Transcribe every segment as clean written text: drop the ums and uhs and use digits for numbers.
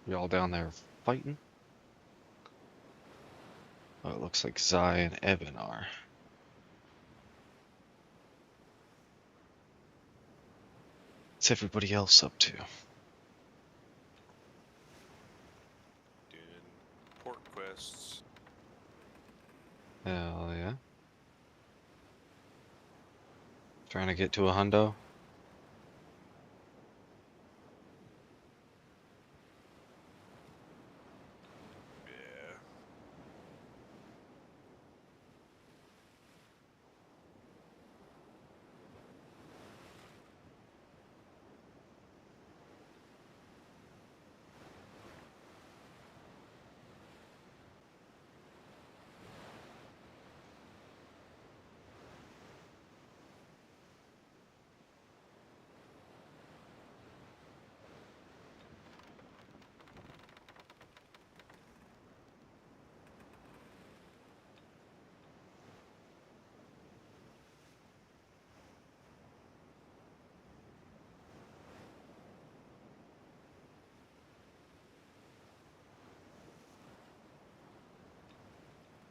Y'all down there fighting? Oh, it looks like Zai and Evan are. What's everybody else up to? Doing port quests. Hell yeah. Trying to get to a hundo? Yeah.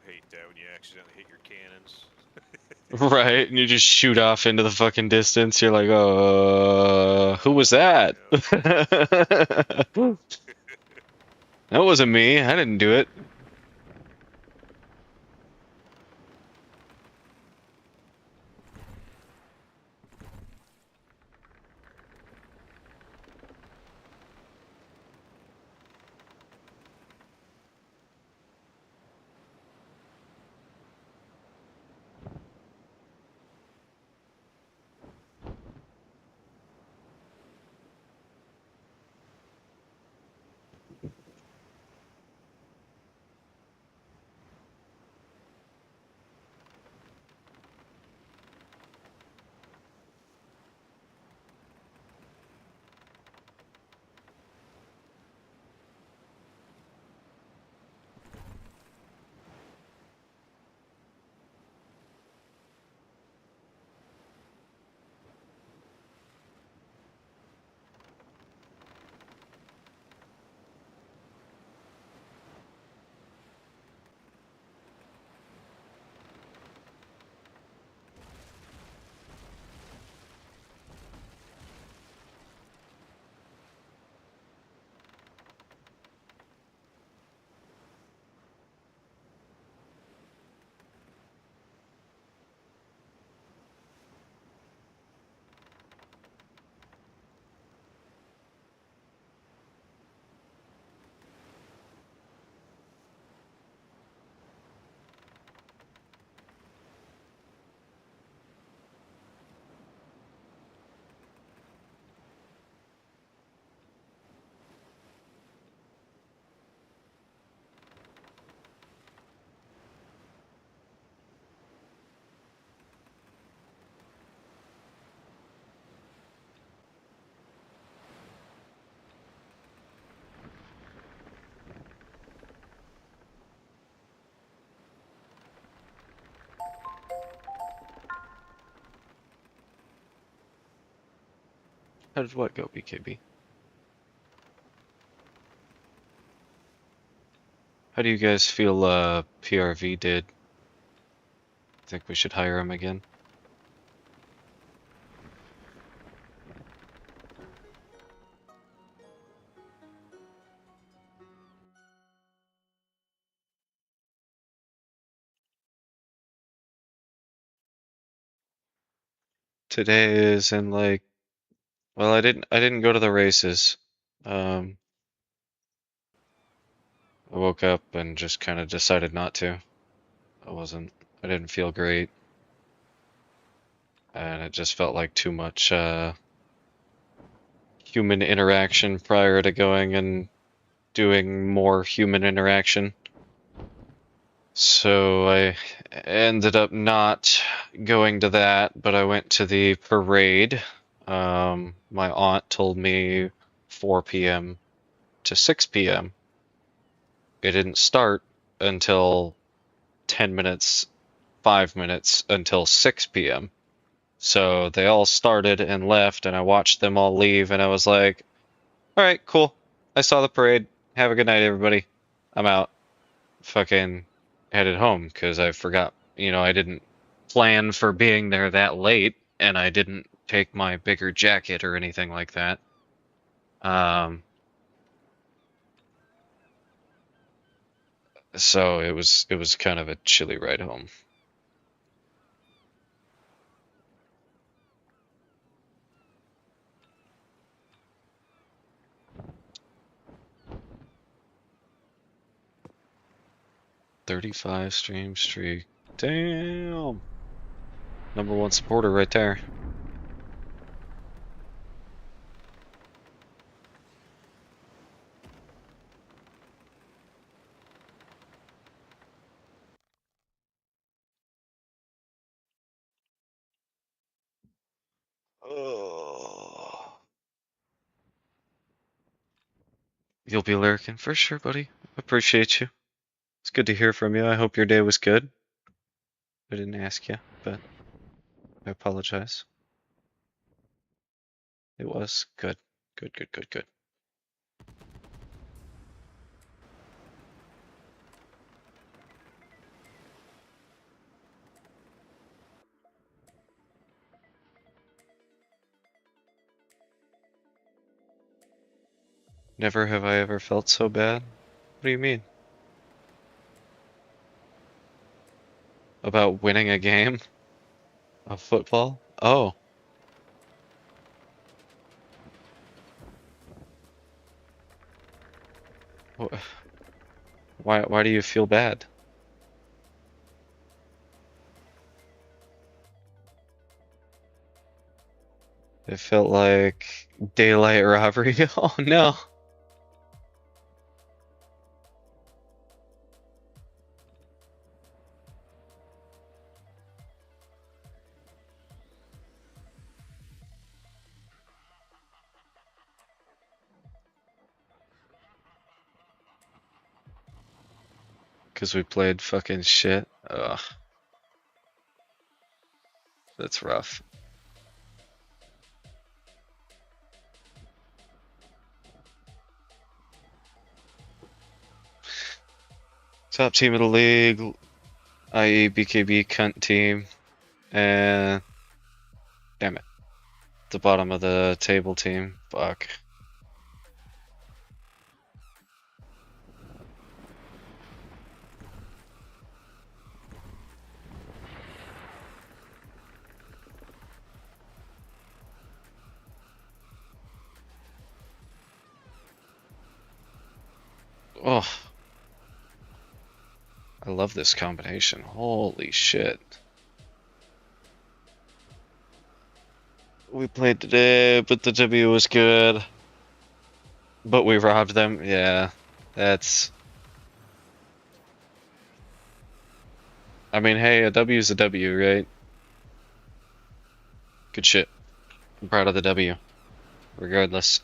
I hate that when you accidentally hit your cannons. Right, and you just shoot off into the fucking distance. You're like, who was that? Yep. That wasn't me. I didn't do it. How did what go, BKB? How do you guys feel PRV did? Think we should hire him again? Today is in like, well, I didn't go to the races. Um, I woke up and just kind of decided not to. I didn't feel great, and it just felt like too much human interaction prior to going and doing more human interaction. So I ended up not going to that, but I went to the parade. My aunt told me 4 p.m. to 6 p.m. It didn't start until 10 minutes, 5 minutes until 6 p.m. So they all started and left, and I watched them all leave, and I was like, all right, cool. I saw the parade. Have a good night, everybody. I'm out. Fucking headed home because I forgot. I didn't plan for being there that late, and I didn't take my bigger jacket or anything like that. So it was kind of a chilly ride home. '35 stream streak. Damn. #1 supporter right there. Oh. You'll be lurking for sure, buddy. Appreciate you. It's good to hear from you. I hope your day was good. I didn't ask you, but I apologize. It was good. Good, good, good, good. Never have I ever felt so bad. What do you mean? About winning a game of football? Oh, why do you feel bad? It felt like daylight robbery. Oh no. Because we played fucking shit. Ugh, that's rough. Top team of the league, i.e. BKB cunt team, and damn it, the bottom of the table team. Fuck. Oh, I love this combination. Holy shit. We played today, but the W was good. But we robbed them. Yeah, that's. I mean, hey, a W is a W, right? Good shit. I'm proud of the W, regardless.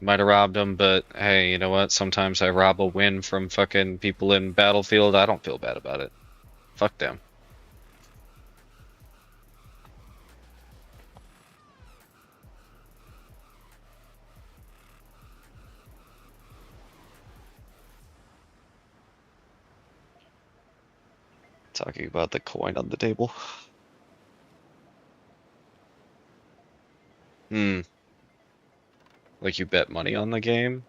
Might have robbed them, but hey, you know what? Sometimes I rob a win from fucking people in Battlefield. I don't feel bad about it. Fuck them. Talking about the coin on the table. Hmm. Like you bet money on the game?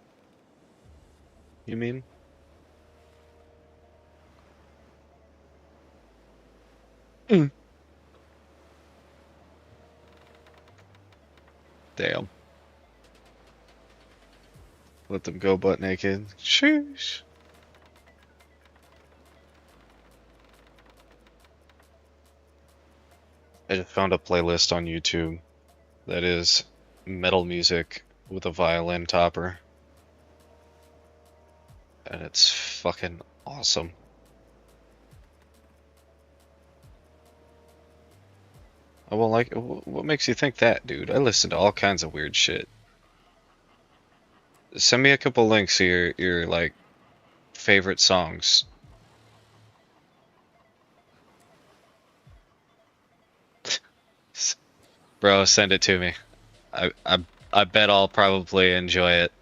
You mean? Mm. Damn. Let them go butt naked. Sheesh. I just found a playlist on YouTube that is metal music with a violin topper. And it's fucking awesome. Oh, well, like, what makes you think that, dude? I listen to all kinds of weird shit. Send me a couple links to your like favorite songs. Bro, send it to me. I I I bet I'll probably enjoy it.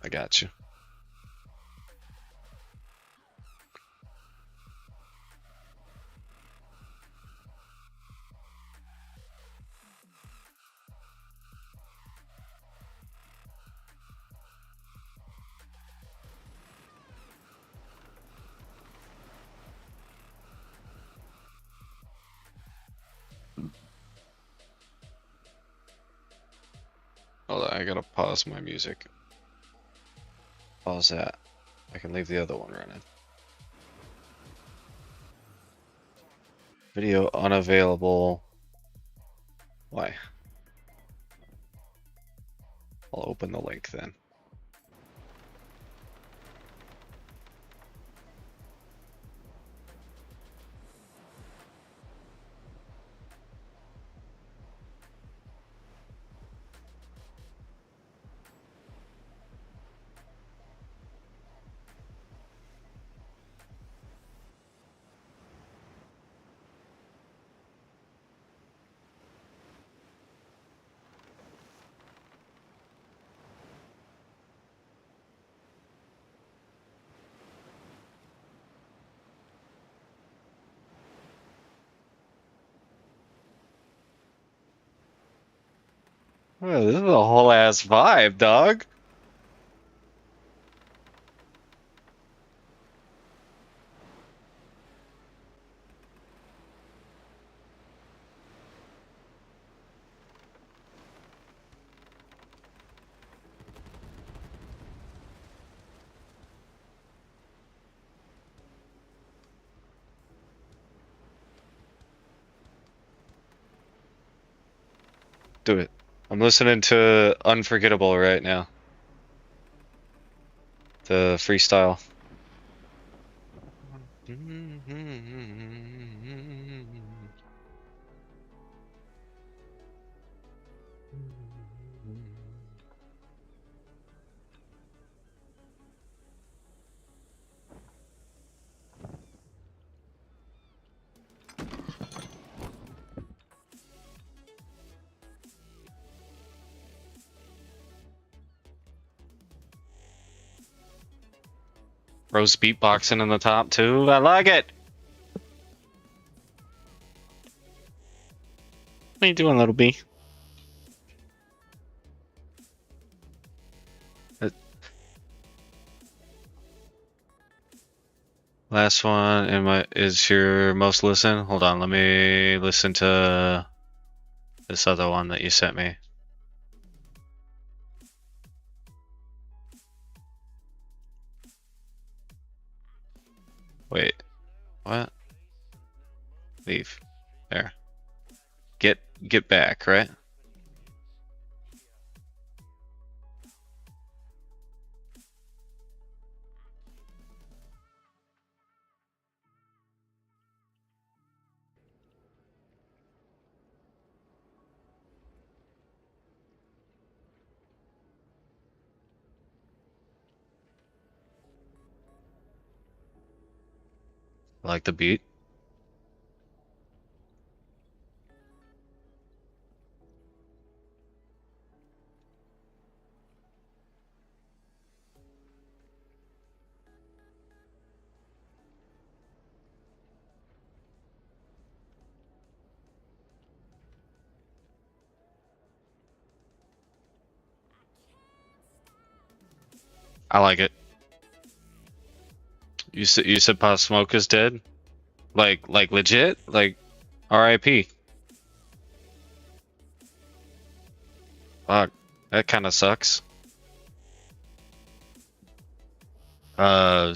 I got you. Hold on, I gotta pause my music. Pause that. I can leave the other one running. Video unavailable. Why? I'll open the link then. Oh, this is a whole ass vibe, dog. Do it. I'm listening to Unforgettable right now. The freestyle. Rose beatboxing in the top too. I like it. What are you doing, little B? Last one is your most listen. Hold on, let me listen to this other one that you sent me. Wait, what? Leave. There. Get back, right? I like the beat. I like it. You said Pop Smoke is dead? Like legit? Like R.I.P. Fuck. That kind of sucks. Uh,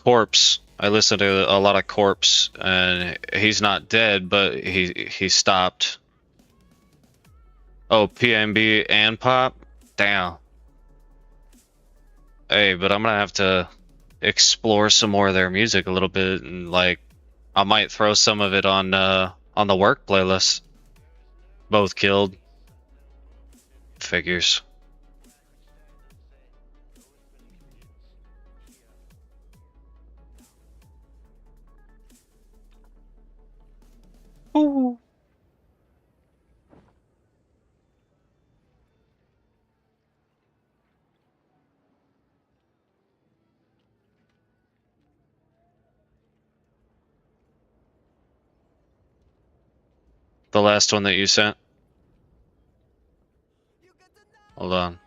Corpse. I listen to a lot of Corpse, and he's not dead, but he stopped. Oh, PNB and Pop? Damn. Hey, but I'm gonna have to explore some more of their music a little bit, and like I might throw some of it on the work playlist. Both killed. Figures. Ooh. The last one that you sent. Hold on.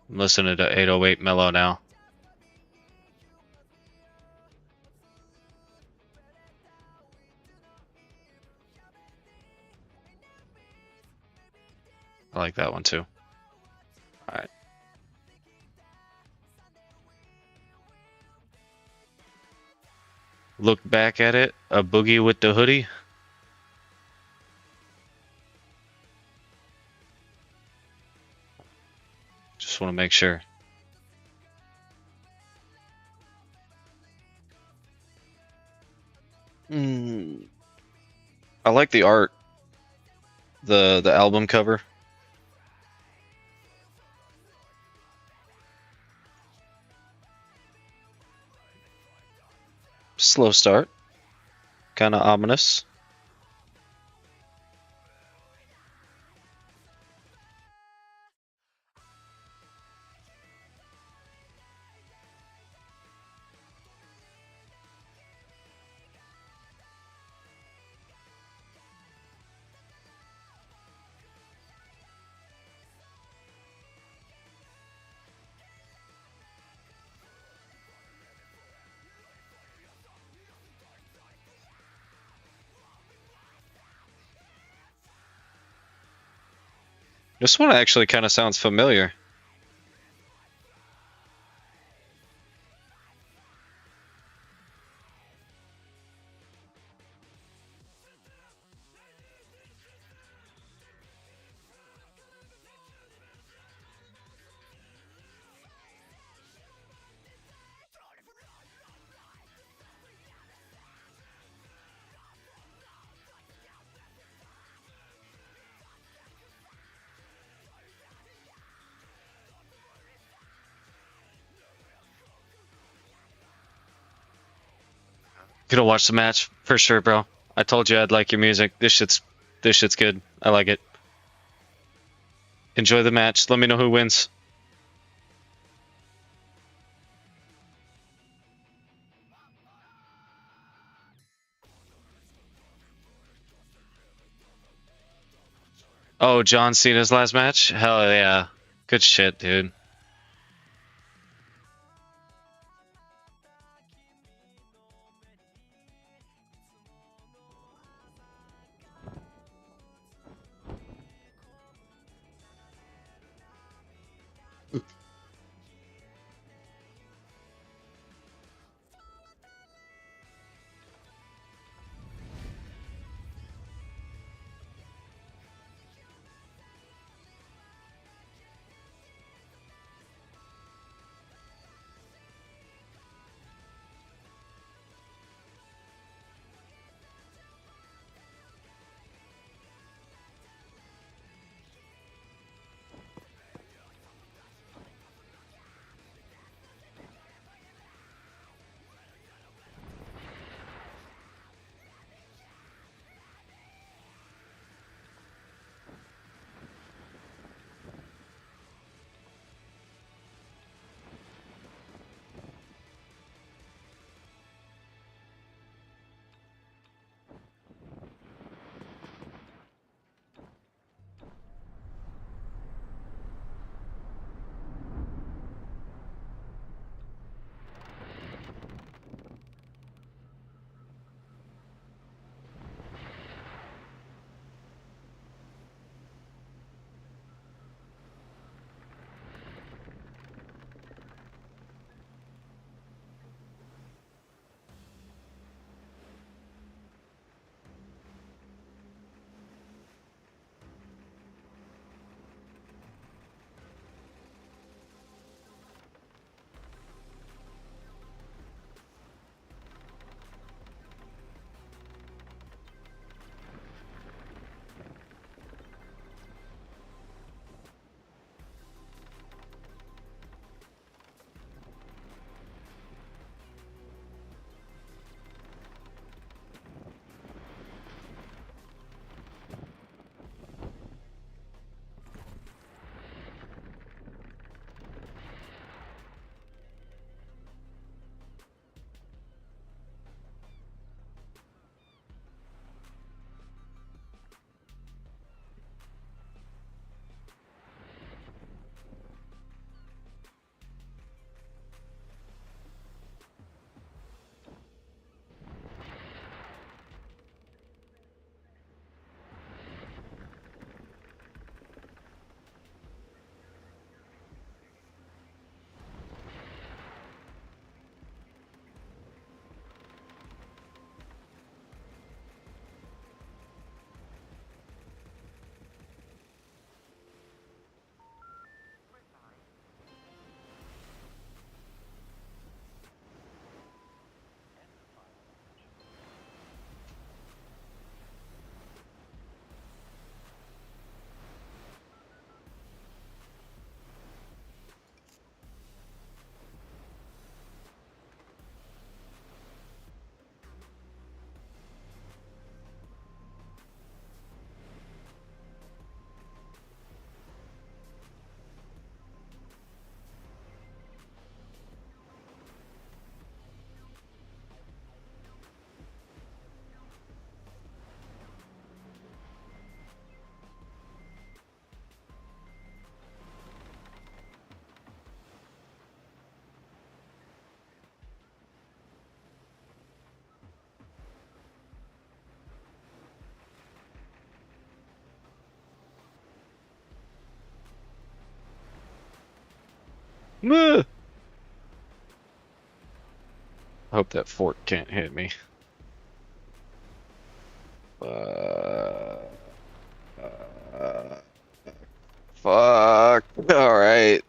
I'm listening to 808 Mellow now. I like that one too. Alright. Look back at it. A boogie with the hoodie. Just want to make sure. I like the art. The album cover. Slow start. Kind of ominous. This one actually kind of sounds familiar. Gonna watch the match for sure, bro. I told you I'd like your music. This shit's good. I like it. Enjoy the match. Let me know who wins. Oh, John Cena's last match? Hell yeah. Good shit, dude. Meh. I hope that fort can't hit me. Uh, uh, fuck. All right.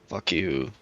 Fuck you.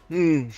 Hmm.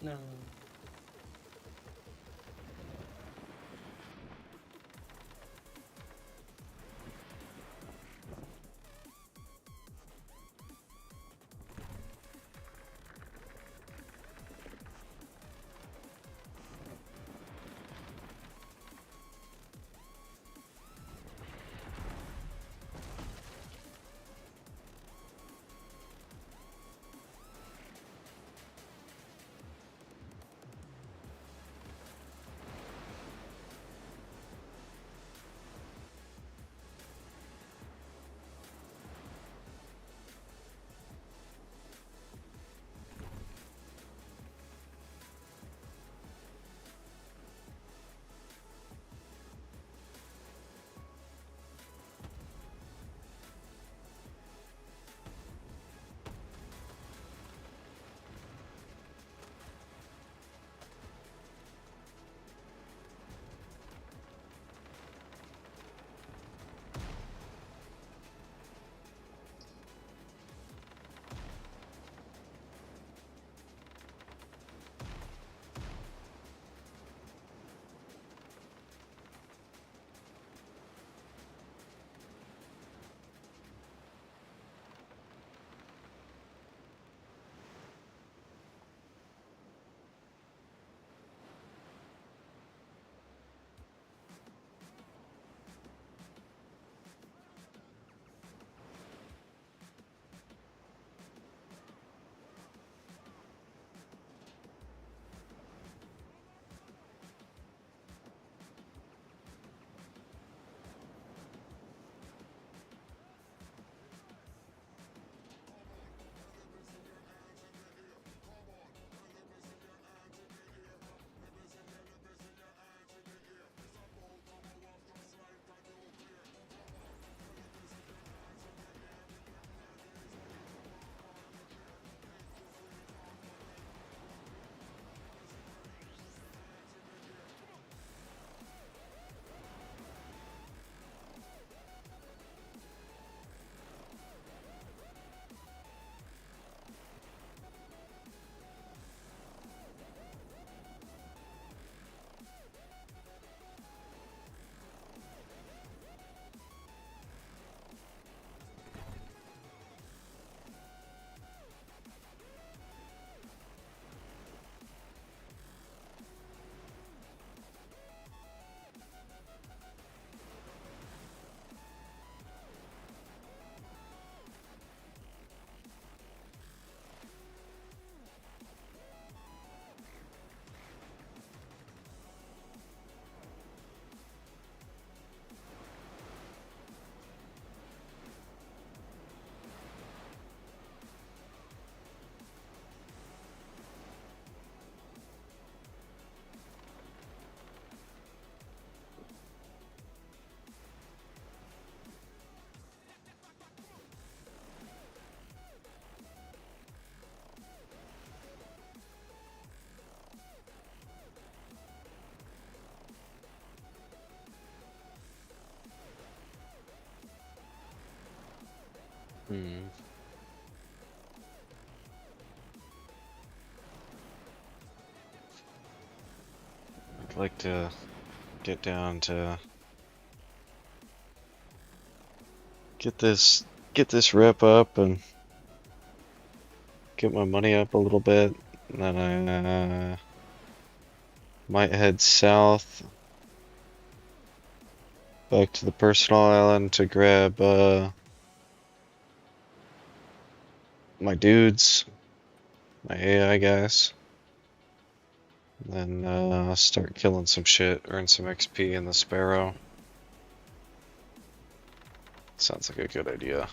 No. Hmm. I'd like to get down to get this rep up and get my money up a little bit, and then I might head south back to the personal island to grab my dudes, my AI guys, and then start killing some shit, earn some XP in the Sparrow. Sounds like a good idea.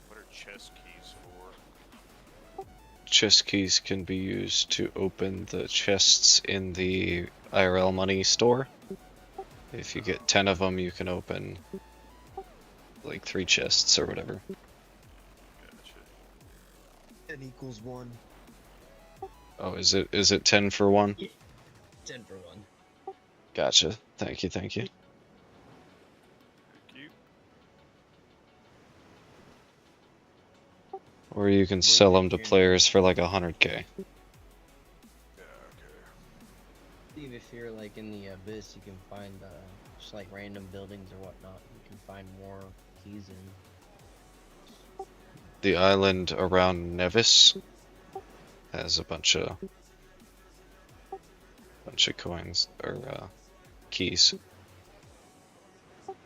What are chest keys for? Chest keys can be used to open the chests in the IRL money store. If you get 10 of them, you can open like 3 chests or whatever. Gotcha. 10 = 1. Oh, is it 10 for 1? Yeah. 10 for 1. Gotcha. Thank you, thank you. Thank you. Or you can sell them to players for like 100k. Yeah, okay. Steve, if you're like in the abyss, you can find just like random buildings or whatnot. You can find more keys in. The island around Nevis has a bunch of coins or keys.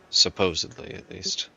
Supposedly, at least.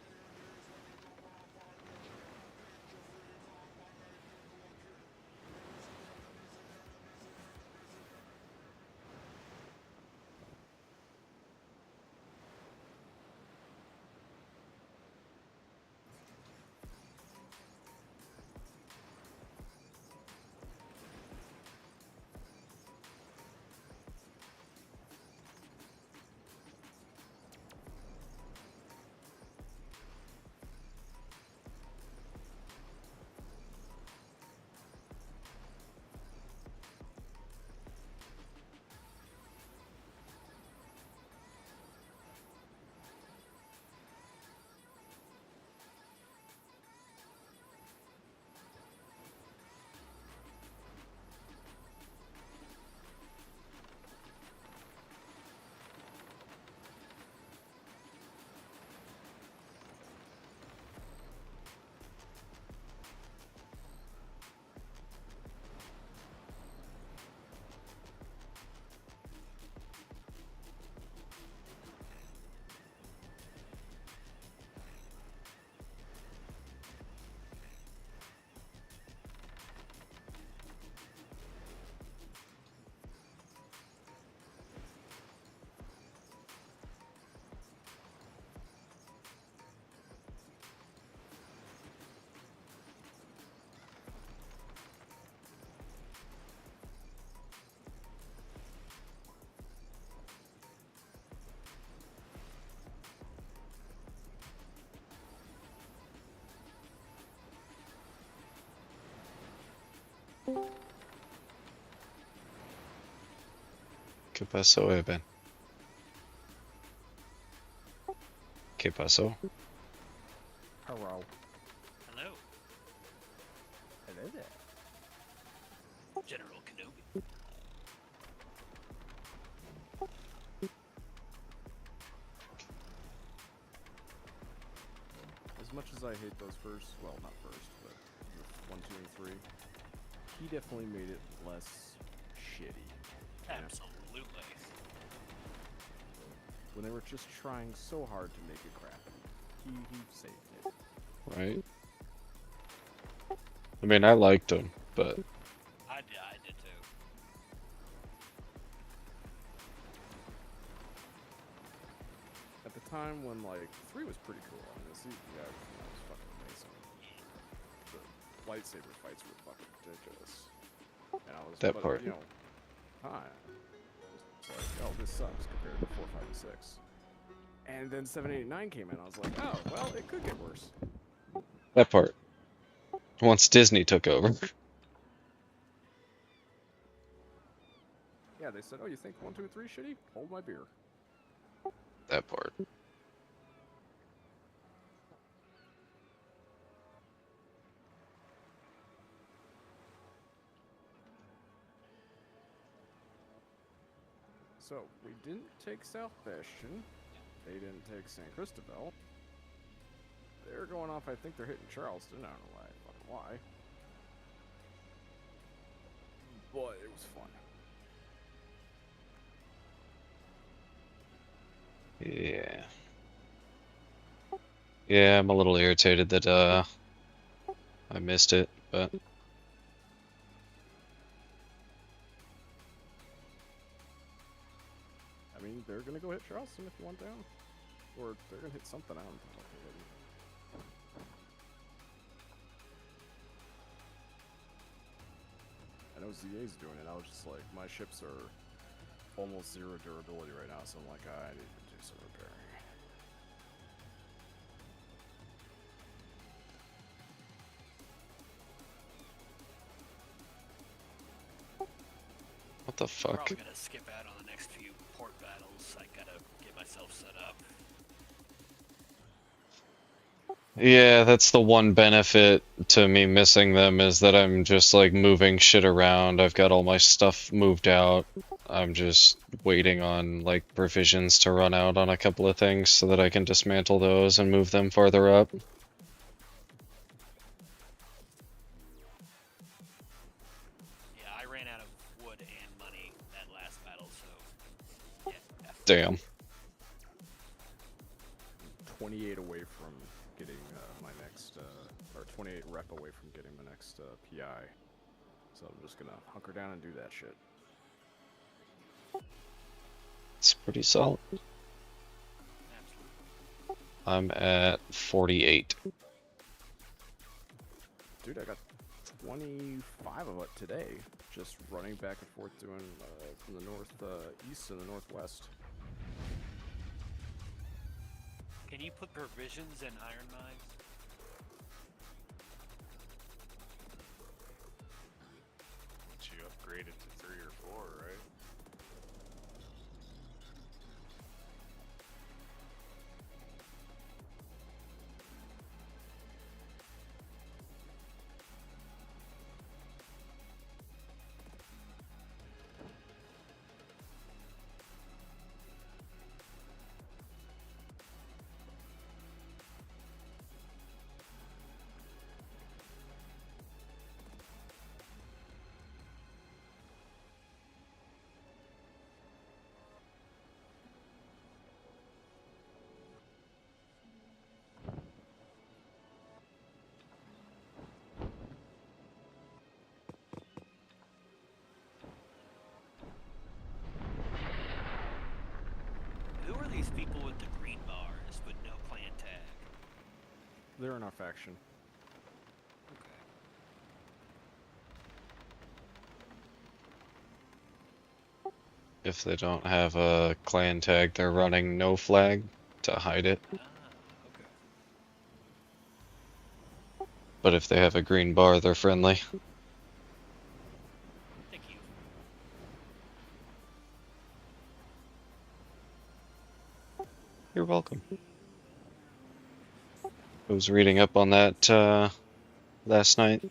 ¿Qué pasó, Eben? ¿Qué pasó? Hello. Hello. Hello there. General Kenobi. As much as I hate those first, well, not first, but the 1, 2, and 3, he definitely made it less shitty. You know? Absolutely. When they were just trying so hard to make it crappy, he saved it. Right? I mean, I liked him, but I did too. At the time when, like, 3 was pretty cool, I mean, the CGI was fucking amazing. The lightsaber fights were fucking ridiculous. And I was, That but, part. you know, hi. It's like, oh, this sucks compared to 4, 5, and 6. And then 7, 8, and 9 came in, I was like, oh, well, it could get worse. that part. Once Disney took over. Yeah, they said, oh, you think 1, 2, and 3 shitty? Hold my beer. That part. So, we didn't take South Bastion. They didn't take San Cristobal. They're going off, I think they're hitting Charleston. I don't know why. But it was fun. Yeah. Yeah, I'm a little irritated that I missed it, but I mean, they're gonna go hit Charleston if you want down. Or they're gonna hit something out. I know ZA's doing it. I was just like, my ships are almost 0 durability right now, so I'm like, I need to do some repairing. what the I'm fuck? probably gonna skip out on the next few port battles. I gotta get myself set up. Yeah, that's the one benefit to me missing them is that I'm just like moving shit around. I've got all my stuff moved out. I'm just waiting on like provisions to run out on a couple of things so that I can dismantle those and move them farther up. Yeah, I ran out of wood and money that last battle, so yeah. Damn. 28 away from getting my next, or 28 rep away from getting my next PI. So I'm just gonna hunker down and do that shit. It's pretty solid. Absolutely. I'm at 48. Dude, I got 25 of it today, just running back and forth doing from the north east to the northwest. Can you put provisions in iron mines? Once you upgrade it to 3 or 4, right? Who are these people with the green bars with no clan tag? They're in our faction. Okay. If they don't have a clan tag, they're running no flag to hide it. Ah, okay. But if they have a green bar, they're friendly. Thank you. You're welcome. I was reading up on that last night.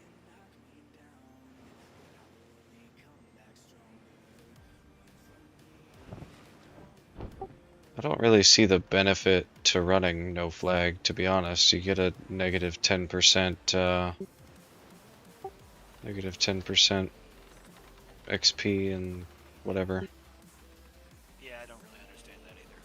I don't really see the benefit to running no flag, to be honest. You get a negative 10%, negative 10% XP and whatever. Yeah, I don't really understand that either.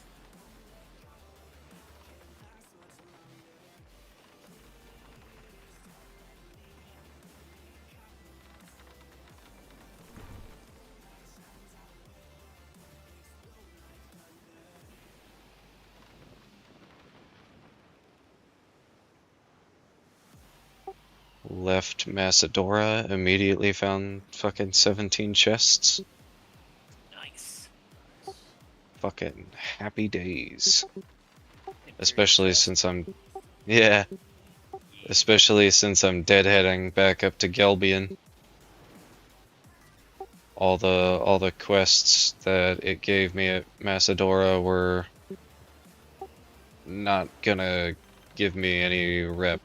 Left Macedora, immediately found fucking 17 chests. Nice. Fucking happy days. Imperial Especially chest. since I'm, yeah, Yeah. especially since I'm deadheading back up to Gelbion. All the quests that it gave me at Macedora were not gonna give me any rep.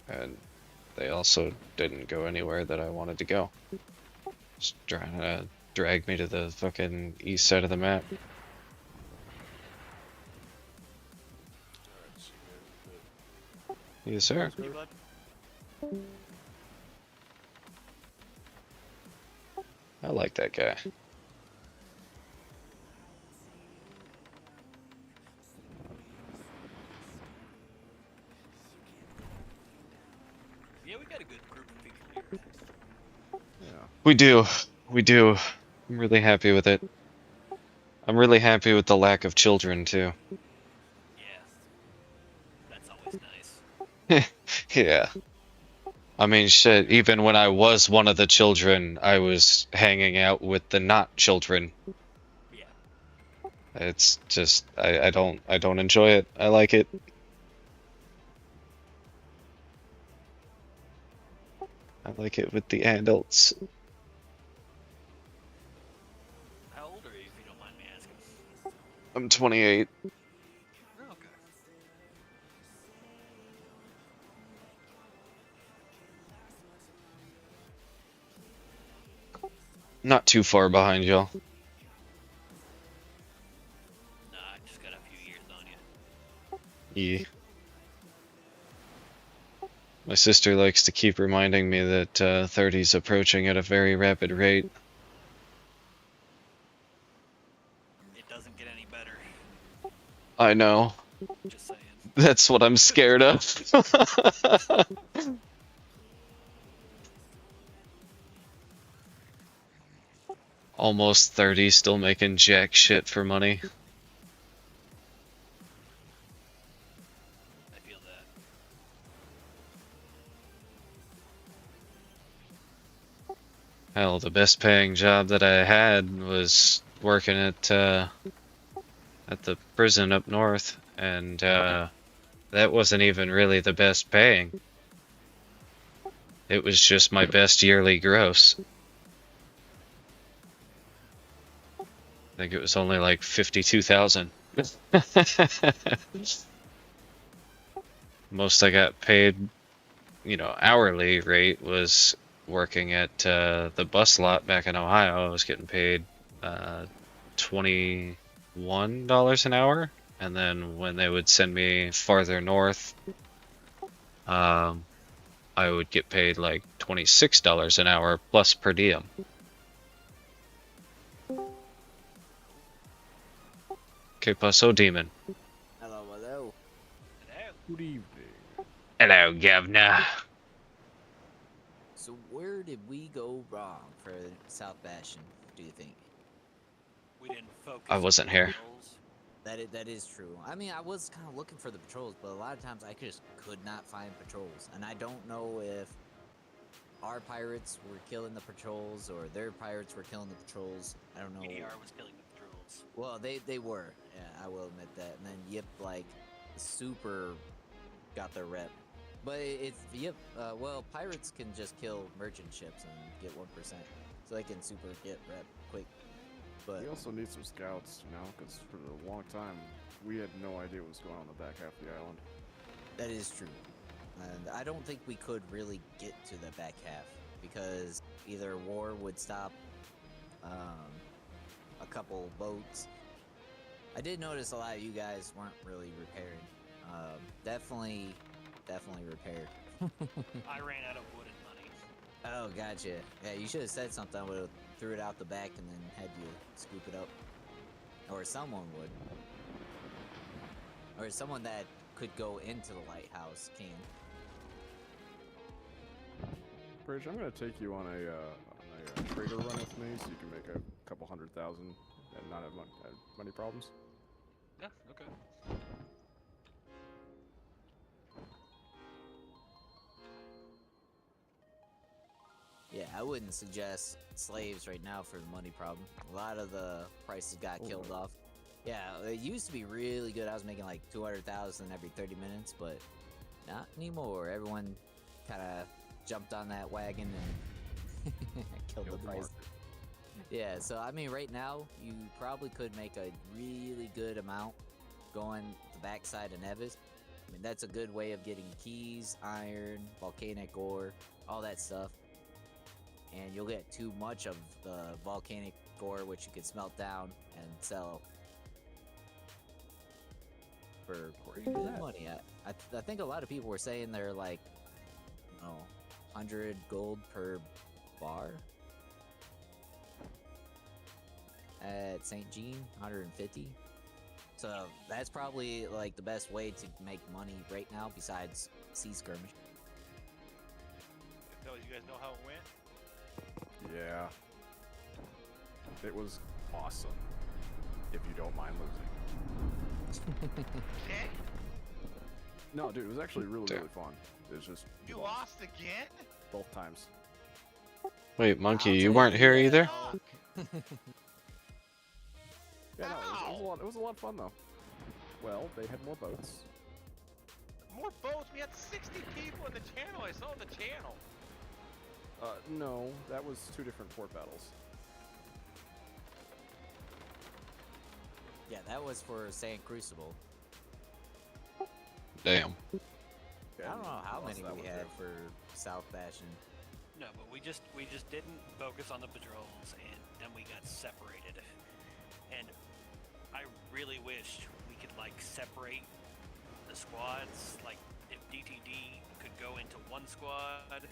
And they also didn't go anywhere that I wanted to go. Just trying to drag me to the fucking east side of the map. Alright, see you guys in a bit. Yes, sir. Hey, bud. I like that guy. Yeah, we got a good group of people here. Yeah. We do. We do. I'm really happy with it. I'm really happy with the lack of children, too. Yeah. That's always nice. Yeah. I mean, shit, even when I was one of the children, I was hanging out with the not children. Yeah. It's just, I don't enjoy it. I like it. I like it with the adults. How old are you, if you don't mind me asking? I'm 28. Oh, okay. Not too far behind y'all. Nah, I just got a few years on you. Yeah. My sister likes to keep reminding me that 30's approaching at a very rapid rate. It doesn't get any better. I know. Just saying. That's what I'm scared of. Almost 30, still making jack shit for money. I feel that. Hell, the best paying job that I had was working at the prison up north, and that wasn't even really the best paying. It was just my best yearly gross. I think it was only like 52,000. Most I got paid, hourly rate was working at the bus lot back in Ohio. I was getting paid $21 an hour, and then when they would send me farther north, I would get paid like $26 an hour plus per diem. Que paso, demon? Hello, hello. Hello. Good evening. Hello, governor. So where did we go wrong for South Bastion, do you think? We didn't focus. I on wasn't the here. patrols. That is true. I mean, I was kind of looking for the patrols, but a lot of times I just could not find patrols. And I don't know if our pirates were killing the patrols or their pirates were killing the patrols. I don't know. EDR was killing the patrols. Well, they were. Yeah, I will admit that. And then Yip, like, super got their rep. But it's Yip. Well, pirates can just kill merchant ships and get 1%, so they can super get rep quick. But We also need some scouts now, because for a long time we had no idea what was going on in the back half of the island. that is true. and I don't think we could really get to the back half because either war would stop a couple boats. I did notice a lot of you guys weren't really repairing. Definitely repaired. I ran out of wood and money. Oh, gotcha. Yeah, you should have said something. I would have threw it out the back and then had you scoop it up. Or someone would. Or someone that could go into the lighthouse can. Bridge, I'm gonna take you on a trader run with me, so you can make a couple 100,000 and not have money problems. Yeah, okay. Yeah, I wouldn't suggest slaves right now for the money problem. A lot of the prices got killed off. Yeah, it used to be really good. I was making like 200,000 every 30 minutes, but not anymore. Everyone kind of jumped on that wagon and killed the price. Yeah, so I mean, right now you probably could make a really good amount going the backside of Nevis. I mean, that's a good way of getting keys, iron, volcanic ore, all that stuff. And you'll get too much of the volcanic ore, which you could smelt down and sell for pretty good money. I think a lot of people were saying they're like, 100 gold per bar at St. Jean, 150. So that's probably like the best way to make money right now besides sea skirmish. So you guys know how it went? Yeah. It was awesome. If you don't mind losing. Okay. No, dude, it was actually really Damn. fun. It was just You lost again? both times. Wait, Monkey, I'll you take weren't here that. either? Yeah, no, it was a lot of fun though. Well, they had more boats. More boats? We had 60 people in the channel. I saw the channel. No, that was 2 different port battles. Yeah, that was for Sand Crucible. Damn. Yeah, I don't know how lost many that we one, had too. for South Bastion. No, but we just didn't focus on the patrols, and then we got separated. And I really wished we could like separate the squads. Like if DTD could go into one squad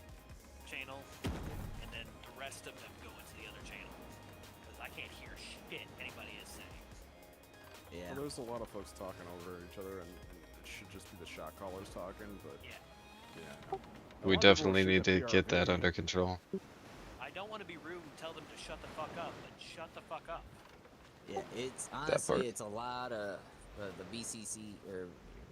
channel, and then the rest of them go into the other channel, because I can't hear shit anybody is saying. Yeah. Well, there's a lot of folks talking over each other, and it should just be the shot callers talking, but Yeah. yeah. A We lot of people definitely shoot need the to get that PRV. under control. I don't want to be rude and tell them to shut the fuck up, but shut the fuck up. Yeah, it's part. honestly it's a lot of the BCC or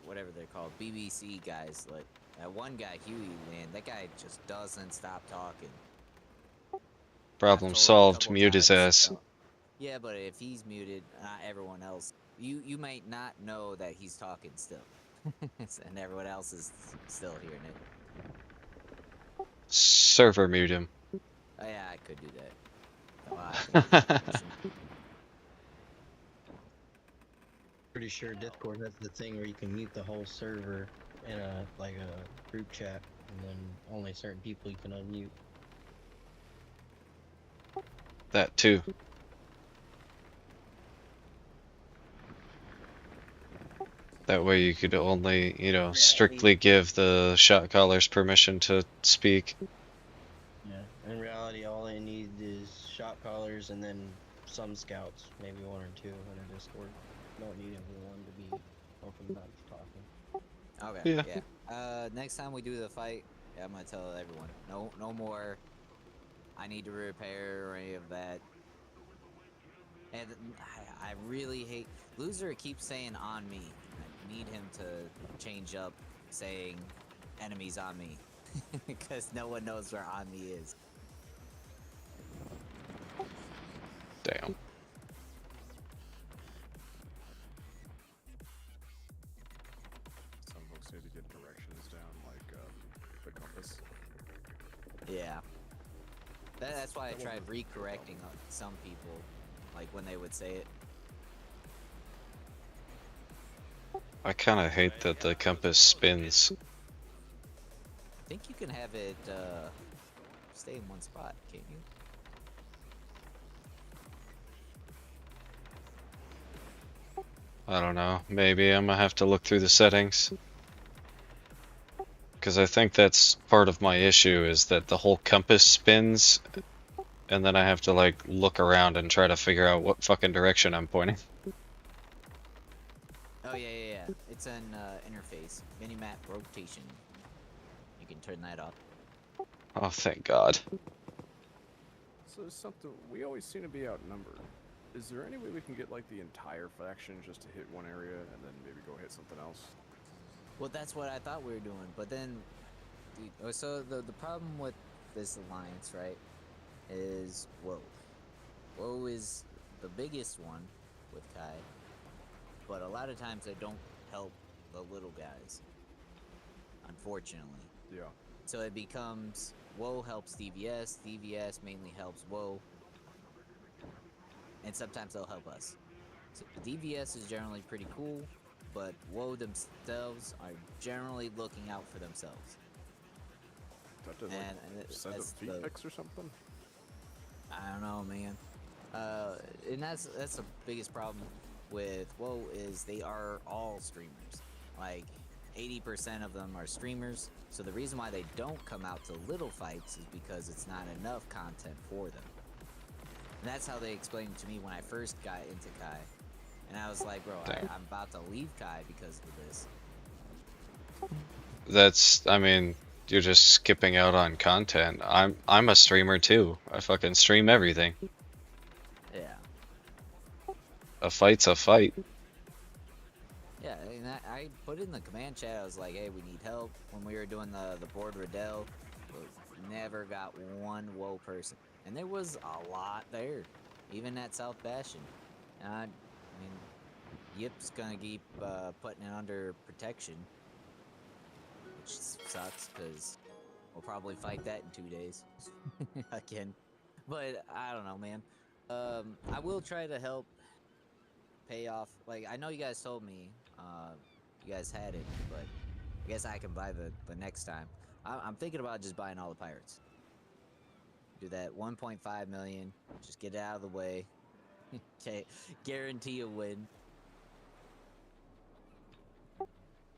whatever they're called, BBC guys. Like that one guy, Huey, man, that guy just doesn't stop talking. Problem I've told him a solved. couple Mute his times, ass. Yeah, but if he's muted, not everyone else. You might not know that he's talking still, and everyone else is still hearing it. Server mute him. Oh, yeah, I could do that. Oh, I think it's permission. Pretty sure Discord has the thing where you can mute the whole server in a group chat, and then only certain people you can unmute. That too. That way you could only, strictly give the shot callers permission to speak. Yeah. In reality, all they need is shot callers and then some scouts, maybe 1 or 2 in a Discord. You don't need everyone to be open about talking. Okay. Yeah. Next time we do the fight, yeah, I'm gonna tell everyone. No more. I need to repair or any of that. And I really hate Loser keeps saying on me. I need him to change up saying enemies on me. Because no one knows where on me is. Damn. Some folks need to get directions down, like the compass. Yeah. That's why I tried recorrecting some people, like when they would say it. I kind of hate that the compass spins. think you can have it stay in one spot, can't you? I don't know. Maybe I'm gonna have to look through the settings. Because I think that's part of my issue is that the whole compass spins, and then I have to like look around and try to figure out what fucking direction I'm pointing. Oh yeah. It's an interface, minimap rotation. You can turn that off. Oh, thank God. So something we always seem to be outnumbered. Is there any way we can get like the entire faction just to hit one area and then maybe go hit something else? Well, that's what I thought we were doing, but then, so the problem with this alliance, right, is Woe. Woe is the biggest one with Kai, but a lot of times they don't help the little guys, unfortunately. Yeah. So it becomes Woe helps DVS, DVS mainly helps Woe, and sometimes they'll help us. So DVS is generally pretty cool, but Woe themselves are generally looking out for themselves. That did like set of feet picks or something? I don't know, man. And that's the biggest problem with Woe is they are all streamers. Like 80% of them are streamers. So the reason why they don't come out to little fights is because it's not enough content for them. And that's how they explained it to me when I first got into Kai. And I was like, bro, I'm about to leave Kai because of this. That's, I mean, you're just skipping out on content. I'm a streamer too. I fucking stream everything. Yeah. A fight's a fight. Yeah, and I put in the command chat, I was like, hey, we need help. When we were doing the board Riddell, never got one Woe person. And there was a lot there, even at South Bastion. And I mean, Yip's gonna keep putting it under protection, which sucks, because we'll probably fight that in 2 days. Again. But, I don't know, man. I will try to help pay off. Like, I know you guys told me you guys had it, but I guess I can buy the next time. I'm thinking about just buying all the pirates. Do that 1.5 million, just get it out of the way. Okay, guarantee a win.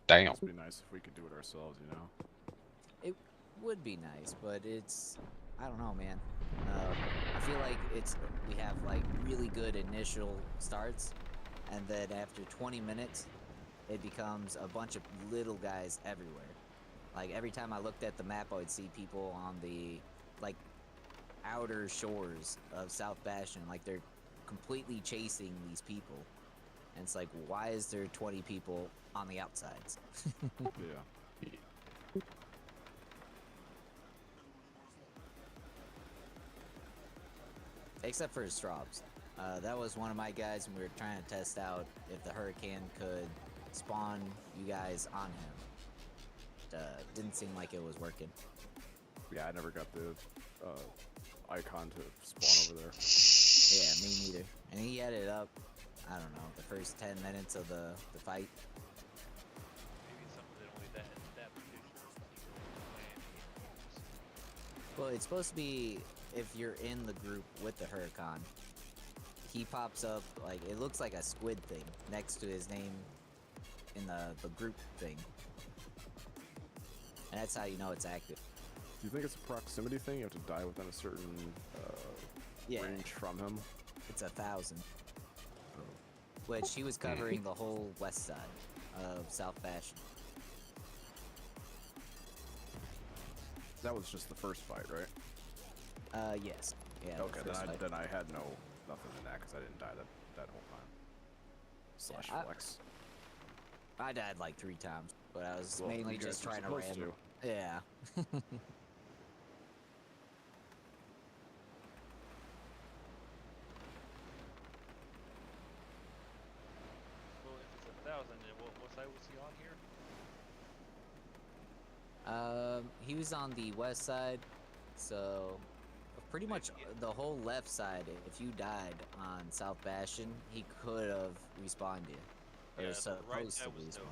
Damn. It'd be nice if we could do it ourselves, you know? It would be nice, but it's, I don't know, man. I feel like we have like really good initial starts, and then after 20 minutes, it becomes a bunch of little guys everywhere. Like every time I looked at the map, I would see people on the like outer shores of South Bastion, like they're completely chasing these people. And it's like, why is there 20 people on the outsides? Yeah. Except for Straubs. That was one of my guys, and we were trying to test out if the Hurricane could spawn you guys on him. Didn't seem like it was working. Yeah, I never got the icon to spawn over there. Yeah, me neither. And he had it up, I don't know, the first 10 minutes of the fight. Maybe it's something that only that particular plan. Well, it's supposed to be if you're in the group with the Huracan. He pops up, like, it looks like a squid thing next to his name in the group thing. And that's how you know it's active. Do you think it's a proximity thing? You have to die within a certain range from him? It's 1,000. Which he was covering the whole west side of South Bastion. That was just the first fight, right? Yes. Yeah. Okay, then I had nothing in that because I didn't die that whole time. Slash flex. I died like 3 times, but I was Well, mainly you guys just were trying to supposed ram. to. Yeah. Well, if it's 1,000, then what side was he on here? He was on the west side, so pretty much the whole left side. If you died on South Bastion, he could have respawned you. Or Yeah, the supposed right to side was respawn. no-go.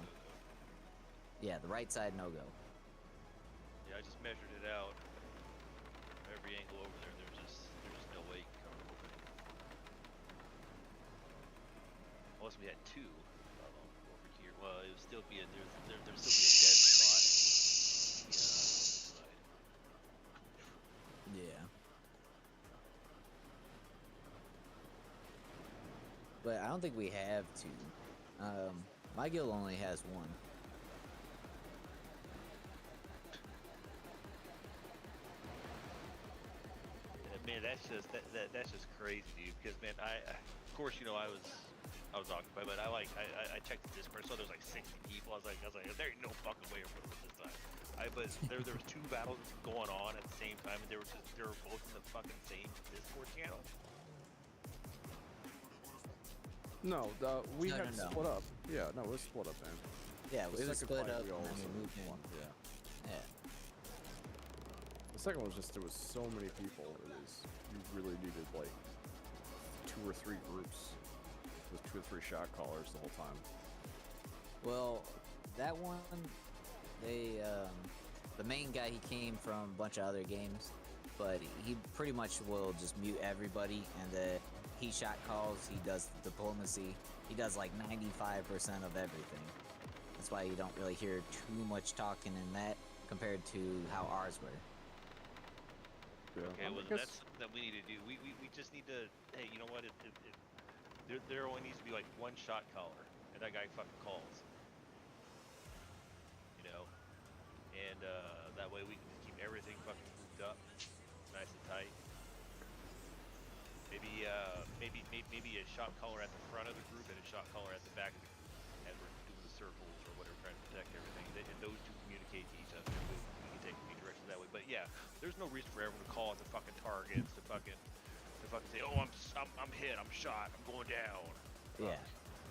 Yeah, the right side no go. Yeah, I just measured it out. Every angle over there, there's just no way you can cover the whole thing. Unless we had two over here. Well, it would still be there'd still be a dead spot. Side. Yeah. But I don't think we have two. My guild only has one. Man, that's just crazy, dude. Because man, of course, you know, I was occupied, but I checked the Discord, so there's like 60 people. I was like, there ain't no fucking way we're putting this time. But there was two battles going on at the same time, and they were both in the fucking same Discord channel. No, we No, had no, no. split up. Yeah, no, it was split up, man. Yeah, The it was second split fight up we and all then we was moved in. one, yeah. Yeah. The second one was just there was so many people. It was you really needed like 2 or 3 groups with 2 or 3 shot callers the whole time. Well, that one, the main guy, he came from a bunch of other games, but he pretty much will just mute everybody, and he shot calls, he does diplomacy, he does like 95% of everything. That's why you don't really hear too much talking in that compared to how ours were. Yeah. Okay, well then that's something that we need to do. We just need to. Hey, you know what? There only needs to be like one shot caller, and that guy fucking calls. You know, and that way we can just keep everything fucking grouped up, nice and tight. Maybe a shot caller at the front of the group and a shot caller at the back of the group, as we're doing the circles or whatever, trying to protect everything. And those two communicate to each other. We can take any direction that way. But yeah, there's no reason for everyone to call at the fucking targets to fucking say, oh, I'm hit, I'm shot, I'm going down. Yeah,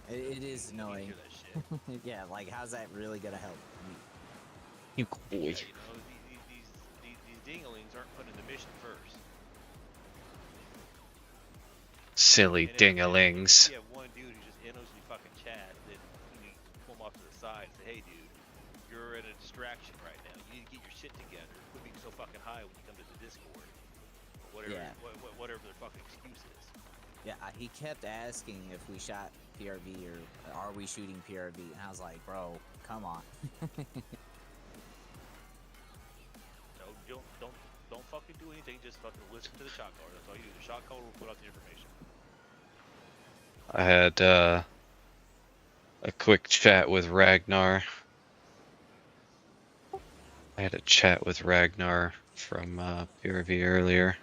it is annoying. Hear that shit. Yeah, like how's that really gonna help me? You Yeah, boy. you know, these dinglings aren't putting the mission first. Silly And dingalings. if you have one dude who just endlessly fucking chat, then you pull him off to the side and say, hey dude, you're in a distraction right now. You need to get your shit together. Quit being so fucking high when you come to the Discord. Or whatever, Yeah. whatever their fucking excuse is. Yeah, he kept asking if we shot PRV or are we shooting PRV, and I was like, bro, come on. No, don't fucking do anything. Just fucking listen to the shot caller. That's all you do. The shot caller will put out the information. I had a quick chat with Ragnar. I had a chat with Ragnar from PRV earlier.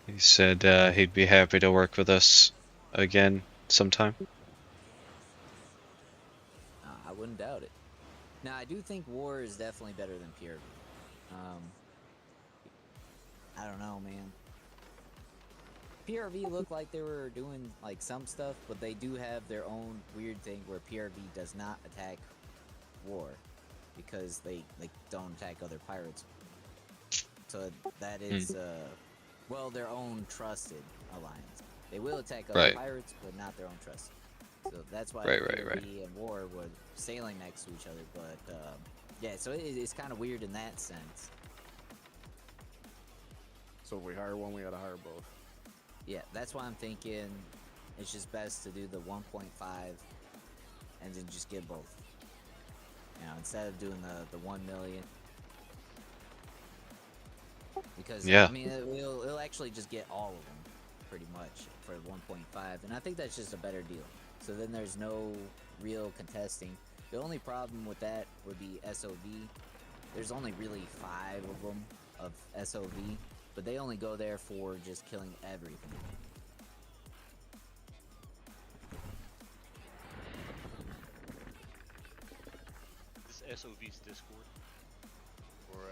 He said he'd be happy to work with us again sometime. I wouldn't doubt it. Now, I do think War is definitely better than PRV. I don't know, man. PRV looked like they were doing like some stuff, but they do have their own weird thing where PRV does not attack War because they don't attack other pirates. So that is well, their own trusted alliance. They will attack other Right. pirates, but not their own trusted. So that's why Right, PRV and War were sailing next to each other. But yeah, so it's kind of weird in that sense. So if we hire one, we gotta hire both. Yeah, that's why I'm thinking it's just best to do the 1.5 and then just get both. You know, instead of doing the 1 million. Because, Yeah. I mean, it'll actually just get all of them, pretty much, for 1.5. And I think that's just a better deal. So then there's no real contesting. The only problem with that would be SOV. There's only really 5 of them of SOV. But they only go there for just killing everything. This SOV's Discord, or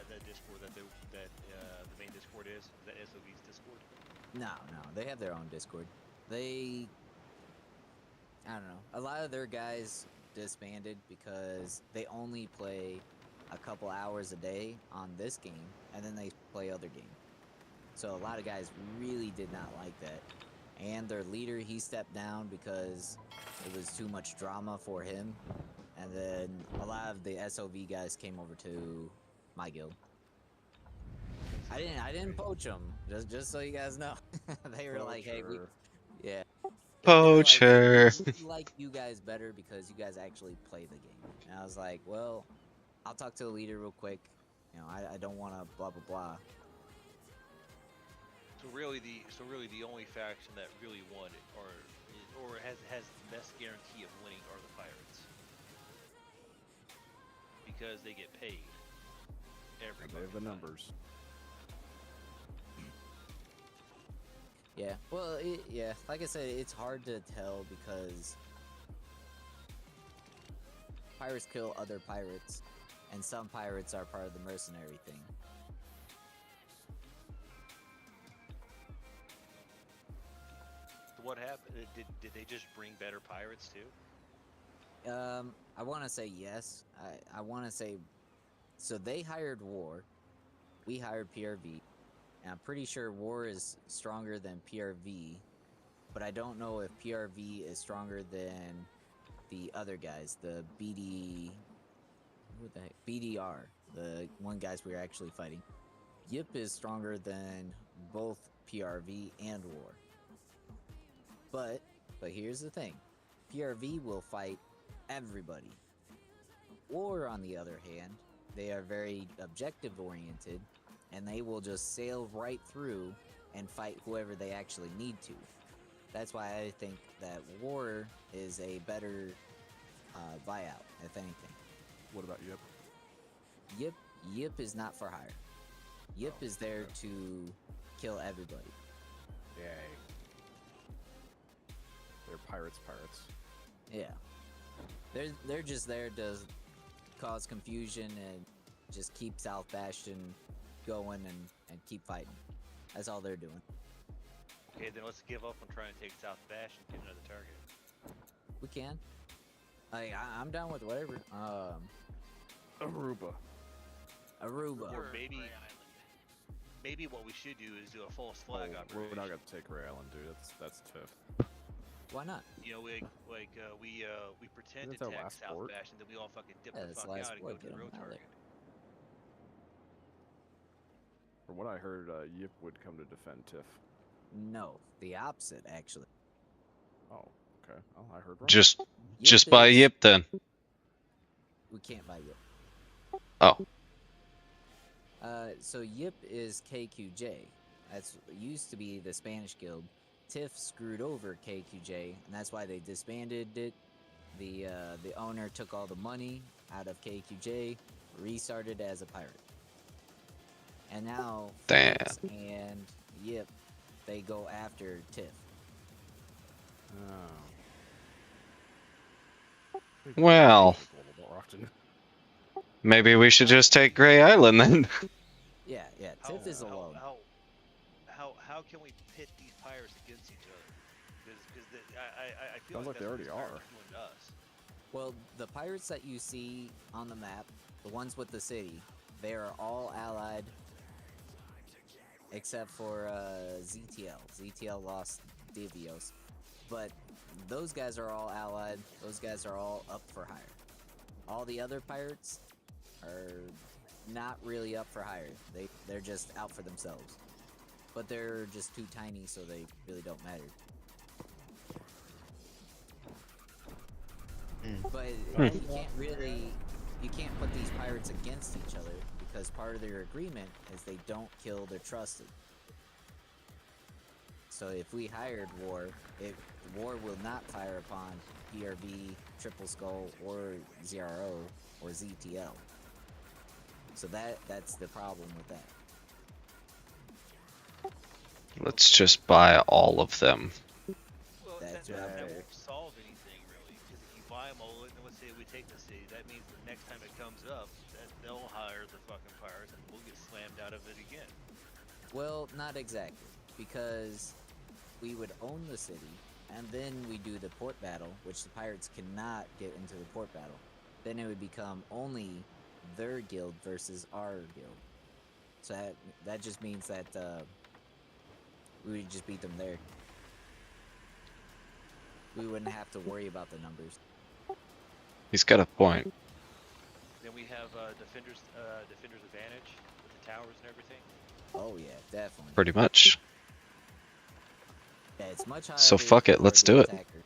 that Discord that the main Discord is that SOV's Discord. No, they have their own Discord. I don't know. A lot of their guys disbanded because they only play a couple hours a day on this game, and then they play other games. So a lot of guys really did not like that. And their leader, he stepped down because it was too much drama for him. and then a lot of the SOV guys came over to my guild. I didn't poach them, just so you guys know. They were like, hey, Poacher. yeah. Poacher. We like you guys better because you guys actually play the game. And I was like, well, I'll talk to the leader real quick. You know, I don't want to blah blah blah. So really, the only faction that really won it, or has the best guarantee of winning, are the pirates, because they get paid every. And they have the fucking time. numbers. Yeah, well, yeah, like I said, it's hard to tell because pirates kill other pirates, and some pirates are part of the mercenary thing. So what happened? Did they just bring better pirates too? I want to say yes. I want to say, so they hired War, we hired PRV, and I'm pretty sure War is stronger than PRV, but I don't know if PRV is stronger than the other guys, the BD, what the heck, BDR, the one guys we were actually fighting. Yip is stronger than both PRV and War. But here's the thing, PRV will fight everybody. War, on the other hand, they are very objective oriented, and they will just sail right through and fight whoever they actually need to. That's why I think that War is a better buyout, if anything. What about Yip? Yip is not for hire. Yip is there to kill everybody. Yay. They're pirates. Yeah. They're just there to cause confusion and just keep South Bastion going and keep fighting. That's all they're doing. Okay, then let's give up on trying to take South Bastion and get another target. We can. I'm down with whatever. Aruba. Aruba. Or maybe Gray Island. maybe what we should do is do a false flag Oh, operation. we're not gonna take Ray Island, dude. That's tough. Why not? You know, we pretend Isn't to that attack last South sport? Bastion, then we all fucking dip Yeah, the that's fuck last out and go sport, to the get 'em real out of target. From what I heard, Yip would come to defend Tiff. No, the opposite actually. Oh, okay. Oh, I heard wrong. Just Yip buy is- Yip then. We can't buy Yip. Oh. So Yip is KQJ. That's used to be the Spanish guild. Tiff screwed over KQJ, and that's why they disbanded it. The owner took all the money out of KQJ, restarted as a pirate, and now Damn. Fritz and Yip, they go after Tiff. Oh. Well. More often. Maybe we should just take Gray Island then. Yeah, Tiff is alone. How can we pit these pirates against each other? Because I feel Sounds like like they that's what already these pirates are. doing to us. Well, the pirates that you see on the map, the ones with the city, they are all allied except for ZTL. ZTL lost Divios. But those guys are all allied. Those guys are all up for hire. All the other pirates are not really up for hire. They're just out for themselves. But they're just too tiny, so they really don't matter. But you can't put these pirates against each other because part of their agreement is they don't kill their trusted. So if we hired War, War will not fire upon PRV, Triple Skull, or ZRO, or ZTL. So that's the problem with that. Let's just buy all of them. Well, That's that right. won't solve anything really, because if you buy them all, and let's say we take the city, that means the next time it comes up, that they'll hire the fucking pirates, and we'll get slammed out of it again. Well, not exactly, because we would own the city, and then we do the port battle, which the pirates cannot get into the port battle. Then it would become only their guild versus our guild. So that just means that we would just beat them there. We wouldn't have to worry about the numbers. He's got a point. Then we have defender's advantage with the towers and everything. Oh yeah, definitely. Pretty much. Yeah, it's much higher. So fuck it, for let's the do it. attacker.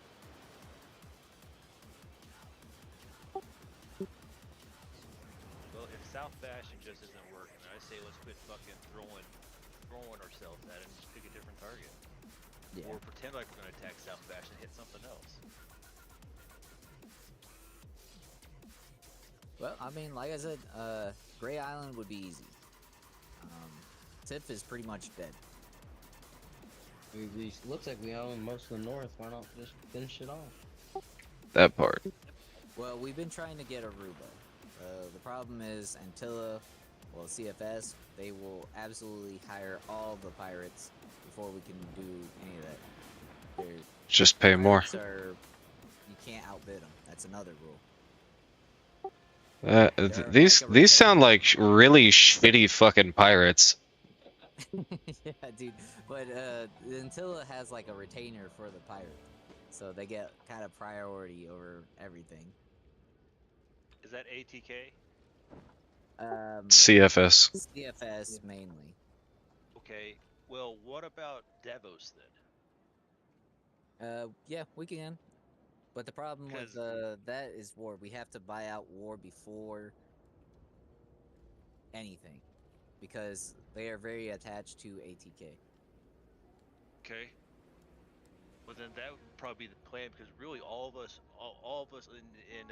Well, if South Bastion just isn't working, I say let's quit fucking throwing ourselves at it and just pick a different target. Yeah. Or pretend like we're gonna attack South Bastion and hit something else. Well, I mean, like I said, Gray Island would be easy. Tiff is pretty much dead. Looks like we own most of the north. Why not just finish it off? That part. Well, we've been trying to get Aruba. The problem is Antilla, well, CFS, they will absolutely hire all the pirates before we can do any of that. They're, Just pay more. You can't outbid them. That's another rule. These sound like really shitty fucking pirates. Yeah, dude. But Antilla has like a retainer for the pirate, so they get kind of priority over everything. Is that ATK? CFS. CFS mainly. Okay. Well, what about Devos then? Yeah, we can. But the problem with that is war. We have to buy out war before anything, because they are very attached to ATK. Okay. Well, then that would probably be the plan, because really all of us in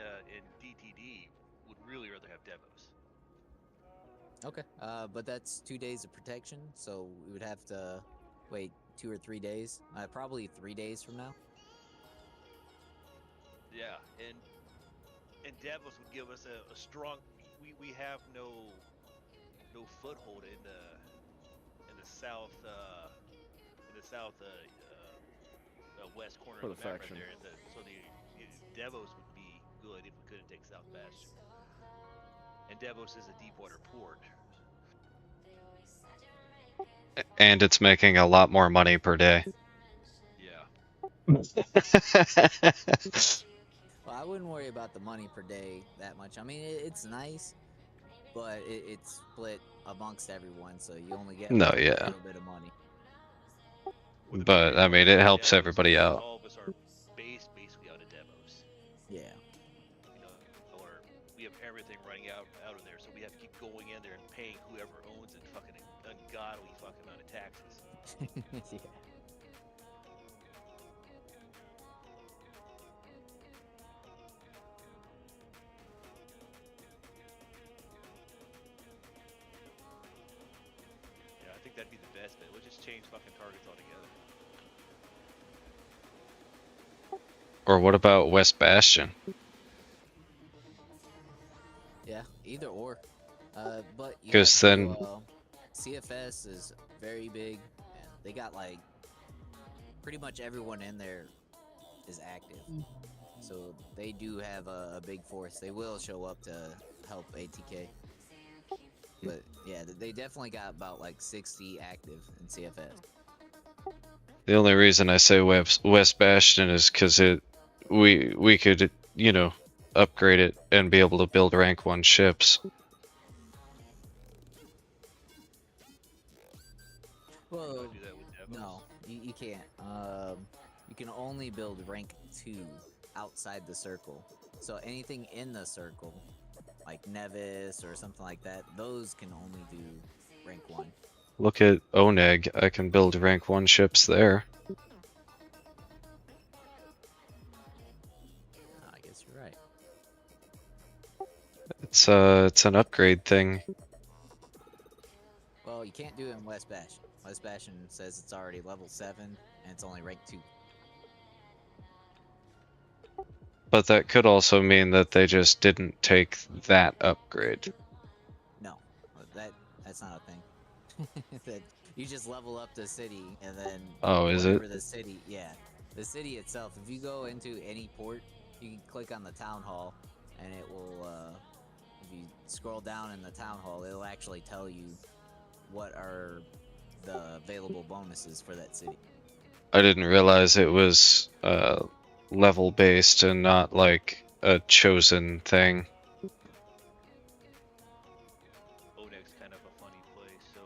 DTD would really rather have Devos. Okay. But that's 2 days of protection, so we would have to wait 2 or 3 days. Probably 3 days from now. Yeah, and Devos would give us a strong. We have no foothold in the south west corner For of the the map faction. right there. So the Devos would be good if we couldn't take South Bastion. And Devos is a deep water port. And it's making a lot more money per day. Yeah. Well, I wouldn't worry about the money per day that much. I mean, it's nice, but it's split amongst everyone, so you only get No, like, yeah. a little bit of money. Well, the But, big I mean, problem it with helps Devos everybody is out. All of us are basically out of Devos. Yeah. You know, or we have everything running out of there, so we have to keep going in there and paying whoever owns it fucking ungodly fucking amount of taxes. Yeah. Yeah, I think that'd be the best bet. We'll just change fucking targets altogether. Or what about West Bastion? Yeah, either or. But you 'Cause have to, then- CFS is very big, and they got like pretty much everyone in there is active. So they do have a big force. They will show up to help ATK. But yeah, they definitely got about like 60 active in CFS. The only reason I say West Bastion is because we could, you know, upgrade it and be able to build rank 1 ships. Well, Do that with Devos. no, you can't. You can only build rank 2 outside the circle. So anything in the circle, like Nevis or something like that, those can only do rank 1. Look at Oneg, I can build rank 1 ships there. I guess you're right. It's an upgrade thing. Well, you can't do it in West Bastion. West Bastion says it's already level 7 and it's only rank 2. But that could also mean that they just didn't take that upgrade. No, that's not a thing. That you just level up the city and then Oh, is it? whatever the city, yeah, the city itself. If you go into any port, you can click on the town hall, and it will. If you scroll down in the town hall, it'll actually tell you what are the available bonuses for that city. I didn't realize it was level based and not like a chosen thing. Oneg's kind of a funny place, so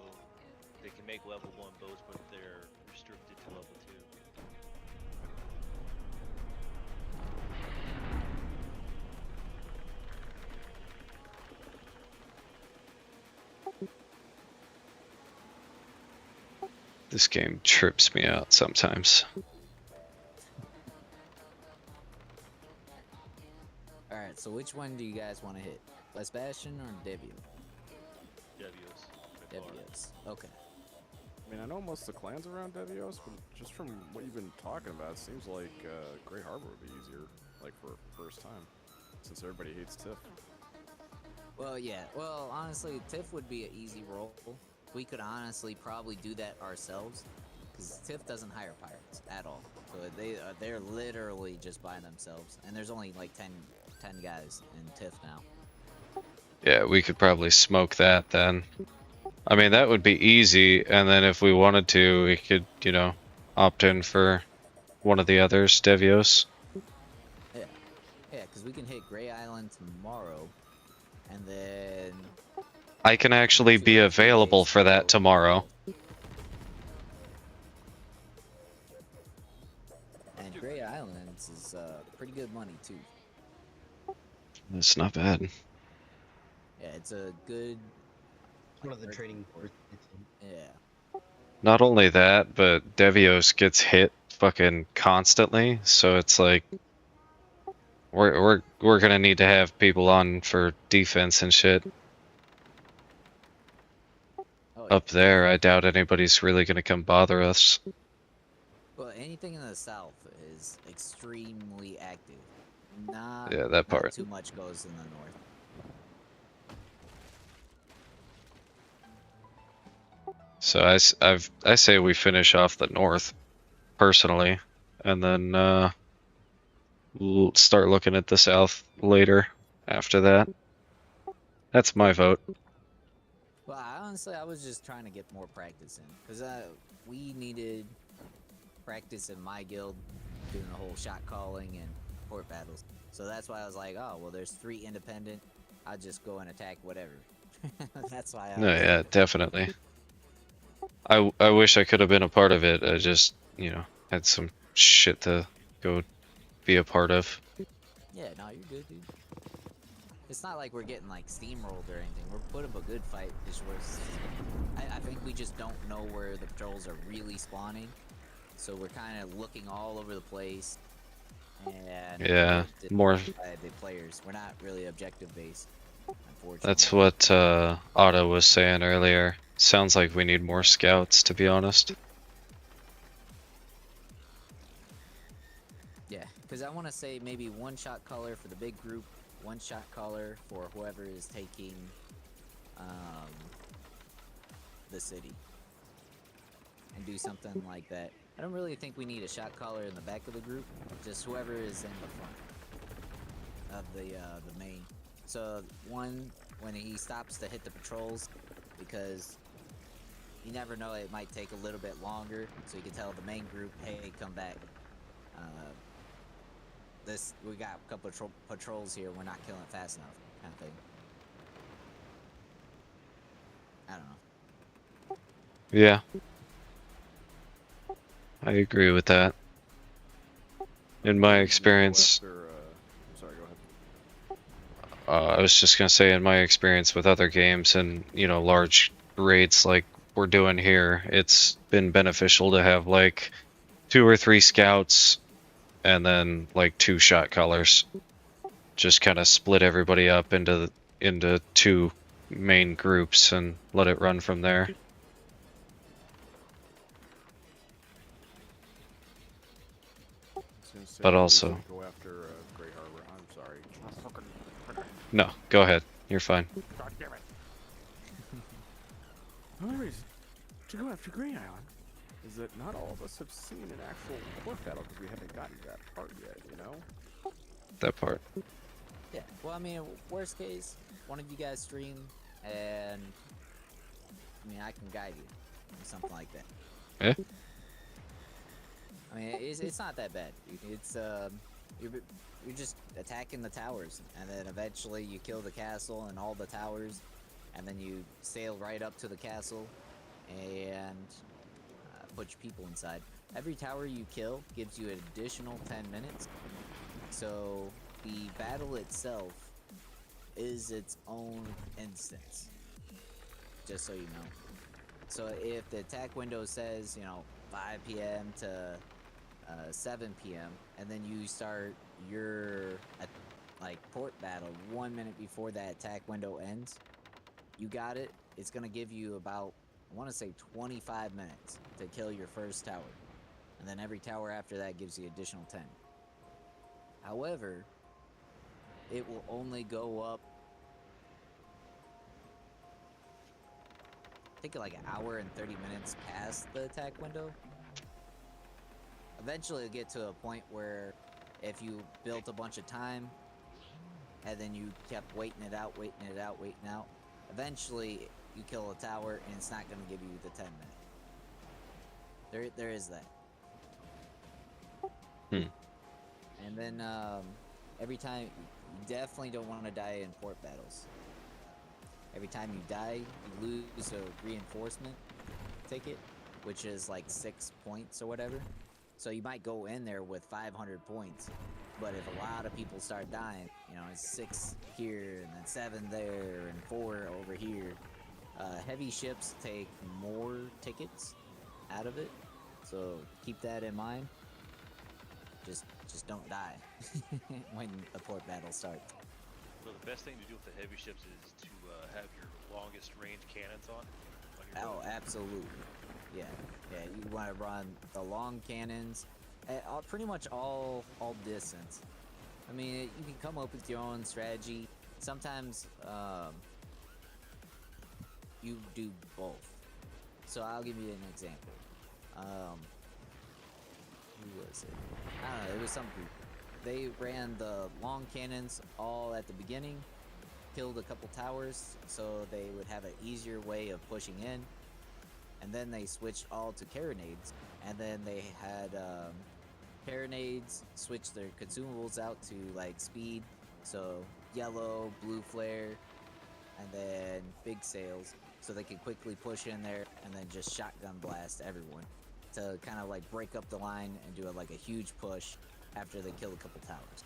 they can make level 1 boats, but they're restricted to level 2. This game trips me out sometimes. Alright, so which one do you guys want to hit? West Bastion or Devios? Devios. by far. Devios. Okay. I mean, I know most of the clans around Devios, but just from what you've been talking about, it seems like Great Harbor would be easier, like for first time, since everybody hates Tiff. Well, yeah. Well, honestly, Tiff would be an easy roll. We could honestly probably do that ourselves, because Tiff doesn't hire pirates at all. So they're literally just by themselves, and there's only like 10 guys in Tiff now. Yeah, we could probably smoke that then. I mean, that would be easy, and then if we wanted to, we could, you know, opt in for one of the others, Devios. Yeah, because we can hit Gray Island tomorrow, and then I can actually be available for that tomorrow. And Gray Islands is pretty good money too. It's not bad. Yeah, it's a good. One of the Like, trading ports. Yeah. Not only that, but Devios gets hit fucking constantly, so it's like we're gonna need to have people on for defense and shit. Oh, Up there, I doubt anybody's really gonna come bother us. Well, anything in the south is extremely active. Not, Yeah, that not part. too much goes in the north. So I say we finish off the north, personally, and then we'll start looking at the south later after that. That's my vote. Well, honestly, I was just trying to get more practice in, because we needed practice in my guild doing the whole shot calling and port battles. So that's why I was like, oh, well, there's 3 independent. I'll just go and attack whatever. That's why I No, was yeah, definitely. I wish I could have been a part of it. I just, you know, had some shit to go be a part of. Yeah, no, you're good, dude. It's not like we're getting like steamrolled or anything. We're putting up a good fight. I think we just don't know where the patrols are really spawning, so we're kind of looking all over the place. And Yeah, more. by the players. We're not really objective based, unfortunately. That's what Otto was saying earlier. Sounds like we need more scouts, to be honest. Yeah, because I want to say maybe 1 shot caller for the big group, 1 shot caller for whoever is taking the city, and do something like that. I don't really think we need a shot caller in the back of the group, just whoever is in the front of the main. So when he stops to hit the patrols, because you never know, it might take a little bit longer, so you can tell the main group, hey, come back. We got a couple of patrols here, we're not killing fast enough, kind of thing. I don't know. Yeah. I agree with that. In my experience, Sorry, go ahead. I was just gonna say, in my experience with other games and, you know, large raids like we're doing here, it's been beneficial to have like 2 or 3 scouts and then like 2 shot callers. Just kind of split everybody up into 2 main groups and let it run from there. But also, Go after Great Harbor. I'm sorry. no, go ahead. You're fine. God damn it. The only reason to go after Grey Island is that not all of us have seen an actual port battle because we haven't gotten to that part yet, you know? That part. Yeah, well, I mean, worst case, one of you guys stream, and I mean, I can guide you, or something like that. Yeah. I mean, it's not that bad. It's you're just attacking the towers, and then eventually you kill the castle and all the towers, and then you sail right up to the castle and put your people inside. Every tower you kill gives you an additional 10 minutes. So the battle itself is its own instance, just so you know. So if the attack window says, 5 p.m. to 7 p.m., and then you start your port battle 1 minute before that attack window ends, you got it. It's gonna give you about, I want to say, 25 minutes to kill your first tower, and then every tower after that gives you additional 10. However, it will only go up, I think, like an hour and 30 minutes past the attack window. Eventually it'll get to a point where if you built a bunch of time and then you kept waiting it out, eventually you kill a tower and it's not going to give you the 10 minute. There is that. And then every time, you definitely don't want to die in port battles. Every time you die, you lose a reinforcement ticket, which is like 6 points or whatever. So you might go in there with 500 points, but if a lot of people start dying, it's 6 here and then 7 there and 4 over here. Heavy ships take more tickets out of it, so keep that in mind. Just don't die when a port battle starts. So the best thing to do with the heavy ships is to have your longest range cannons on your Oh, boat. absolutely. Yeah. You want to run the long cannons, pretty much all distance. I mean, you can come up with your own strategy. Sometimes you do both. So I'll give you an example. Who was it? I don't know. It was some group. They ran the long cannons all at the beginning, killed a couple towers, so they would have an easier way of pushing in. And then they switched all to carronades, and then they had carronades switch their consumables out to like speed, so yellow, blue flare, and then big sails, so they could quickly push in there and then just shotgun blast everyone to kind of like break up the line and do a huge push after they kill a couple towers.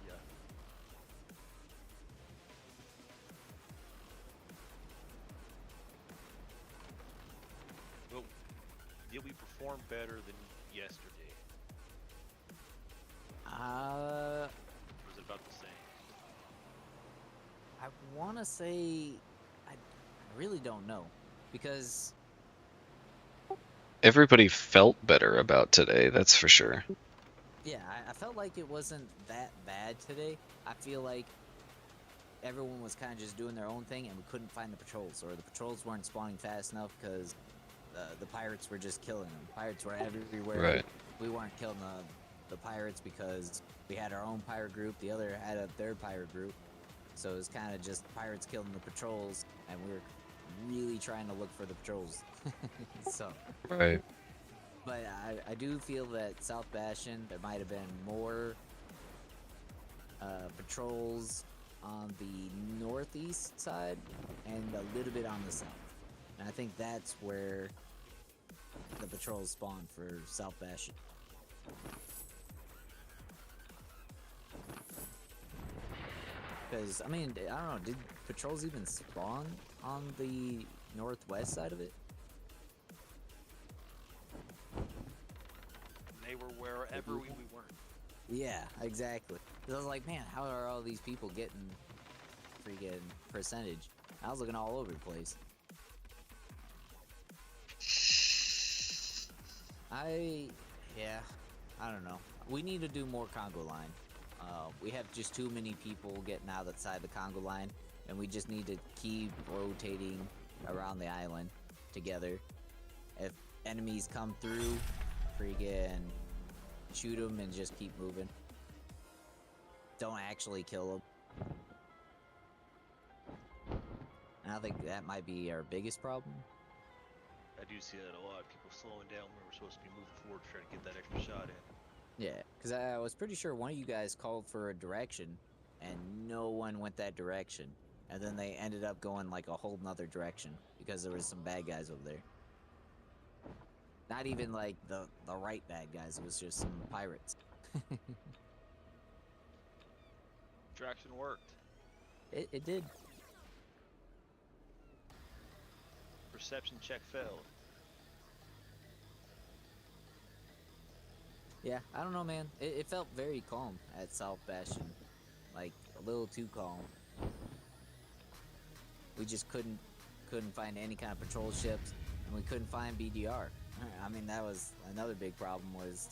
Yeah. Well, did we perform better than yesterday? Or was it about the same? I want to say, I really don't know, because Everybody felt better about today, that's for sure. yeah, I felt like it wasn't that bad today. I feel like everyone was kind of just doing their own thing, and we couldn't find the patrols, or the patrols weren't spawning fast enough because the pirates were just killing them. Pirates were everywhere. Right. We weren't killing the pirates because we had our own pirate group. The other had their pirate group. So it was kind of just pirates killing the patrols, and we were really trying to look for the patrols. So, Right. but I do feel that South Bastion, there might have been more patrols on the northeast side and a little bit on the south. And I think that's where the patrols spawn for South Bastion. Because, I mean, I don't know, did patrols even spawn on the northwest side of it? They were wherever we weren't. Yeah, exactly. Because I was like, man, how are all these people getting freaking percentage? I was looking all over the place. I don't know. We need to do more Congo line. We have just too many people getting outside the Congo line, and we just need to keep rotating around the island together. If enemies come through, freaking shoot them and just keep moving. Don't actually kill them. And I think that might be our biggest problem. I do see that a lot. People slowing down when we're supposed to be moving forward, trying to get that extra shot in. Yeah, because I was pretty sure one of you guys called for a direction, and no one went that direction. And then they ended up going like a whole nother direction because there was some bad guys over there. Not even like the right bad guys. It was just some pirates. Traction worked. It did. Perception check failed. Yeah, I don't know, man. It felt very calm at South Bastion, like a little too calm. We just couldn't find any kind of patrol ships, and we couldn't find BDR. I mean, that was another big problem. Was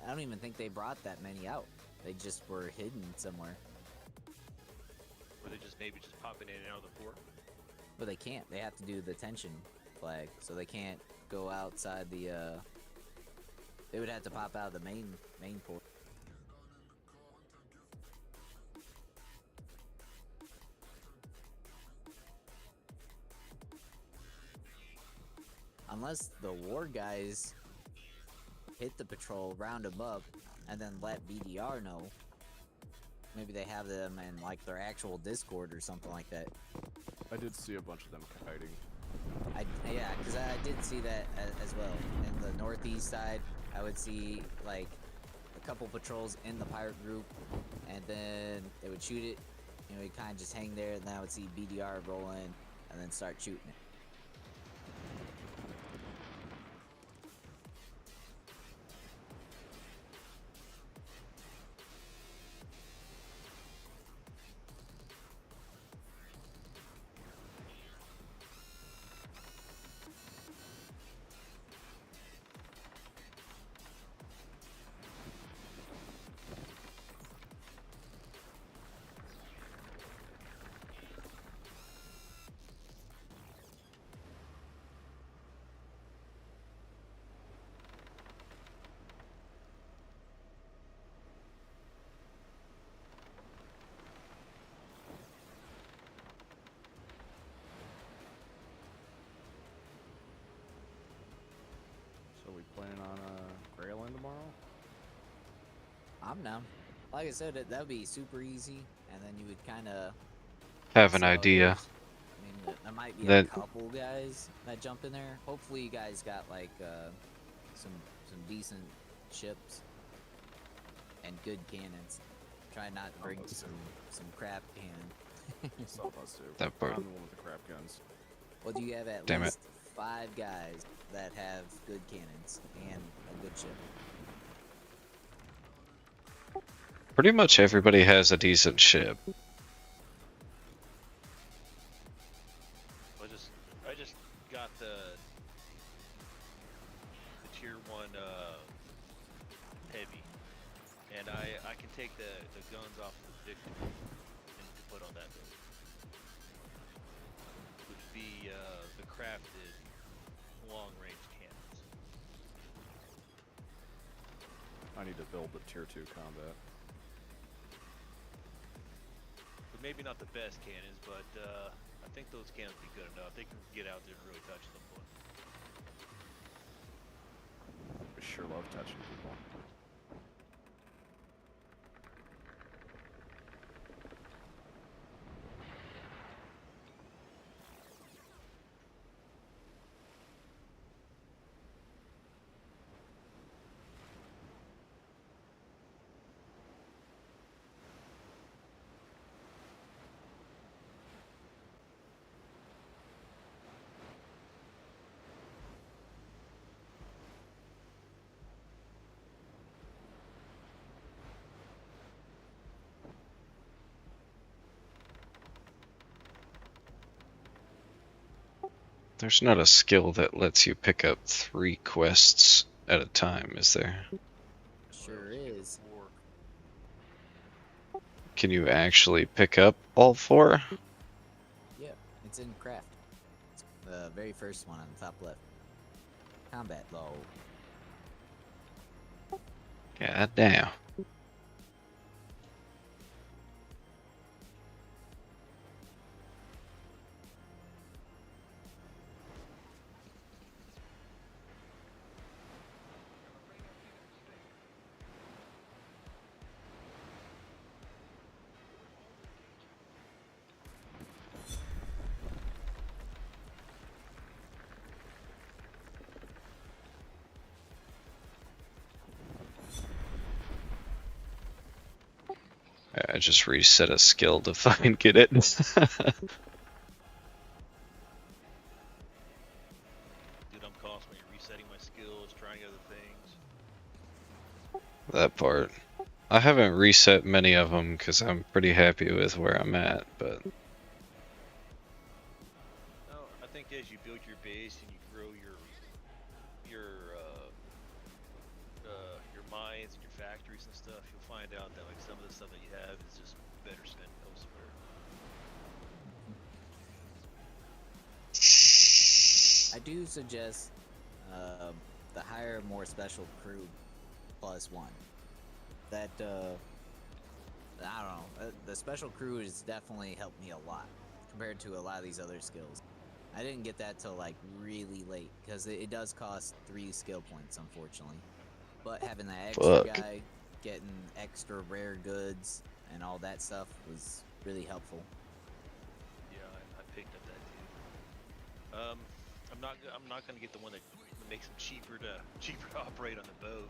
I don't even think they brought that many out. They just were hidden somewhere. Were they just maybe just popping in and out of the port? But they can't. They have to do the tension flag, so they can't go outside the. They would have to pop out of the main port. Unless the war guys hit the patrol, round them up, and then let BDR know. Maybe they have them in like their actual Discord or something like that. I did see a bunch of them kiting. Yeah, because I did see that as well. In the northeast side, I would see like a couple patrols in the pirate group, and then they would shoot it. You know, we'd kind of just hang there, and then I would see BDR roll in, and then start shooting it. So we plan on Greyland tomorrow? I'm down. Like I said, that would be super easy, and then you would kind of Have an idea. I mean, there might be a That- couple guys that jump in there. Hopefully, you guys got like some decent ships and good cannons. Try not to bring let's some crap cannon. Stop us too. That part. I'm the one with the crap guns. Well, do you have at Damn it. least 5 guys that have good cannons and a good ship? Pretty much everybody has a decent ship. I just got the tier 1 heavy, and I can take the guns off the Victory and put on that build, which would be the crafted long range cannons. I need to build the tier 2 combat. But maybe not the best cannons, but I think those cannons would be good enough. They can get out there and really touch them. I sure love touching people. There's not a skill that lets you pick up 3 quests at a time, is there? Sure is. Can you actually pick up all 4? Yeah, it's in craft. It's the very first one on the top left. Combat low. God damn. I just reset a skill to find get it. Dude, I'm constantly resetting my skills, trying other things. That part. I haven't reset many of them because I'm pretty happy with where I'm at, but No, I think as you build your base and you grow your mines and your factories and stuff, you'll find out that like some of the stuff that you have is just better spent elsewhere. I do suggest the hire more special crew +1. That I don't know. The special crew has definitely helped me a lot compared to a lot of these other skills. I didn't get that till like really late because it does cost 3 skill points, unfortunately. But having that extra Fuck. guy, getting extra rare goods and all that stuff was really helpful. Yeah, I picked up that too. I'm not gonna get the one that makes them cheaper to operate on the boat.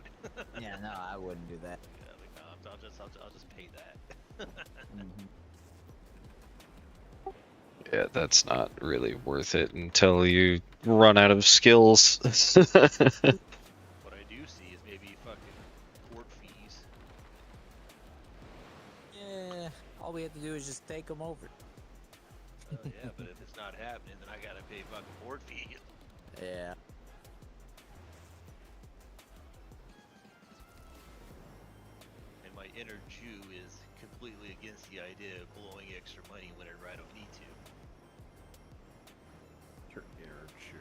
Yeah, no, I wouldn't do that. Yeah, like, no, I'll just pay that. Mhm. yeah, that's not really worth it until you run out of skills. What I do see is maybe fucking port fees. Yeah, all we have to do is just take them over. Yeah, but if it's not happening, then I gotta pay fucking port fees. Yeah. And my inner Jew is completely against the idea of blowing extra money whenever I don't need to. Your inner Jew.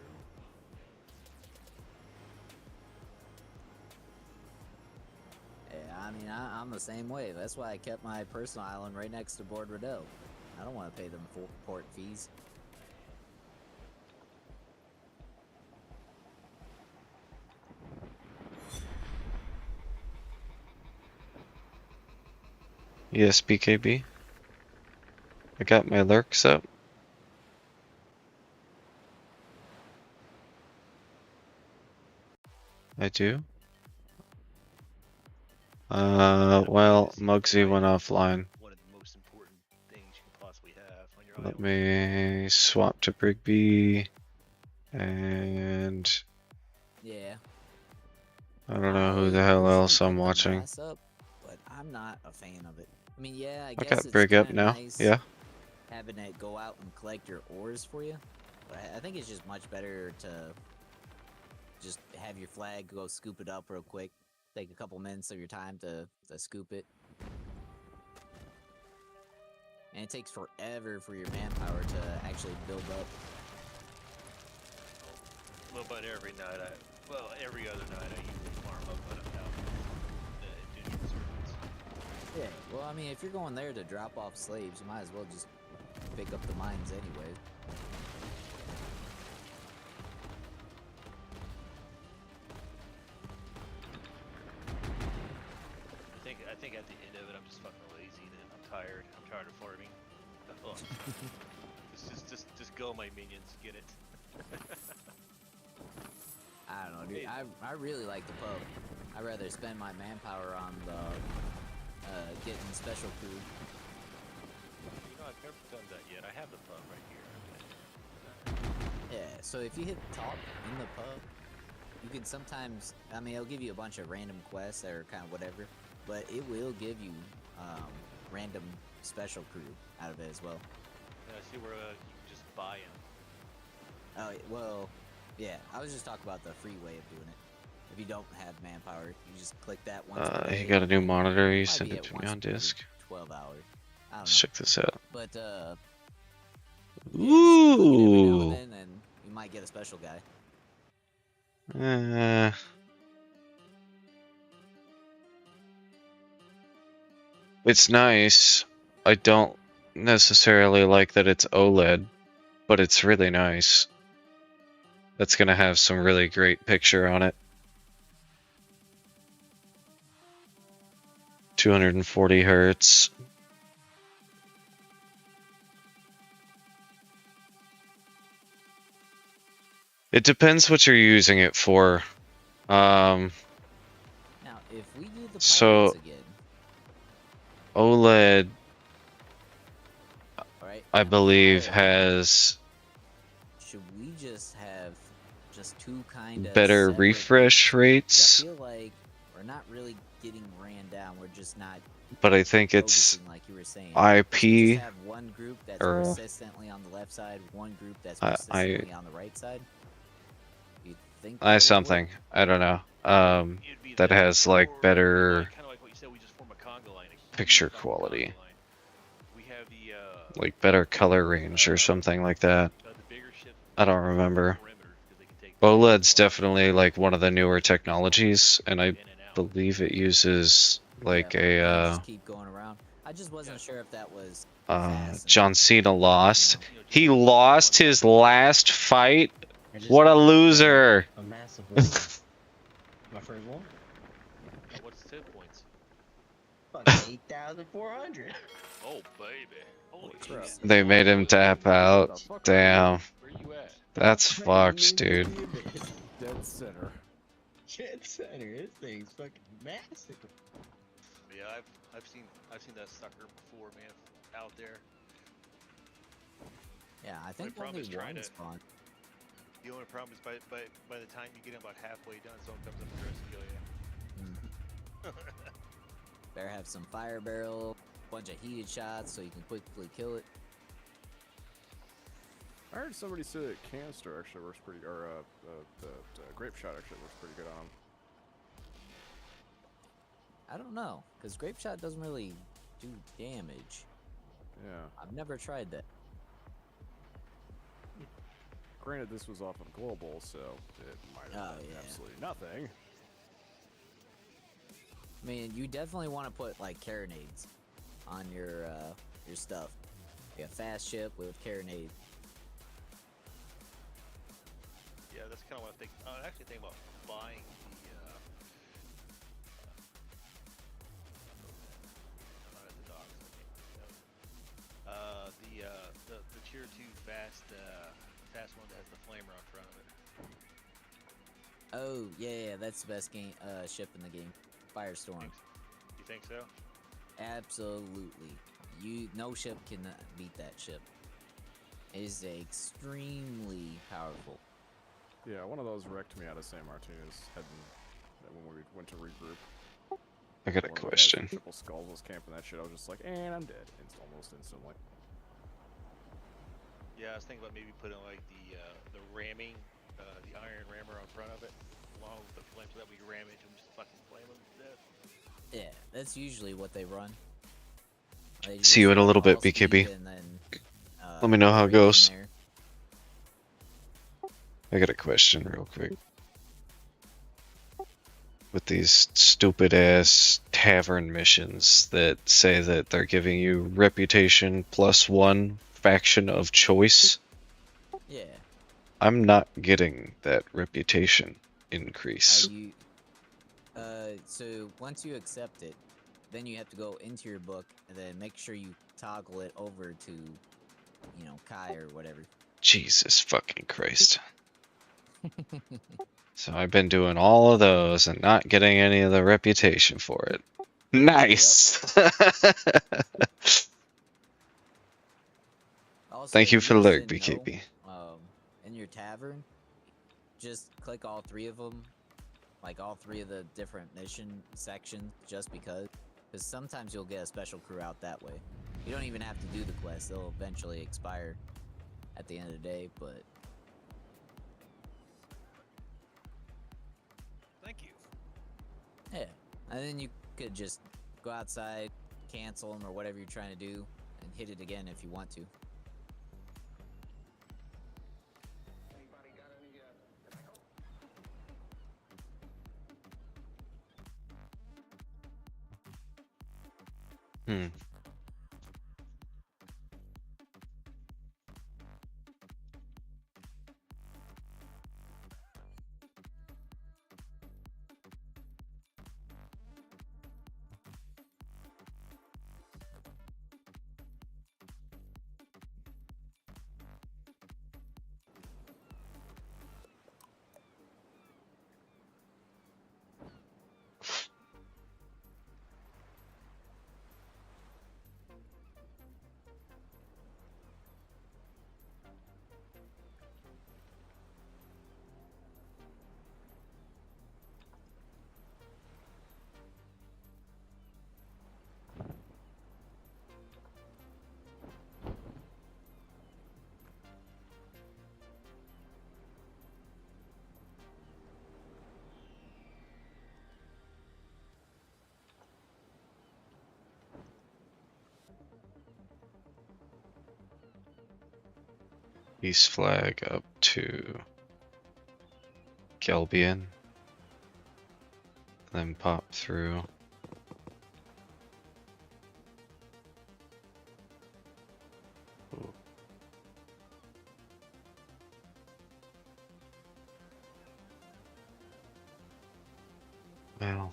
Yeah, I mean, I'm the same way. That's why I kept my personal island right next to Board Rideau. I don't want to pay them full port fees. Yes, BKB. I got my lurks up. I do. Well, Muggsy went offline. One of the most important things you can possibly have on your Let island. me swap to Brigby. And Yeah. I don't know who the I hell personally else I'm put the watching. brass up, but I'm not a fan of it. I mean, yeah, I I guess got it's Brig up kinda now. nice Yeah. having it go out and collect your ores for you. But I think it's just much better to just have your flag go scoop it up real quick. Take a couple minutes of your time to scoop it. And it takes forever for your manpower to actually build up. Well, but every other night I usually farm up enough out to do servants. Yeah, well, I mean, if you're going there to drop off slaves, you might as well just pick up the mines anyway. I think at the end of it, I'm just fucking lazy. And I'm tired. I'm tired of farming. Oh, just go, my minions. Get it. I don't know, dude. I really like the pub. I'd rather spend my manpower on the getting special crew. You know, I've never done that yet. I have the pub right here. Yeah, so if you hit top in the pub, you can sometimes, I mean, it'll give you a bunch of random quests that are kind of whatever, but it will give you random special crew out of it as well. And I see where you can just buy them. Oh, well, yeah, I was just talking about the free way of doing it. If you don't have manpower, you just click that once per day. He got a new monitor. He Might sent be it at to me once on per disk. 12 hours. I don't Let's know. check this out. But, yeah, just click it every now and Ooh. then, and you might get a special guy. It's nice. I don't necessarily like that it's OLED, but it's really nice. That's gonna have some really great picture on it. 240 hertz. It depends what you're using it for. Now, if we do the So- pirates again, OLED, Right? I And believe, pirate, has should we just have just two kind of better refresh rates, I feel like we're not really getting ran down. We're just not but I think it's focusing like you were saying. Should we just IP have one group that's or persistently on the left side, one group that's I persistently on the right side? You think I that would something work? I don't know. It'd be That has like or better kind of like what you said. We just form a conga line, a huge picture fucking quality, conga line. We have like better color range or something like that. the bigger ship I don't remember. perimeter because they can take OLED's definitely like one of the newer technologies, and I in and out. believe it uses like Yeah, you a just keep going around. I just wasn't sure if that was John Cena lost. You know, just He like lost one- his last fight. I just What a got loser! A massive win. My first one? What's the points? Fucking 8,400. Oh baby, holy crap. shit. They made him tap out. The fuck? Damn, Where you at? that's fucked, Into dude. the abyss. Dead center. Dead center. This thing's fucking massive. Yeah, I've seen that sucker before, man. Out there. Yeah, I think problem only is trying one to- spawned. The only problem is by the time you get about halfway done, someone comes up and tries to kill you. Better have some fire barrel, bunch of heated shots so you can quickly kill it. I heard somebody say that canister actually works pretty, or the grape shot actually works pretty good on him. I don't know, because grape shot doesn't really do damage. Yeah. I've never tried that. Granted, this was off on global, so it might have Oh, been yeah. absolutely nothing. I mean, you definitely want to put like carronades on your stuff. Like a fast ship with carronade. Yeah, that's kind of what I think. I actually think about buying I'm not at the docks. The tier 2 fast one that has the flamer on front of it. Oh yeah, that's the best game ship in the game. Firestorm. You think so? Absolutely. No ship can beat that ship. It is extremely powerful. Yeah, one of those wrecked me out of San Martinez heading when we went to regroup. I got a One of the guys question. with Triple Skulls was camping that shit. I was just like, and I'm dead. Almost instantly. Yeah, I was thinking about maybe putting like the ramming, the iron rammer on front of it, along with the flame, so that we can ram into them, just fucking flame them to death. Yeah, that's usually what they run. They See you just in a little run bit, all speed BKB. and then, Let me know how it everything goes. there. I got a question real quick. With these stupid ass tavern missions that say that they're giving you reputation +1 faction of choice, Yeah. I'm not getting that reputation increase. So once you accept it, then you have to go into your book and then make sure you toggle it over to, Kai or whatever. Jesus fucking Christ. So I've been doing all of those and not getting any of the reputation for it. Nice! Also, Thank you if for the guys lurk, didn't know, BKB. in your tavern, just click all three of them, like all three of the different mission sections, just because sometimes you'll get a special crew out that way. You don't even have to do the quest; they'll eventually expire at the end of the day. But Thank you. yeah, and then you could just go outside, cancel them or whatever you're trying to do, and hit it again if you want to. Hmm. East flag up to Gelbian. Then pop through. Ooh. Well.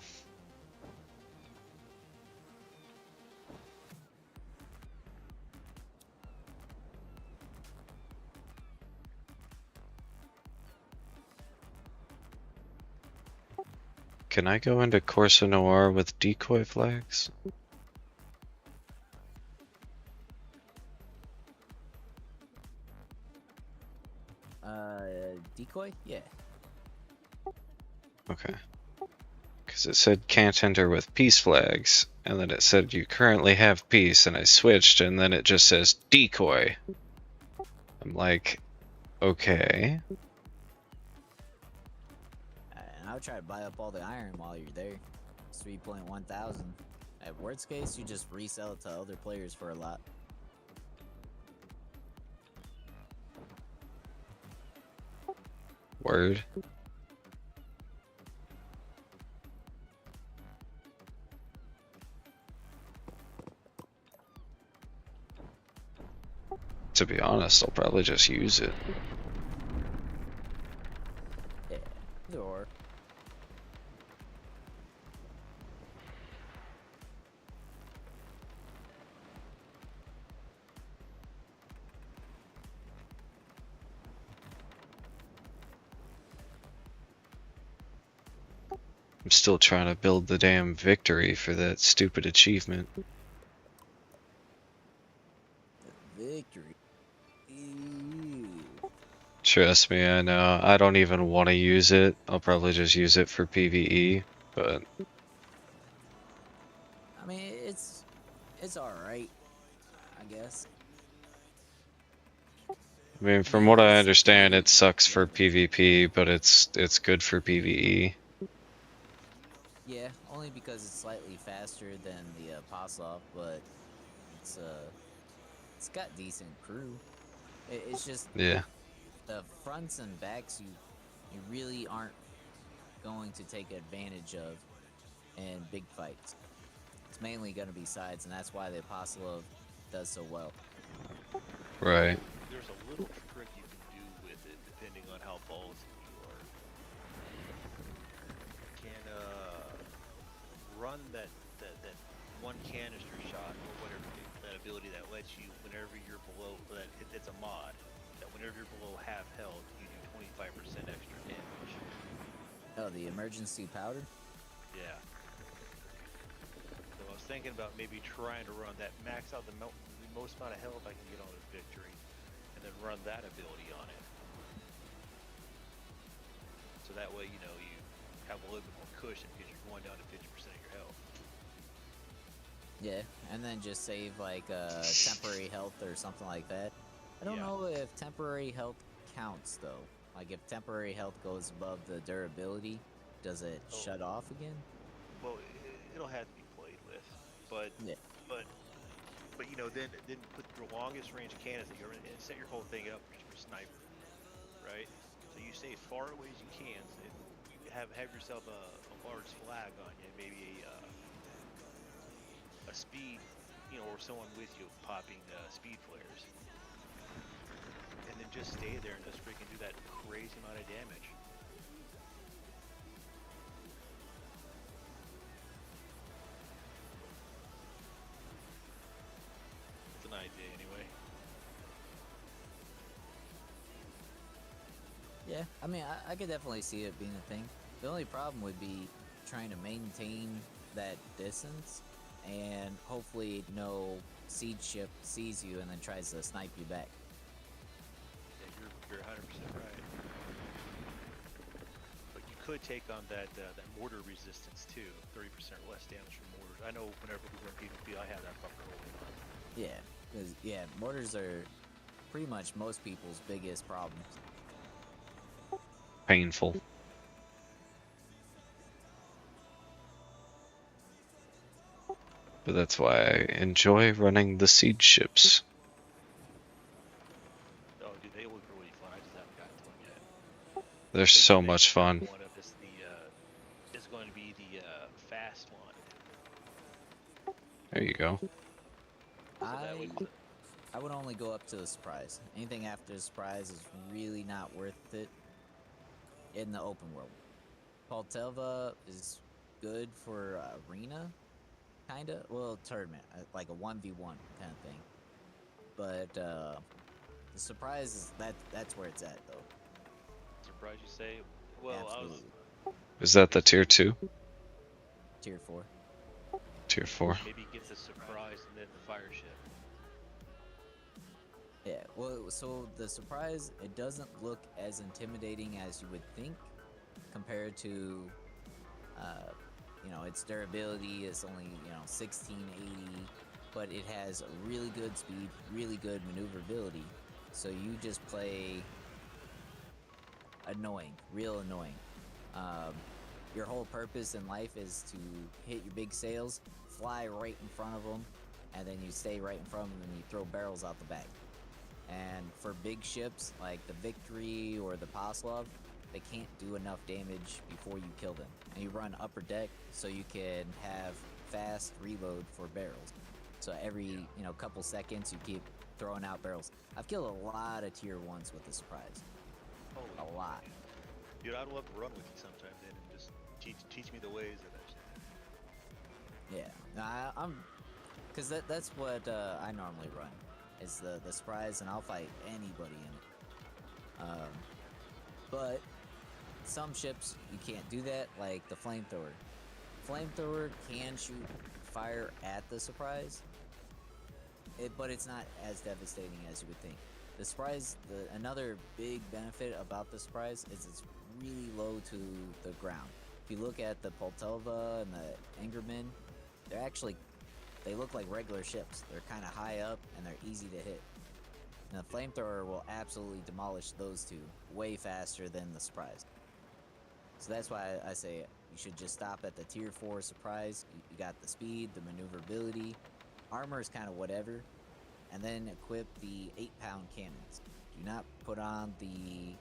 Can I go into Corsa Noir with decoy flags? Decoy? Yeah. Okay. Because it said can't enter with peace flags, and then it said you currently have peace, and I switched, and then it just says decoy. I'm like, okay. And I would try to buy up all the iron while you're there. It's 3.1 thousand. At worst case, you just resell it to other players for a lot. Word. To be honest, I'll probably just use it. Yeah. Either or. I'm still trying to build the damn victory for that stupid achievement. Victory. Ew. Trust me, I know. I don't even want to use it. I'll probably just use it for PvE, but I mean, it's all right, I guess. I mean, I from mean, what I it's understand, really it sucks for limited. PvP, but it's good for PvE. Yeah, only because it's slightly faster than the Apostle, but it's it's got decent crew. It's just Yeah. the fronts and backs you really aren't going to take advantage of in big fights. It's mainly going to be sides, and that's why the Apostle does so well. Right. There's a little trick you can do with it, depending on how ballsy you are. You can run that one canister shot or whatever that ability that lets you whenever you're below it's a mod that whenever you're below half health you do 25% extra damage. Oh, the emergency powder? Yeah. So I was thinking about maybe trying to run that, max out the most amount of health I can get on this victory, and then run that ability on it. So that way, you know, you have a little bit more cushion because you're going down to 50% of your health. Yeah, and then just save like temporary health or something like that. I don't Yeah. know if temporary health counts though. Like if temporary health goes above the durability, does it shut off again? Well, it'll have to be played with, but Yeah. but you know, then put your longest range cannons that you're in, and set your whole thing up for sniper, right? So you stay as far away as you can. So you have yourself a large flag on you, maybe a speed, you know, or someone with you popping speed flares, and then just stay there and just freaking do that crazy amount of damage. It's an idea, anyway. Yeah, I mean, I could definitely see it being a thing. The only problem would be trying to maintain that distance, and hopefully no siege ship sees you and then tries to snipe you back. Yeah, you're 100% right. But you could take on that mortar resistance too. 30% less damage from mortars. I know whenever we run PvP, I have that fucker holding on. Yeah, because yeah, mortars are pretty much most people's biggest problem. Painful. But that's why I enjoy running the siege ships. Oh, dude, they will They're I think so the next much fun. one up is going to be the fast one. There you go. So that way, I would only go up to the surprise. Anything after the surprise is really not worth it in the open world. Poltava is good for arena, kinda. Well, tournament, like a 1v1 kind of thing. But the surprise is that's where it's at though. surprise you say? Well, Absolutely. Is that the tier 2? Tier 4. Tier 4. maybe get the surprise and then the fire ship. Yeah, well, so the surprise, it doesn't look as intimidating as you would think compared to, its durability is only, 1680, but it has a really good speed, really good maneuverability. So you just play annoying, real annoying. Your whole purpose in life is to hit your big sails, fly right in front of them, and then you stay right in front of them and you throw barrels out the back. And for big ships like the Victory or the Paslov, they can't do enough damage before you kill them. And you run upper deck so you can have fast reload for barrels. So every couple seconds you keep throwing out barrels. I've killed a lot of tier 1s with the surprise. Holy A lot. Dude, I'd love to run with you sometime then and just teach me the ways of that shit. Yeah, I'm, cause that's what I normally run, is the surprise, and I'll fight anybody in it. But some ships you can't do that, like the flamethrower. Flamethrower can shoot fire at the surprise, but it's not as devastating as you would think. The surprise, another big benefit about the surprise is it's really low to the ground. If you look at the Poltava and the Ingerman, they look like regular ships. They're kind of high up and they're easy to hit. And the flamethrower will absolutely demolish those two way faster than the surprise. So that's why I say you should just stop at the tier 4 surprise. You got the speed, the maneuverability, armor is kind of whatever, and then equip the 8-pound cannons. Do not put on the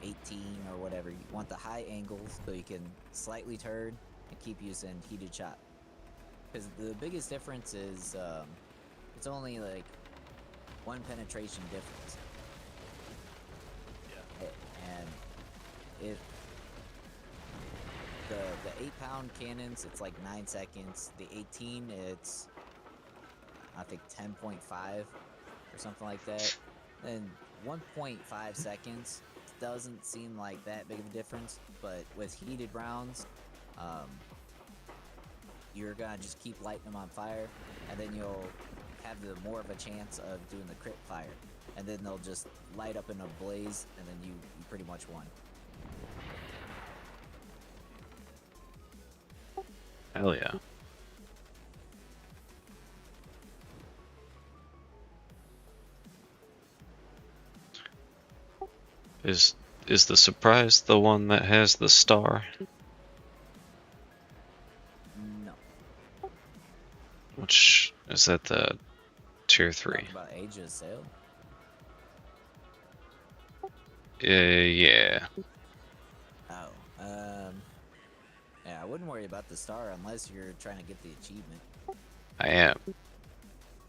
18 or whatever. You want the high angles so you can slightly turn and keep using heated shot. Because the biggest difference is it's only like 1 penetration difference. Yeah. And if the 8-pound cannons, it's like 9 seconds. The 18, it's I think 10.5 or something like that. And 1.5 seconds doesn't seem like that big of a difference, but with heated rounds, you're gonna just keep lighting them on fire, and then you'll have the more of a chance of doing the crit fire, and then they'll just light up in a blaze, and then you pretty much won. Hell yeah. Is the surprise the one that has the star? No. Which is that the tier 3? Talking about Age of Sail? Yeah. Oh, yeah, I wouldn't worry about the star unless you're trying to get the achievement. I am.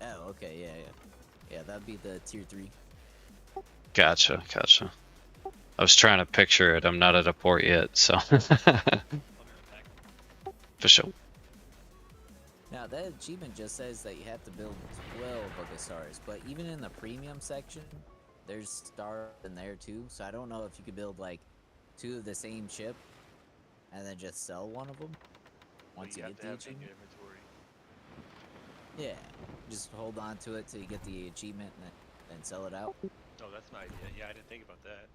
Oh, okay, yeah, that'd be the tier 3. Gotcha. I was trying to picture it. I'm not at a port yet, so. For sure. Now, that achievement just says that you have to build 12 of the stars, but even in the premium section, there's stars in there too, so I don't know if you could build like 2 of the same ship and then just sell one of them once you get the achievement. Inventory. Yeah, just hold on to it till you get the achievement and then sell it out. Oh, that's an idea. Yeah, I didn't think about that.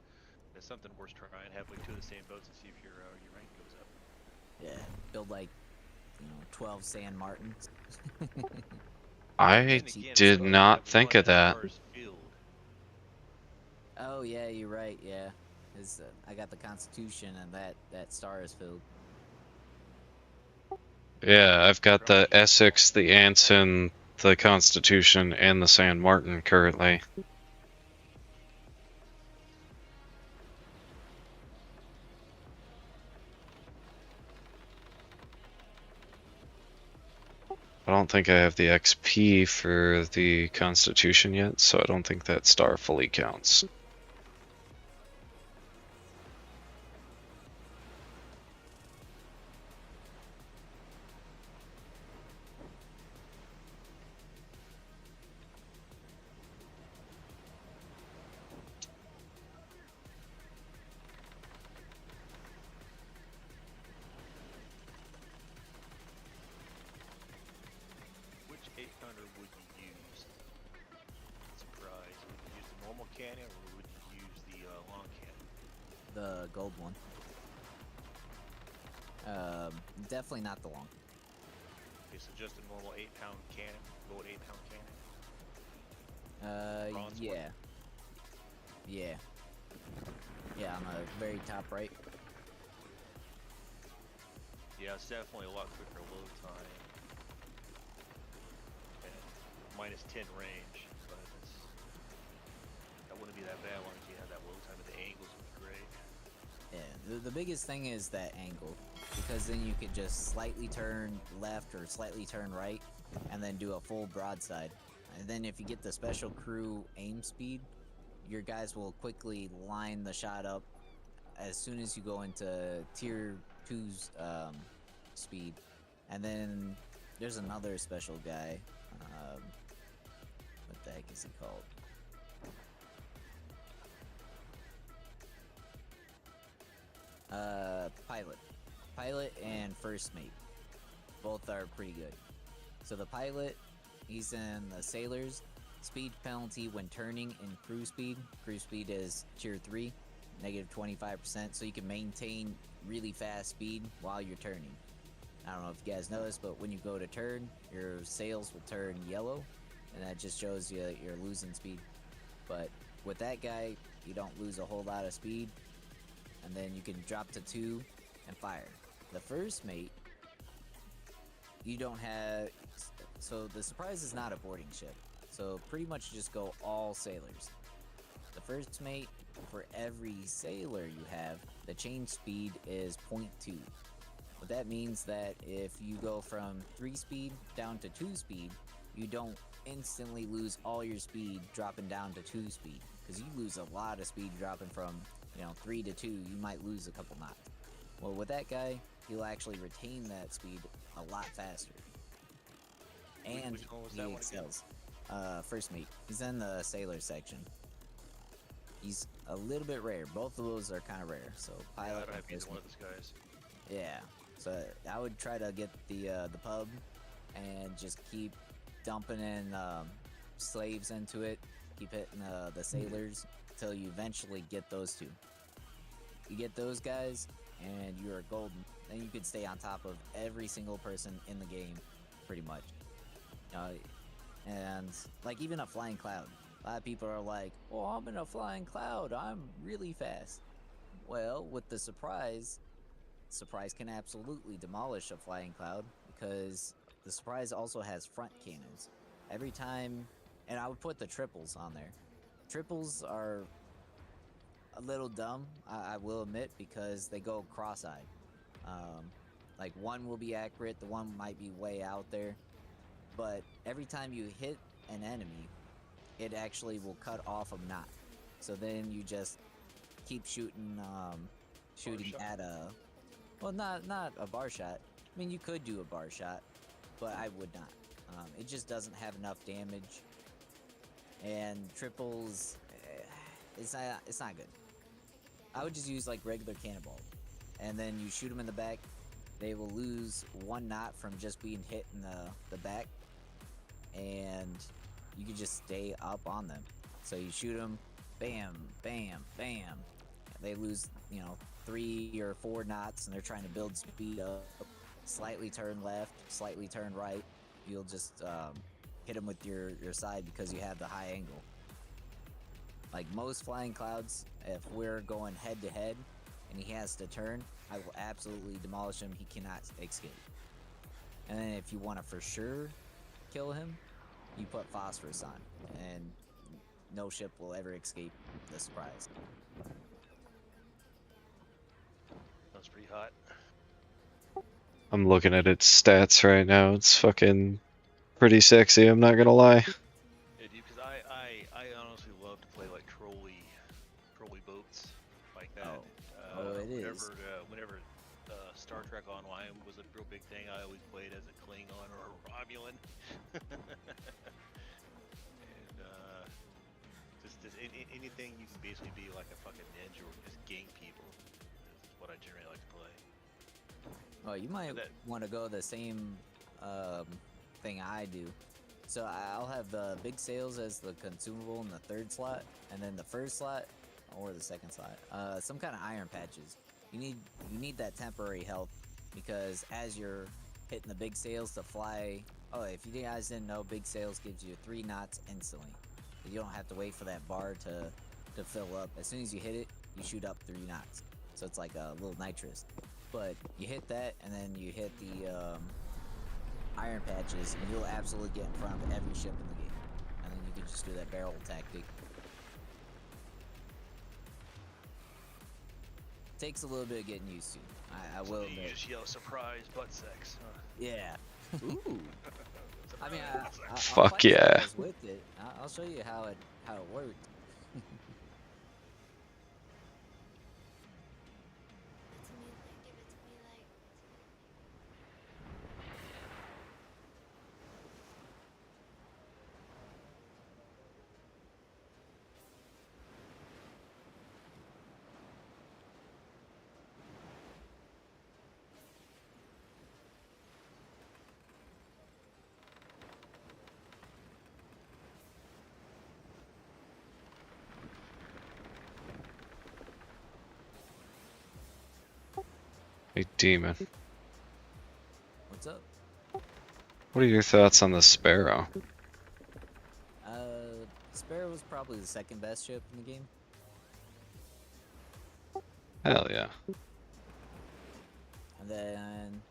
That's something worth trying. Have like 2 of the same boats and see if your rank goes up. Yeah, build like 12 San Martins. I Then again, did some not have think one of that. star's filled. Oh yeah, you're right. Yeah, I got the Constitution and that star is filled. Yeah, I've got the Essex, the Anson, the Constitution, and the San Martin currently. I don't think I have the XP for the Constitution yet, so I don't think that star fully counts. Which 800 would you use? Surprise. Would you use the normal cannon or would you use the long cannon? The gold one. Definitely not the long. Okay, so just a normal 8-pound cannon, gold 8-pound cannon. Bronze one? Yeah. Yeah. Yeah, on the very top right. Yeah, it's definitely a lot quicker load time. And minus 10 range, but that wouldn't be that bad as long as you have that load time, and the angles would be great. Yeah, the biggest thing is that angle, because then you could just slightly turn left or slightly turn right, and then do a full broadside. And then if you get the special crew aim speed, your guys will quickly line the shot up as soon as you go into tier 2's speed. And then there's another special guy. What the heck is he called? Pilot. Pilot and first mate. Both are pretty good. So the pilot, he's in the sailors. Speed penalty when turning in crew speed. Crew speed is tier 3, negative 25%, so you can maintain really fast speed while you're turning. I don't know if you guys know this, but when you go to turn, your sails will turn yellow, and that just shows you you're losing speed. But with that guy, you don't lose a whole lot of speed, and then you can drop to 2 and fire. The first mate, you don't have... So the surprise is not a boarding ship. So pretty much just go all sailors. The first mate, for every sailor you have, the change speed is 0.2. What that means that if you go from 3 speed down to 2 speed, you don't instantly lose all your speed dropping down to 2 speed. Because you lose a lot of speed dropping from, 3 to 2, you might lose a couple knots. Well, with that guy, he'll actually retain that speed a lot faster. And Which one was he that one again? excels. First mate. He's in the sailor section. He's a little bit rare. Both of those are kind of rare. So Yeah, I pilot don't and have either first one mate. of those guys. Yeah. So I would try to get the pub and just keep dumping in slaves into it. Keep hitting the sailors until you eventually get those two. You get those guys and you are golden. Then you could stay on top of every single person in the game, pretty much. And like even a flying cloud. A lot of people are like, "Oh, I'm in a flying cloud. I'm really fast." Well, with the surprise can absolutely demolish a flying cloud because the surprise also has front cannons. Every time, and I would put the triples on there. Triples are a little dumb, I will admit, because they go cross-eyed. Like one will be accurate, the one might be way out there. But every time you hit an enemy, it actually will cut off a knot. So then you just keep shooting shot? at a... Well, not a bar shot. I mean, you could do a bar shot, but I would not. It just doesn't have enough damage. And triples, it's not good. I would just use like regular cannonball. And then you shoot them in the back. They will lose 1 knot from just being hit in the back. And you can just stay up on them. So you shoot them, bam, bam, bam. They lose, 3 or 4 knots, and they're trying to build speed up. Slightly turn left, slightly turn right. You'll just hit them with your side because you have the high angle. Like most flying clouds, if we're going head to head and he has to turn, I will absolutely demolish him. He cannot escape. And then if you want to for sure kill him, you put phosphorus on, and no ship will ever escape the surprise. Sounds pretty hot. I'm looking at its stats right now. It's fucking pretty sexy, I'm not gonna lie. Yeah, dude, because I honestly love to play like trolley boats like that. Oh, it is. Whenever Star Trek Online was a real big thing, I always played as a Klingon or a Romulan. And just anything you can basically be like a fucking ninja or just gang people is what I generally like to play. Oh, you might that- want to go the same thing I do. So I'll have the big sales as the consumable in the third slot, and then the first slot or the second slot, some kind of iron patches. You need that temporary health because as you're hitting the big sales to fly. Oh, if you guys didn't know, big sales gives you 3 knots instantly. You don't have to wait for that bar to fill up. As soon as you hit it, you shoot up 3 knots. So it's like a little nitrous. But you hit that, and then you hit the iron patches, and you'll absolutely get in front of every ship in the game. And then you can just do that barrel tactic. Takes a little bit of getting used to. I will So you admit. just yell surprise butt sex. Huh? Yeah. Ooh. I mean, I'll Fuck fight you yeah. guys with it. I'll show you how it worked. Hey, demon. What's up? What are your thoughts on the Sparrow? Sparrow was probably the second best ship in the game. Hell yeah. And then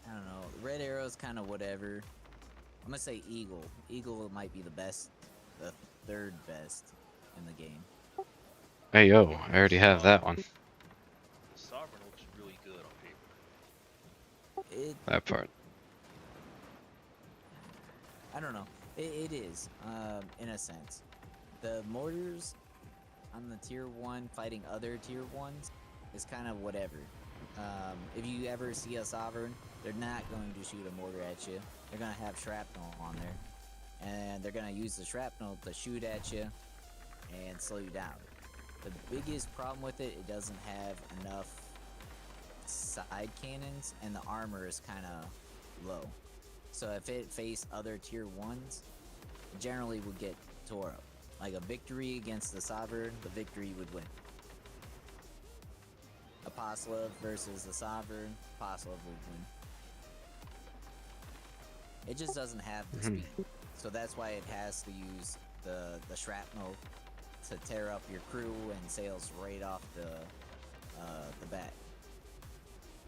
I don't know. Red Arrow's kind of whatever. I'm gonna say Eagle. Eagle might be the best, the third best in the game. Hey yo, I already have that one. The Sovereign looks really good on paper. It That part. I don't know. It is, in a sense. The mortars on the tier 1 fighting other tier 1s is kind of whatever. If you ever see a Sovereign, they're not going to shoot a mortar at you. They're going to have shrapnel on there. And they're going to use the shrapnel to shoot at you and slow you down. The biggest problem with it doesn't have enough side cannons, and the armor is kind of low. So if it faced other tier 1s, it generally would get tore up. Like a victory against the Sovereign, the victory would win. Apostola versus the Sovereign, Apostola would win. It just doesn't have the speed. So that's why it has to use the shrapnel to tear up your crew and sails right off the bat.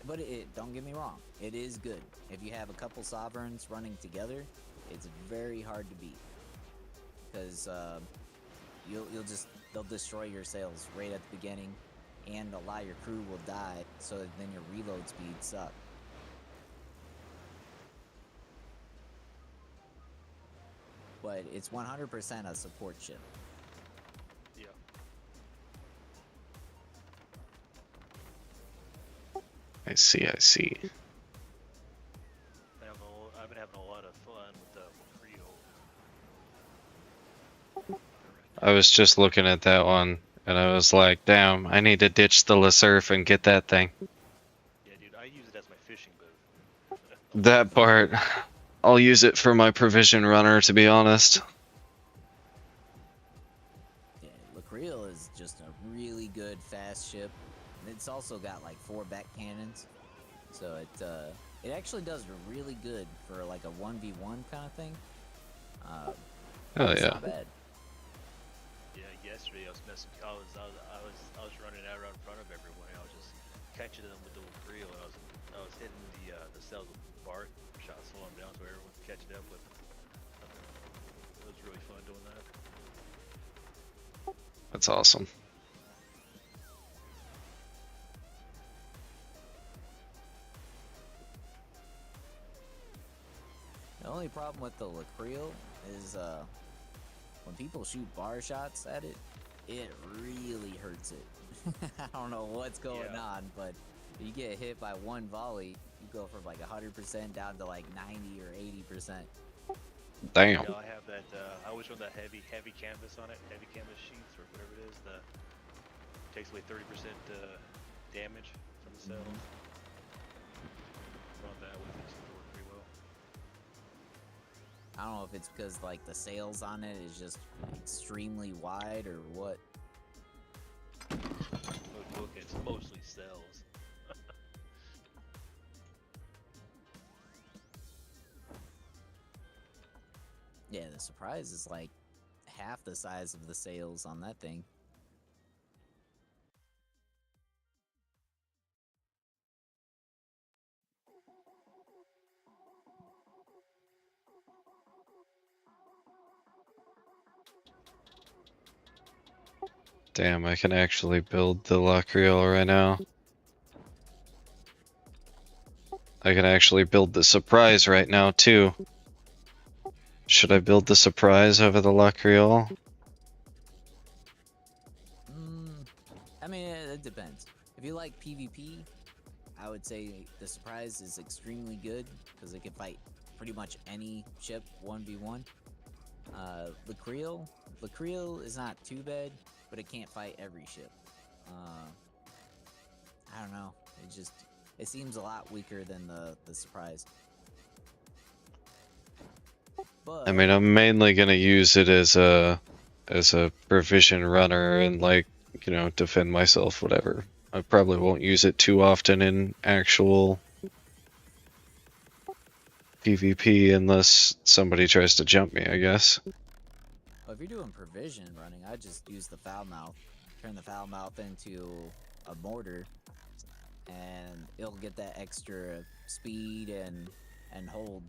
But don't get me wrong, it is good. If you have a couple Sovereigns running together, it's very hard to beat. Because they'll destroy your sails right at the beginning, and a lot of your crew will die, so then your reload speed sucks. But it's 100% a support ship. Yeah. I see, I see. I've been having a lot of fun with the Creole. I was just looking at that one, and I was like, damn, I need to ditch the LeSurf and get that thing. Yeah, dude, I use it as my fishing boat. That part, I'll use it for my provision runner, to be honest. Yeah, Creel is just a really good fast ship. And it's also got like 4 back cannons, so it actually does really good for like a 1v1 kind of thing. Hell It's yeah. not bad. Yeah, yesterday I was running out in front of everyone. And I was just catching them with the Creole, and I was hitting the cells with bar shots, slowing them down so everyone was catching up with them. It was really fun doing that. That's awesome. with the Lacril is when people shoot bar shots at it, it really hurts it. I don't know what's going on, but you get hit by one volley, you go from like 100% down to like 90 or 80%. Damn. Yeah, I have that. I always run that heavy canvas on it, heavy canvas sheets or whatever it is. The takes away 30% damage from the cells. Run that with it, seems to work pretty well. I don't know if it's because like the sails on it is just extremely wide or what. Look, it's mostly cells. Yeah, the surprise is like half the size of the sails on that thing. Damn, I can actually build the Lacriel right now. I can actually build the surprise right now, too. Should I build the surprise over the Lacriel? I mean, it depends. If you like PvP, I would say the surprise is extremely good because it can fight pretty much any ship 1v1. Lacril is not too bad, but it can't fight every ship. I don't know. It seems a lot weaker than the surprise. But I mean, I'm mainly gonna use it as a provision runner and like, you know, defend myself, whatever. I probably won't use it too often in actual PvP unless somebody tries to jump me, I guess. if you're doing provision running, I just use the foul mouth, turn the foul mouth into a mortar, and it'll get that extra speed and hold.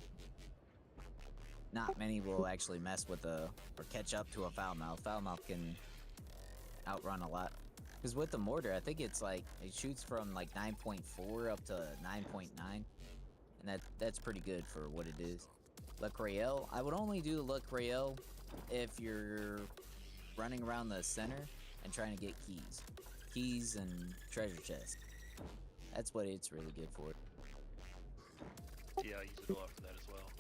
Not many will actually mess with or catch up to a foul mouth. Foul mouth can outrun a lot. Because with the mortar, I think it's like it shoots from like 9.4 up to 9.9, and that's pretty good for what it is. Le Crayel, I would only do Le Crayel if you're running around the center and trying to get keys and treasure chests. That's what it's really good for. Yeah, I use it a lot for that as well.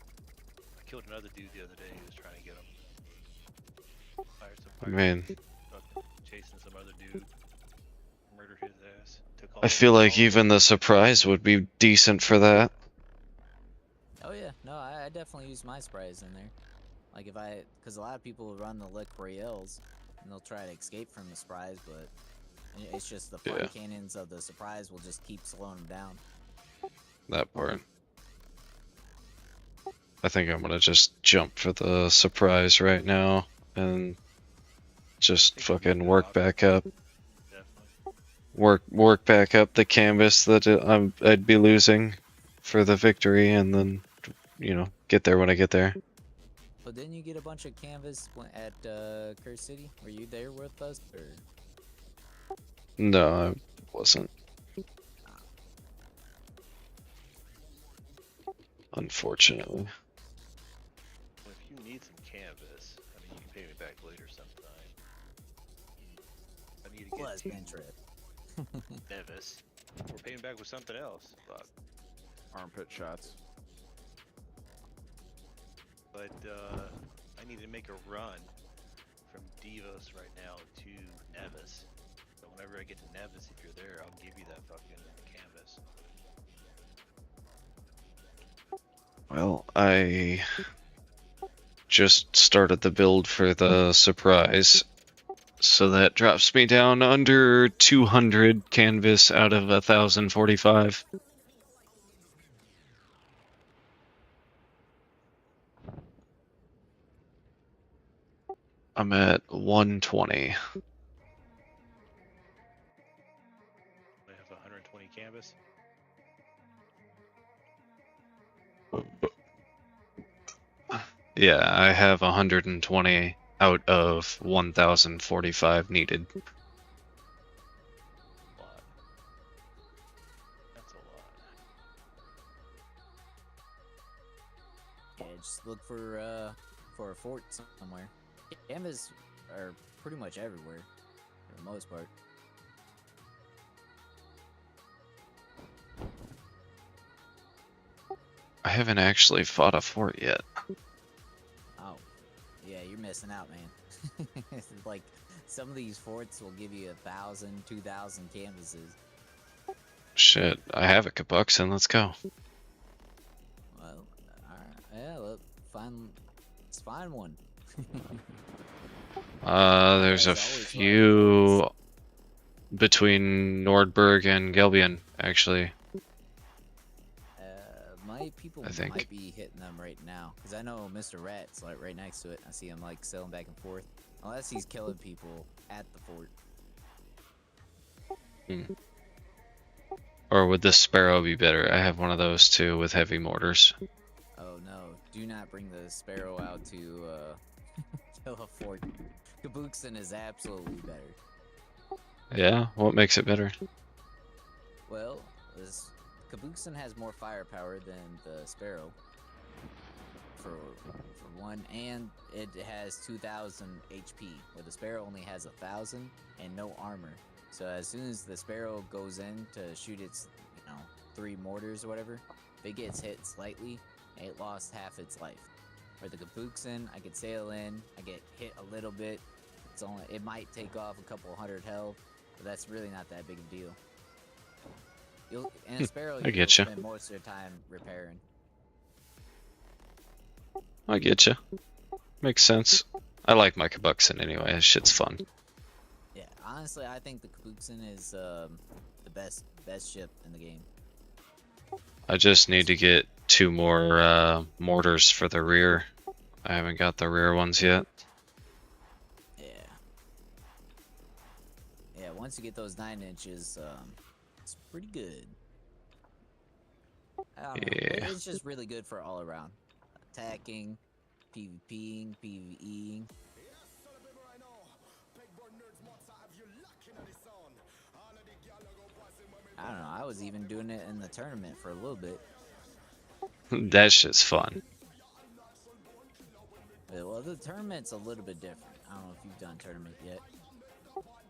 I killed another dude the other day who was trying to get him. Fired some I mean, chasing some other dude. Murdered his ass. I feel like even the surprise would be decent for that. Oh yeah, no, I definitely use my sprays in there. Like because a lot of people run the Lick Royales, and they'll try to escape from the surprise, but it's just the front cannons of the surprise will just keep slowing them down. That part. I think I'm gonna just jump for the surprise right now and just fucking work back up. Work back up the canvas that I'd be losing for the victory, and then, you know, get there when I get there. But didn't you get a bunch of canvas at Curse City? Were you there with us, or? No, I wasn't. Unfortunately. If you need some canvas, I mean, you can pay me back later sometime. I need to get trip. Nevis. We're paying back with something else. Fuck. Armpit shots. But I need to make a run from Divos right now to Nevis. So whenever I get to Nevis, if you're there, I'll give you that fucking canvas. Well, I just started the build for the surprise, so that drops me down under 200 canvas out of 1,045. I'm at 120. I have 120 canvas. Yeah, I have 120 out of 1,045 needed. That's a lot. Yeah, just look for a fort somewhere. Canvas are pretty much everywhere, for the most part. I haven't actually fought a fort yet. Oh, yeah, you're missing out, man. Like, some of these forts will give you 1,000, 2,000 canvases. Shit, I have a Kabuxin, let's go. Well, alright, yeah, look, let's find one. There's a As always, few between Nordberg and Gelbian, actually. My people I think. might be hitting them right now, because I know Mr. Rat's like right next to it. I see him like sailing back and forth, unless he's killing people at the fort. Or would the Sparrow be better? I have one of those too with heavy mortars. Oh no, do not bring the Sparrow out to kill a fort. Kabuxin is absolutely better. Yeah, what makes it better? Well, this Kabuxin has more firepower than the Sparrow, for one, and it has 2,000 HP, where the Sparrow only has 1,000 and no armor. So as soon as the Sparrow goes in to shoot its, 3 mortars or whatever, if it gets hit slightly, it lost half its life. For the Kabuxin, I could sail in, I get hit a little bit. It might take off a couple hundred health, but that's really not that big a deal. In a Sparrow, I you'll getcha. spend most of your time repairing. I get you. Makes sense. I like my Kabuxin anyway. This shit's fun. Yeah, honestly, I think the Kabuxin is the best ship in the game. I just need to get 2 more mortars for the rear. I haven't got the rear ones yet. Yeah. Yeah, once you get those 9 inches, it's pretty good. I don't know. Yeah. It's just really good for all around. Attacking, PvPing, PvEing. I don't know, I was even doing it in the tournament for a little bit. That shit's fun. Well, the tournament's a little bit different. I don't know if you've done tournament yet.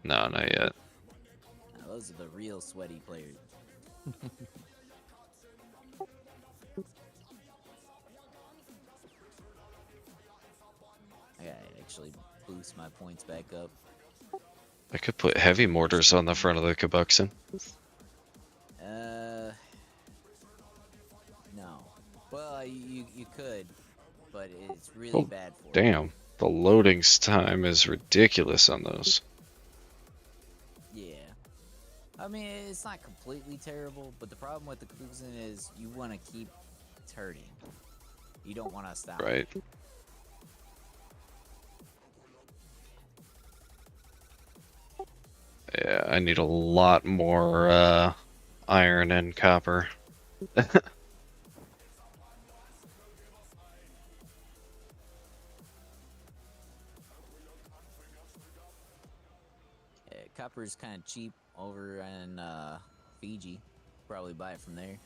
No, not yet. Now, those are the real sweaty players. I gotta actually boost my points back up. I could put heavy mortars on the front of the Kabuxin. No. Well, you could, but it's really Oh, bad for you. damn. The loading time is ridiculous on those. Yeah. I mean, it's not completely terrible, but the problem with the Kabuxin is you want to keep turning. You don't want to stop. Right. Yeah, I need a lot more iron and copper. Yeah, copper is kind of cheap over in Fiji. Probably buy it from there.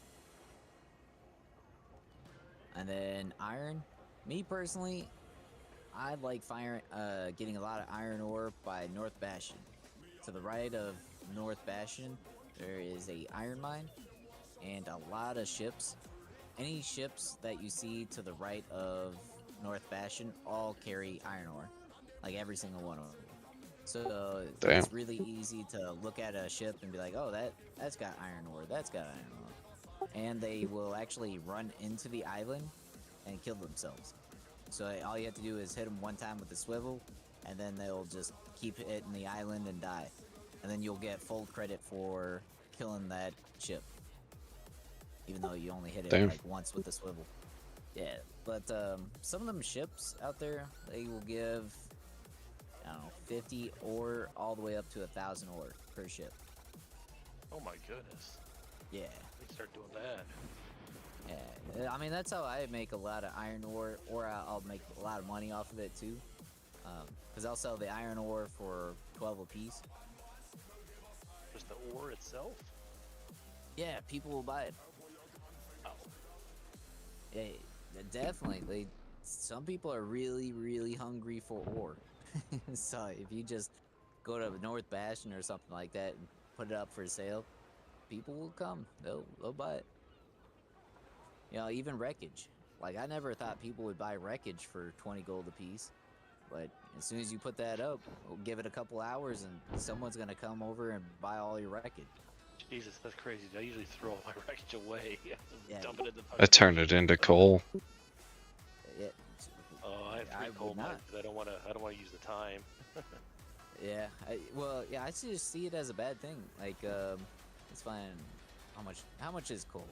And then iron. Me personally, I like getting a lot of iron ore by North Bastion. To the right of North Bastion, there is a iron mine and a lot of ships. Any ships that you see to the right of North Bastion all carry iron ore, like every single one of them. So Damn. it's really easy to look at a ship and be like, oh, that's got iron ore, that's got iron ore. And they will actually run into the island and kill themselves. So all you have to do is hit them one time with the swivel, and then they'll just keep hitting the island and die. And then you'll get full credit for killing that ship, even though you only hit it Damn. like once with the swivel. Yeah, but some of them ships out there, they will give, I don't know, 50 ore all the way up to 1,000 ore per ship. Oh my goodness. Yeah. We start doing that. Yeah, I mean, that's how I make a lot of iron ore, or I'll make a lot of money off of it too. Because I'll sell the iron ore for 12 apiece. Just the ore itself? Yeah, people will buy it. Oh. Yeah, definitely. some people are really, really hungry for ore. So if you just go to North Bastion or something like that and put it up for sale, people will come. They'll buy it. You know, even wreckage. Like I never thought people would buy wreckage for 20 gold a piece, but as soon as you put that up, we'll give it a couple hours and someone's gonna come over and buy all your wreckage. Jesus, that's crazy. I usually throw all my wreckage away. Yeah. Dump it in the I turn it into coal. Yeah, Oh, I have I 3 coal would not. mines because I don't want to use the time. yeah. I just see it as a bad thing. Like, it's fine. How much is coal?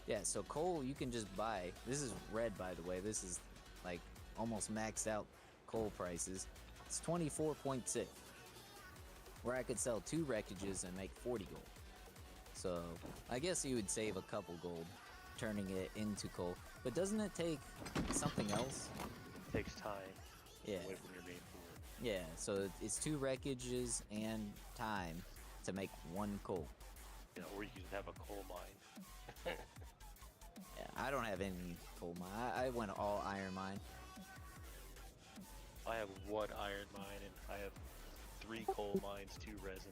Yeah, so coal you can just buy. This is red, by the way. This is like almost maxed out coal prices. It's 24.6. Where I could sell 2 wreckages and make 40 gold. So I guess you would save a couple gold turning it into coal. But doesn't it take something else? It takes time. Yeah. Away from your main fort. Yeah, so it's 2 wreckages and time to make 1 coal. You know, or you can have a coal mine. Yeah, I don't have any coal mine. I went all iron mine. I have 1 iron mine and I have 3 coal mines, 2 resin.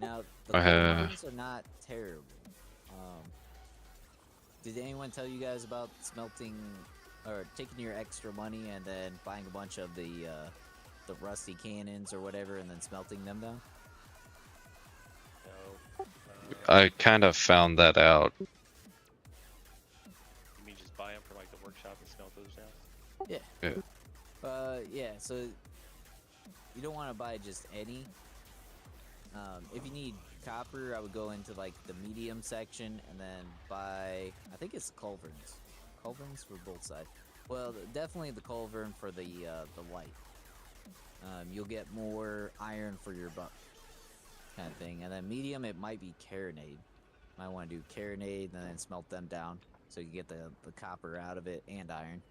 Now, the I coal have- mines are not terrible. Did anyone tell you guys about smelting or taking your extra money and then buying a bunch of the rusty cannons or whatever and then smelting them down? No. I kind of found that out. You mean just buy them from like the workshop and smelt those down? Yeah, so you don't want to buy just any. If you need copper, I would go into like the medium section and then buy, I think it's culverins. Culverins for both sides. Well, definitely the culverin for the light. You'll get more iron for your buck, kind of thing. And then medium, it might be carronade. Might want to do carronade and then smelt them down so you get the copper out of it and iron.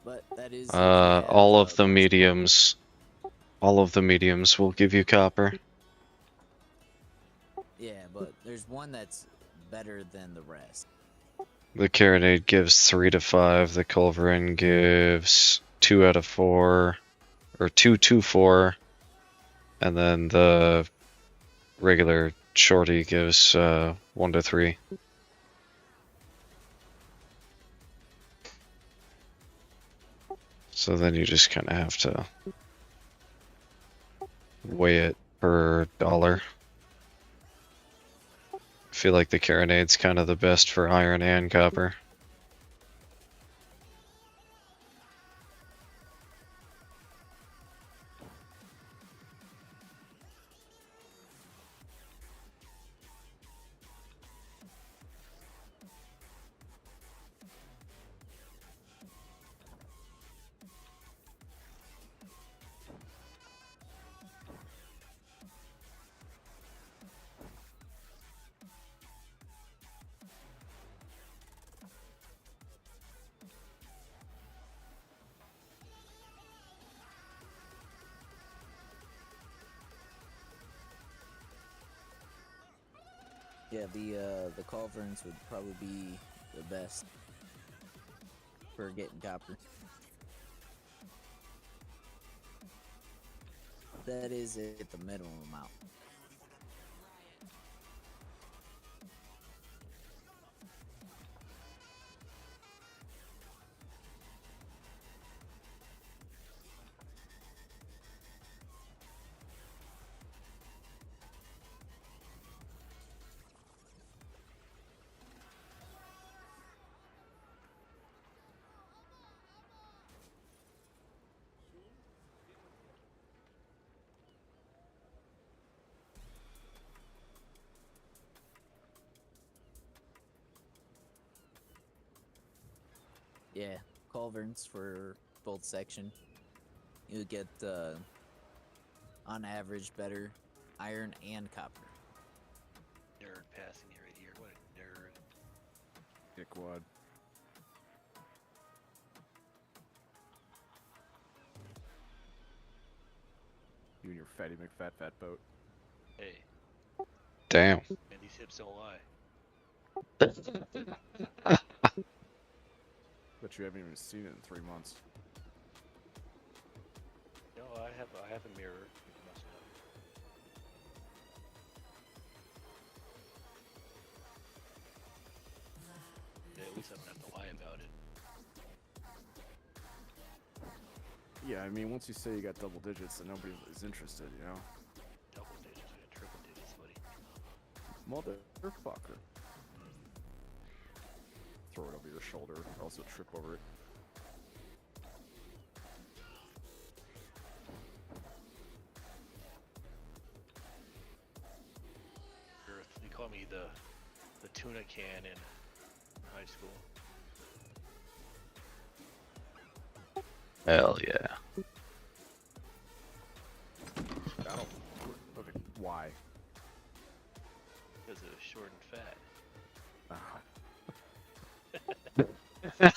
But that is if you have, All of the those- mediums. All of the mediums will give you copper. Yeah, but there's one that's better than the rest. The carronade gives 3 to 5. The culverin gives 2 out of 4, or 2 to 4, and then the regular shorty gives 1 to 3. So then you just kind of have to weigh it per dollar. I feel like the carronade's kind of the best for iron and copper. Yeah, the culverins would probably be the best for getting copper. That is at the minimum amount. Yeah, culverins for both section. You get on average better iron and copper. Nerd passing me right here. What a Dickwad. You and your fatty McFat fat boat. Hey, Damn. man, these hips don't lie. But you haven't even seen it in 3 months. No, I have a mirror. You can mess it up. Yeah, at least I don't have to lie about it. Yeah, I mean, once you say you got double digits, then nobody is interested, you know? Double digits, I got triple digits, buddy. Motherfucker. Throw it over your shoulder, or also trip over it. They call me the tuna can in high school. Hell yeah. Okay, why? Because it was short and fat. God,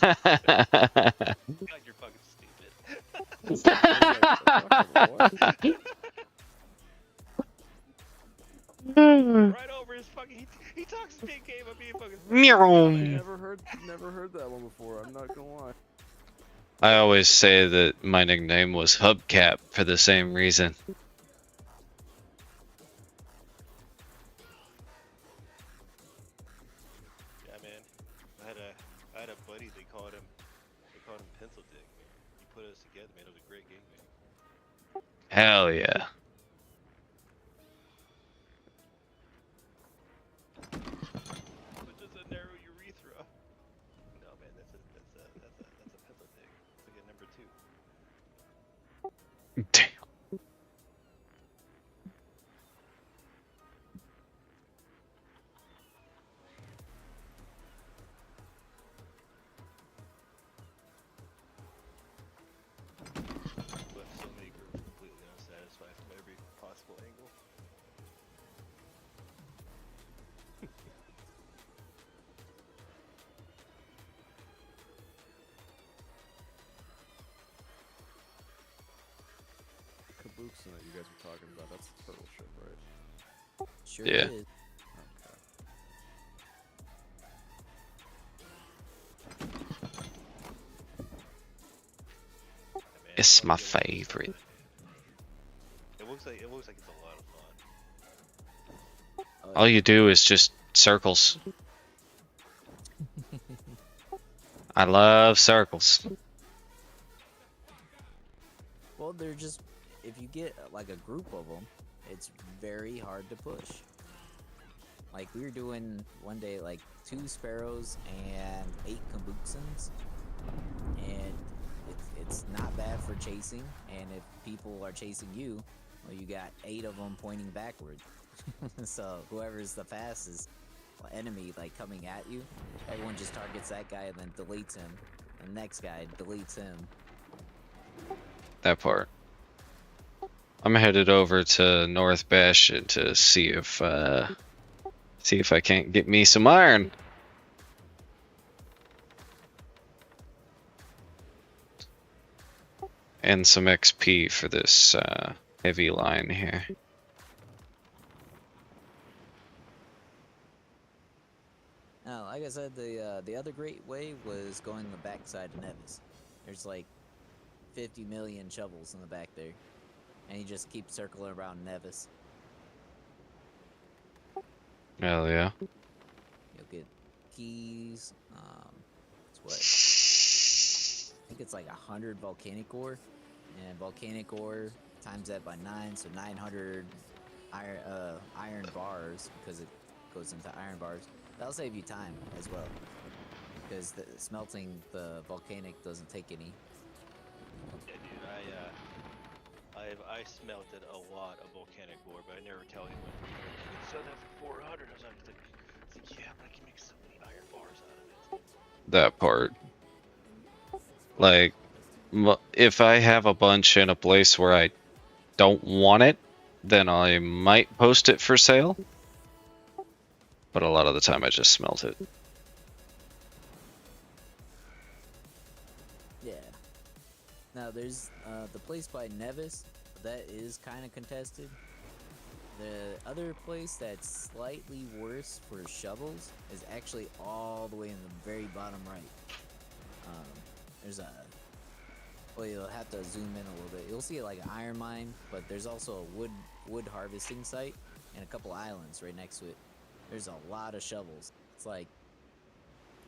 you're fucking stupid. Right over his fucking. He talks his big game of being fucking. Meow. Never heard that one before. I'm not gonna lie. I always say that my nickname was Hubcap for the same reason. Yeah, man. I had a buddy. They called him Pencil Dick. He put us together, man. It was a great game, man. Hell yeah. But just a narrow urethra. No, man. That's a Pencil Dick. Look at number 2. Damn. Left so many girls completely unsatisfied from every possible angle. Kabuki that you guys were talking about, that's the turtle ship, right? Sure Yeah. is. Okay. Yeah, man, It's my it looks like- favorite. It looks like it's a lot of fun. All you do is just circles. I love circles. Well, they're just, if you get like a group of them, it's very hard to push. Like we were doing one day like 2 sparrows and 8 kabuksins, and it's not bad for chasing. And if people are chasing you, well, you got 8 of them pointing backward. So whoever's the fastest enemy like coming at you, everyone just targets that guy and then deletes him. The next guy deletes him. That part. I'm headed over to North Bastion to see if I can't get me some iron. And some XP for this heavy line here. Now, like I said, the other great way was going the backside of Nevis. There's like 50 million shovels in the back there, and you just keep circling around Nevis. Hell yeah. You'll get keys. It's what? I think it's like 100 volcanic ore, and volcanic ore times that by 9, so 900 iron bars, because it goes into iron bars. That'll save you time as well, because the smelting the volcanic doesn't take any. Yeah, dude, I smelted a lot of volcanic ore, but I never tell anyone. You can sell that for 400. I was like, yeah, but I can make so many iron bars out of it. That part. Like, if I have a bunch in a place where I don't want it, then I might post it for sale. But a lot of the time I just smelt it. Yeah. Now there's the place by Nevis that is kind of contested. The other place that's slightly worse for shovels is actually all the way in the very bottom right. There's a well, you'll have to zoom in a little bit. You'll see like an iron mine, but there's also a wood harvesting site and a couple islands right next to it. There's a lot of shovels. It's like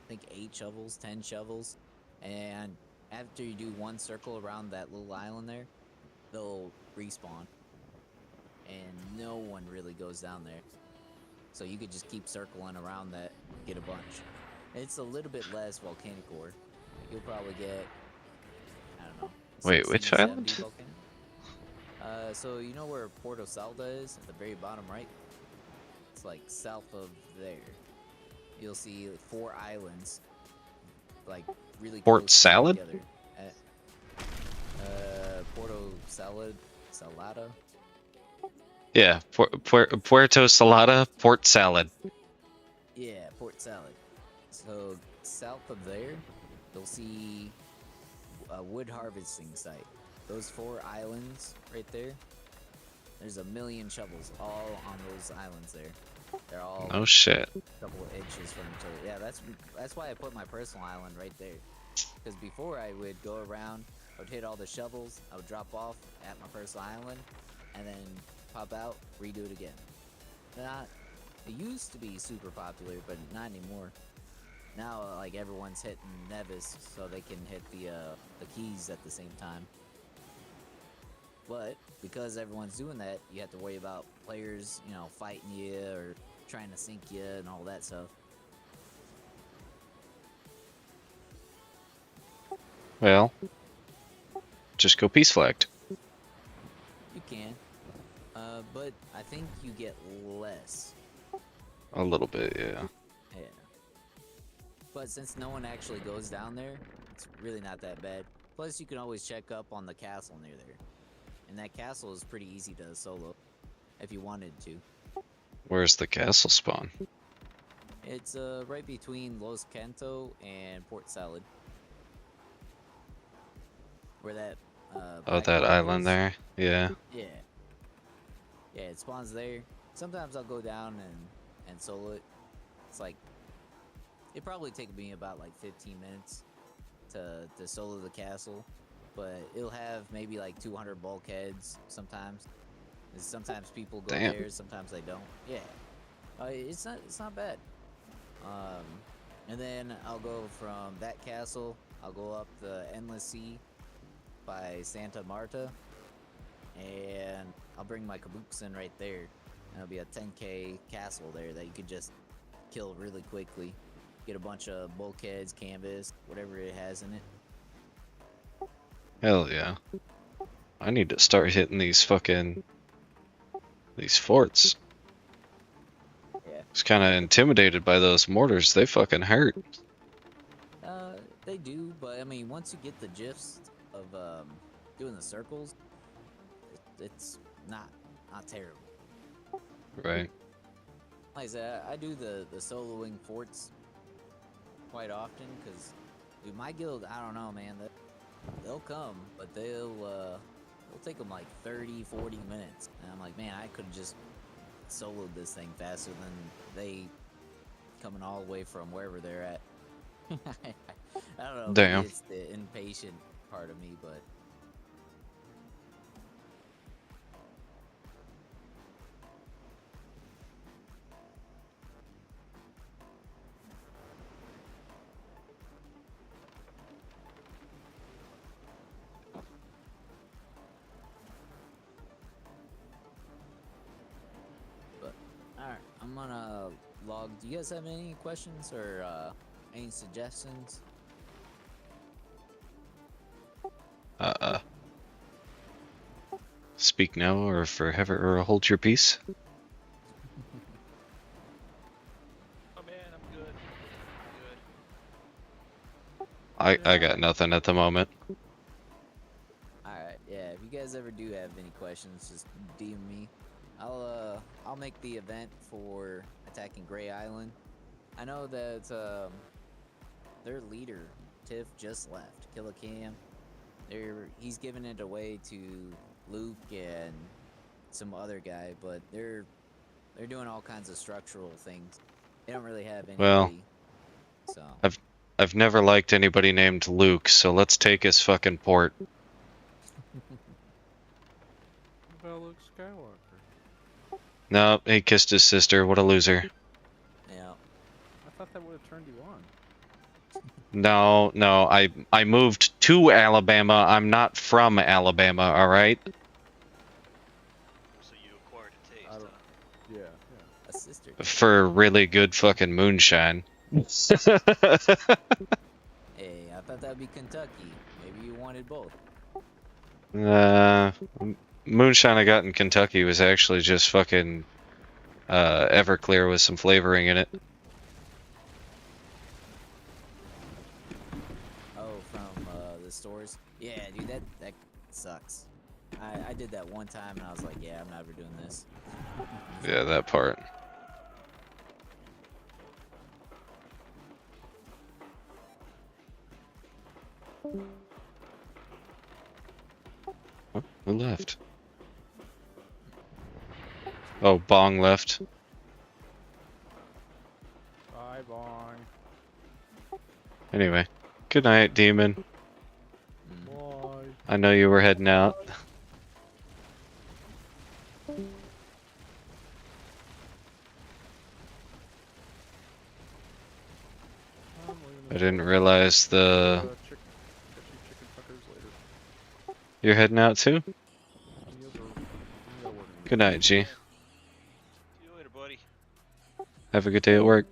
I think 8 shovels, 10 shovels, and after you do one circle around that little island there, they'll respawn, and no one really goes down there. So you could just keep circling around that, get a bunch. It's a little bit less volcanic ore. You'll probably get, I don't know, Wait, 60, which 70 island? volcanic. So you know where Porto Salda is at the very bottom right? It's like south of there. You'll see 4 islands, like really Port close Salad? together. Porto Salada. Yeah, Puerto Salada, Port Salad. Yeah, Port Salad. So south of there, you'll see a wood harvesting site. Those 4 islands right there. There's a million shovels all on those islands there. They're all Oh shit. a couple of inches from each other. Yeah, that's why I put my personal island right there. Because before I would go around, I would hit all the shovels, I would drop off at my personal island, and then pop out, redo it again. It used to be super popular, but not anymore. Now, like everyone's hitting Nevis, so they can hit the keys at the same time. But because everyone's doing that, you have to worry about players, fighting you or trying to sink you and all that stuff. Well, just go peace flagged. You can, but I think you get less. A little bit, yeah. Yeah. But since no one actually goes down there, it's really not that bad. Plus, you can always check up on the castle near there. And that castle is pretty easy to solo, if you wanted to. Where's the castle spawn? It's right between Los Canto and Port Salad. Where that Oh, black that rock island is. there? Yeah. Yeah. Yeah, it spawns there. Sometimes I'll go down and solo it. It's like, it probably take me about like 15 minutes to solo the castle. But it'll have maybe like 200 bulkheads sometimes. Sometimes people go Damn. there, sometimes they don't. Yeah. It's not bad. And then I'll go from that castle, I'll go up the Endless Sea by Santa Marta, and I'll bring my caboose in right there. And it'll be a 10k castle there that you could just kill really quickly. Get a bunch of bulkheads, canvas, whatever it has in it. Hell yeah. I need to start hitting these forts. Yeah. I was kind of intimidated by those mortars. They fucking hurt. They do, but I mean, once you get the gist of doing the circles, it's not terrible. Right. Like I said, I do the soloing forts quite often because my guild, I don't know, man. They'll come, but they'll take them like 30-40 minutes, and I'm like, man, I could have just soloed this thing faster than they coming all the way from wherever they're at. I don't know. Damn. Maybe it's the impatient part of me, but alright, I'm gonna log. Do you guys have any questions or any suggestions? Speak now or forever hold your peace. Oh man, I'm good. I got nothing at the moment. Alright, yeah, if you guys ever do have any questions, just DM me. I'll make the event for attacking Gray Island. I know that their leader Tiff just left. Killer Cam. He's giving it away to Luke and some other guy, but they're doing all kinds of structural things. They don't really have Well, anybody. So I've never liked anybody named Luke, so let's take his fucking port. What about Luke Skywalker? No, he kissed his sister. What a loser. yeah. I thought that would have turned you on. No, no, I moved to Alabama. I'm not from Alabama, all right? So you acquired a taste, I don't- huh? Yeah, yeah. A sister. For really good fucking moonshine. Hey, I thought that'd be Kentucky. Maybe you wanted both. Uh, moonshine I got in Kentucky was actually just fucking Everclear with some flavoring in it. Oh, from the stores. Yeah, dude, that sucks. I did that one time and I was like, yeah, I'm never doing this. Yeah, that part. Oh, who left? Oh, Bong left. Bye, Bong. Anyway, good night, Demon. Bye. I know you were heading out. I'm leaving I this didn't place. realize the... Catch you chicken fuckers later. You're heading out too? You guys gotta work. Good night, G. See you later, buddy. Have a good day at work.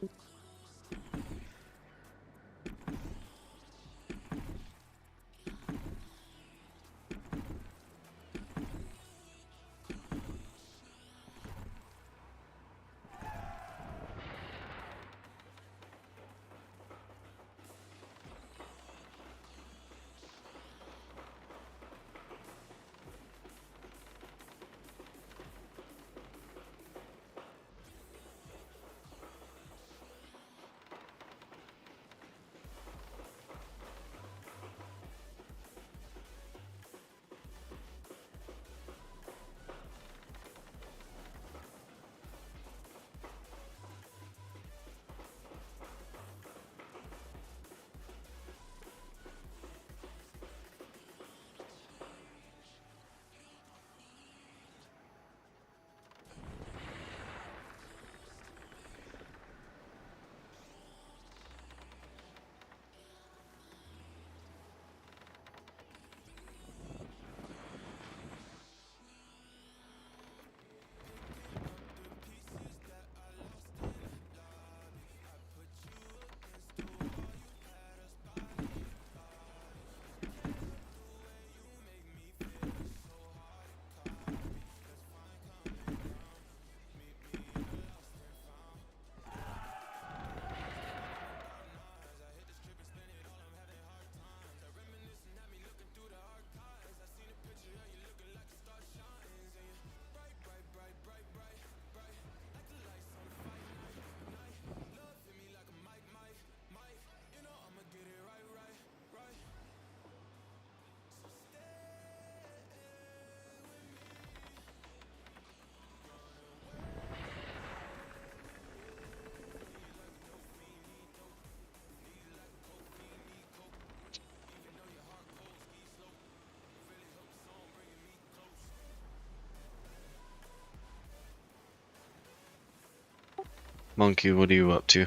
Monkey, what are you up to?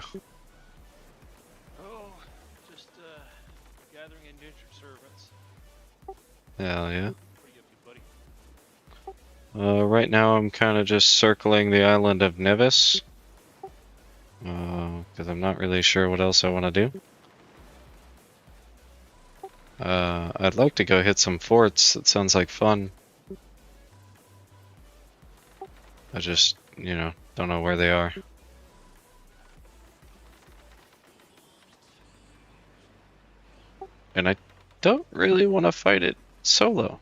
Oh, just gathering indentured servants. Hell yeah. What are you up to, buddy? Right now I'm kind of just circling the island of Nevis. Because I'm not really sure what else I want to do. I'd like to go hit some forts. That sounds like fun. I just, don't know where they are. And I don't really want to fight it solo.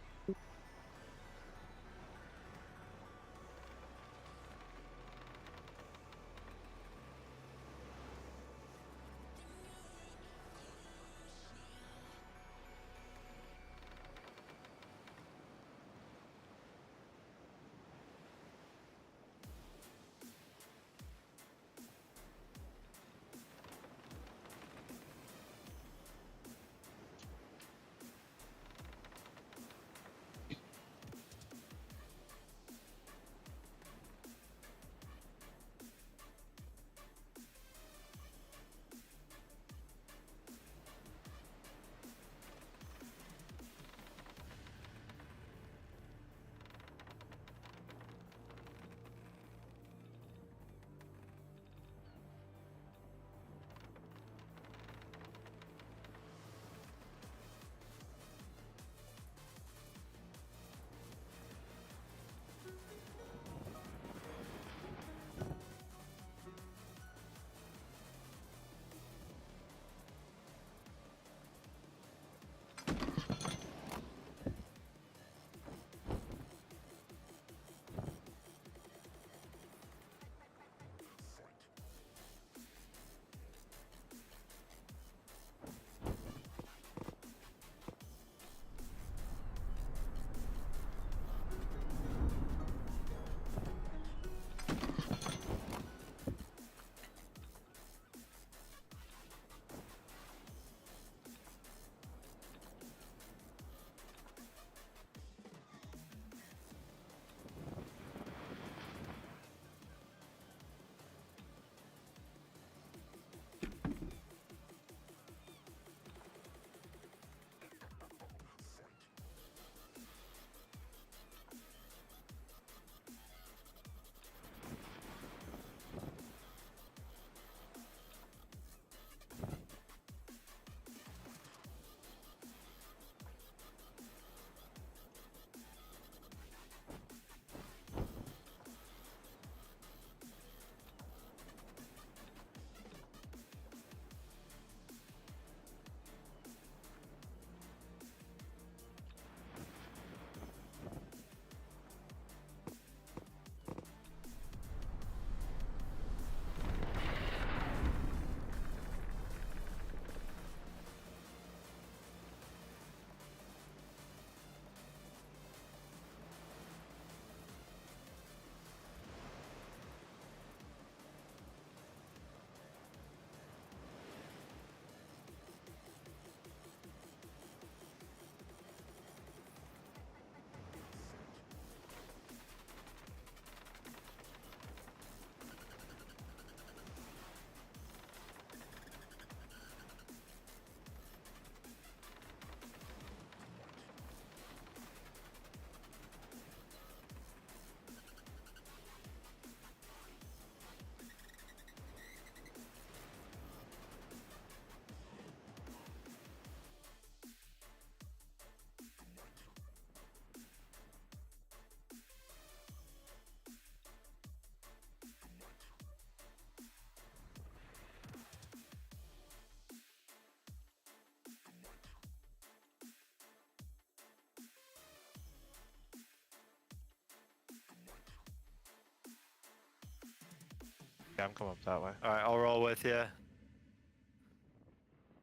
Yeah, I'm coming up that way. Alright, I'll roll with you.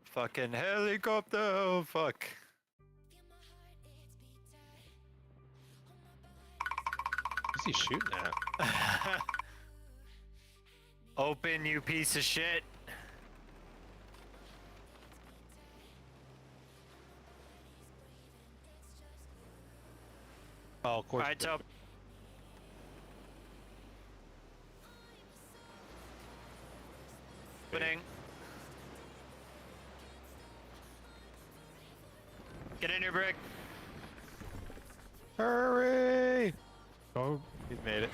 Fucking helicopter! Oh, fuck. What's he shooting at? Open, you piece of shit. Oh, of course. Alright, so opening. Get in your brick. Hurry! Oh, he's made it.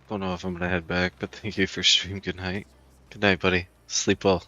Don't know if I'm gonna head back, but thank you for stream. Good night. Good night, buddy. Sleep well.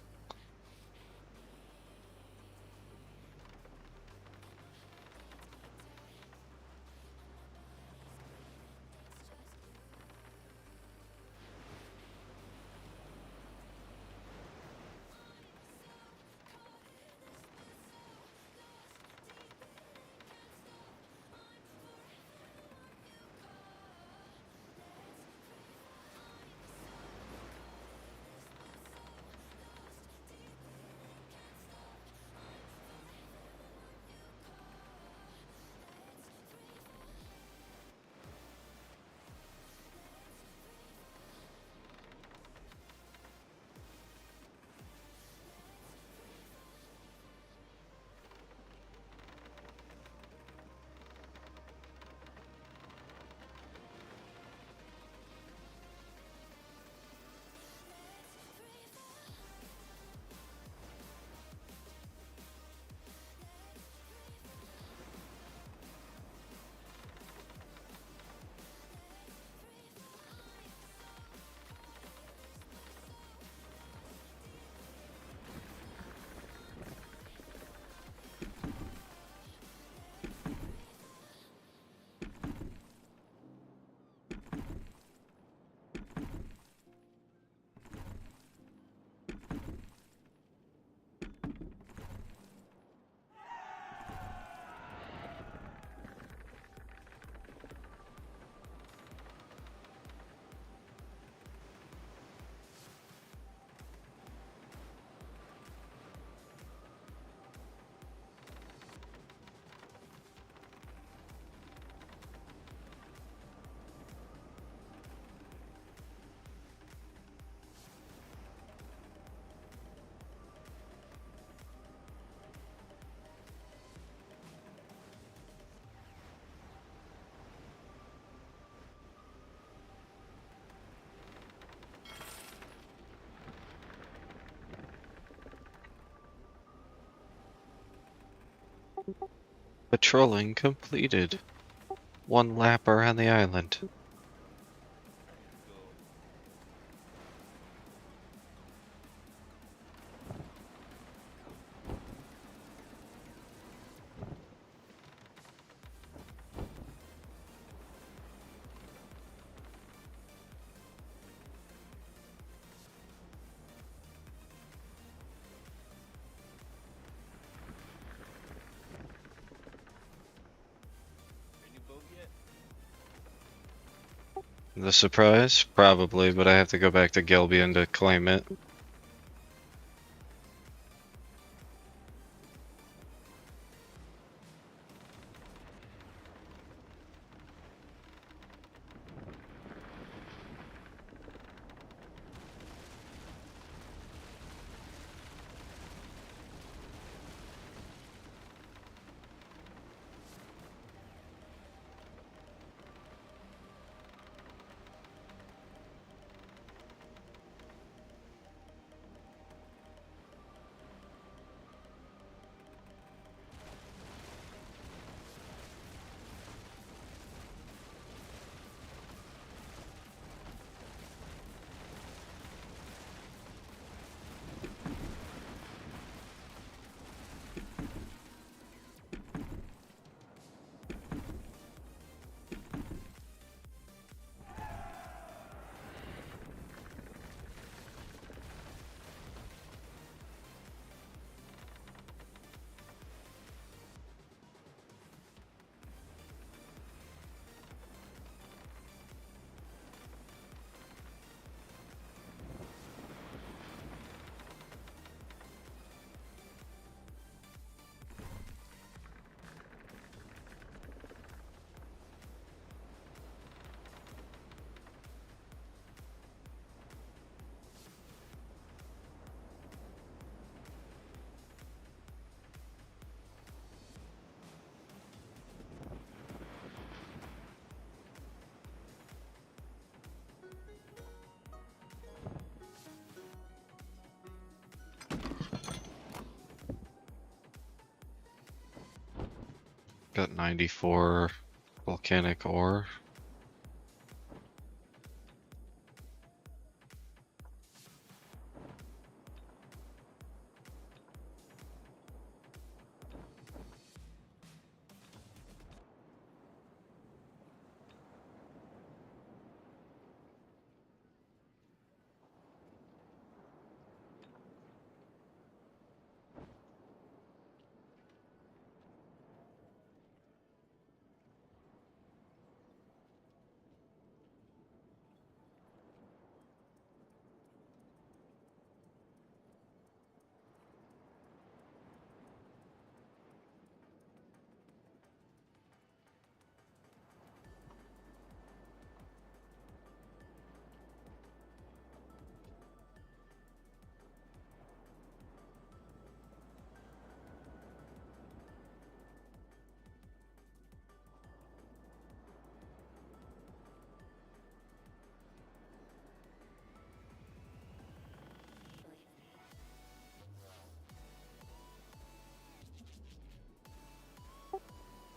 Patrolling completed. One lap around the island. Go. Any boat yet? The surprise? Probably, but I have to go back to Gelbion to claim it. Got 94 volcanic ore.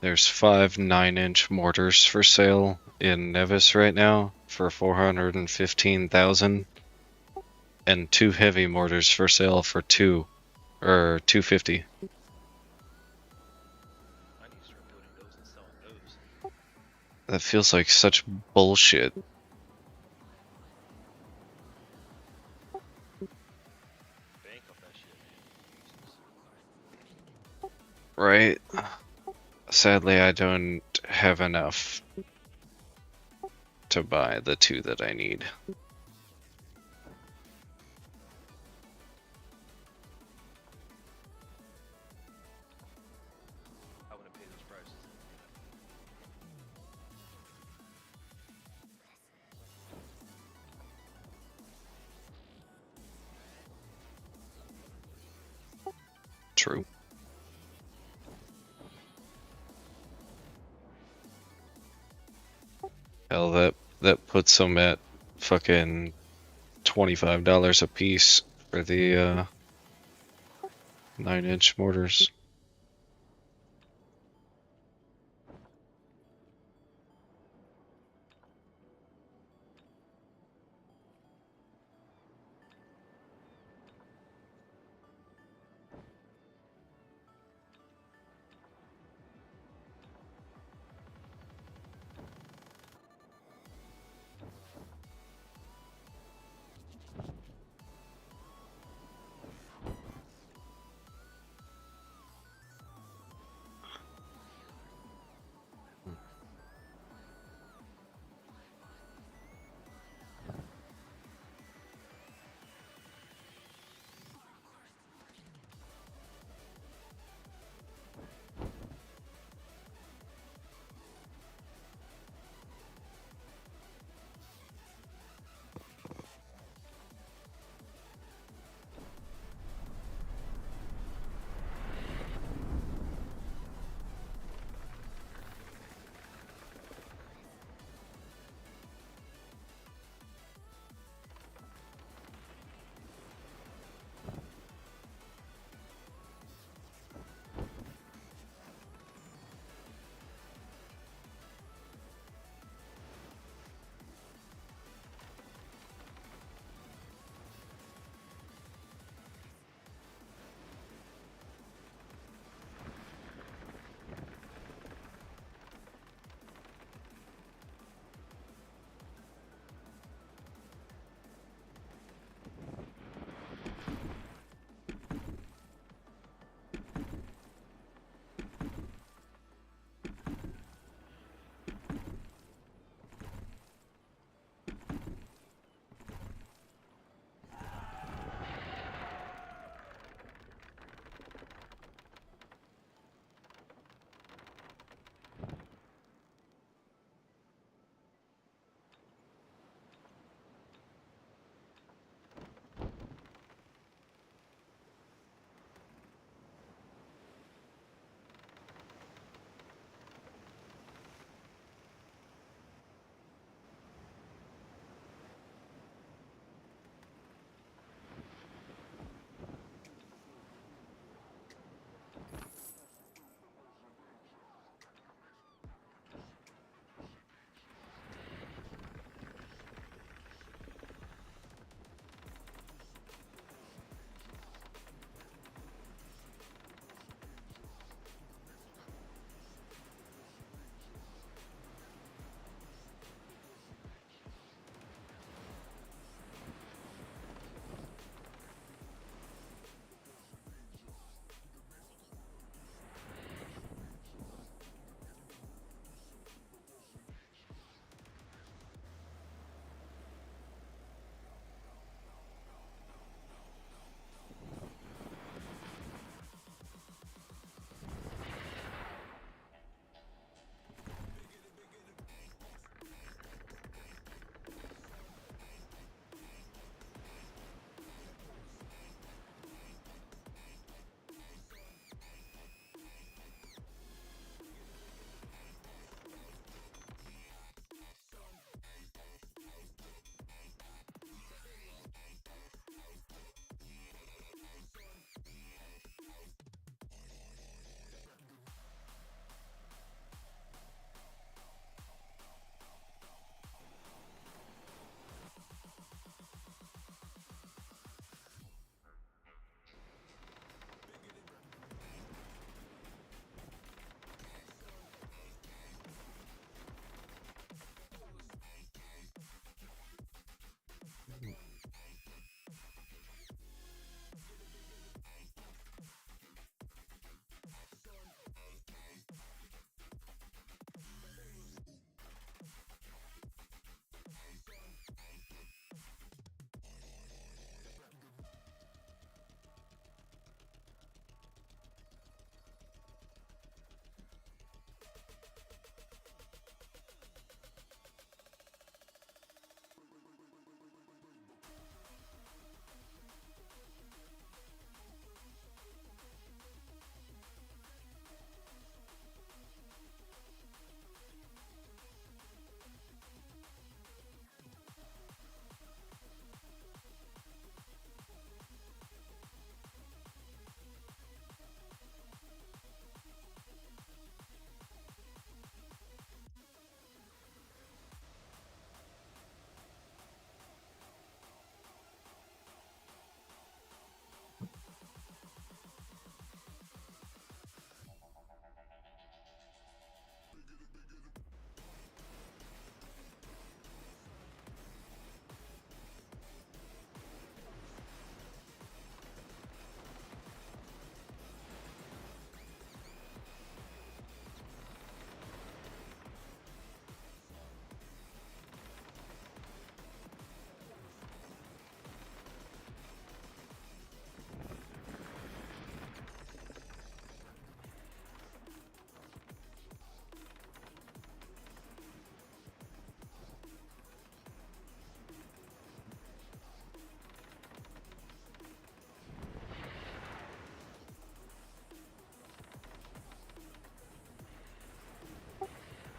There's 5 9-inch mortars for sale in Nevis right now for 415,000, and 2 heavy mortars for sale for 250. I need to start building those and selling those. That feels like such bullshit, Bank off that shit, man. Jesus. right? Sadly, I don't have enough to buy the 2 that I need. I wouldn't pay those prices. True. Hell, that puts them at fucking $25 a piece for the 9-inch mortars.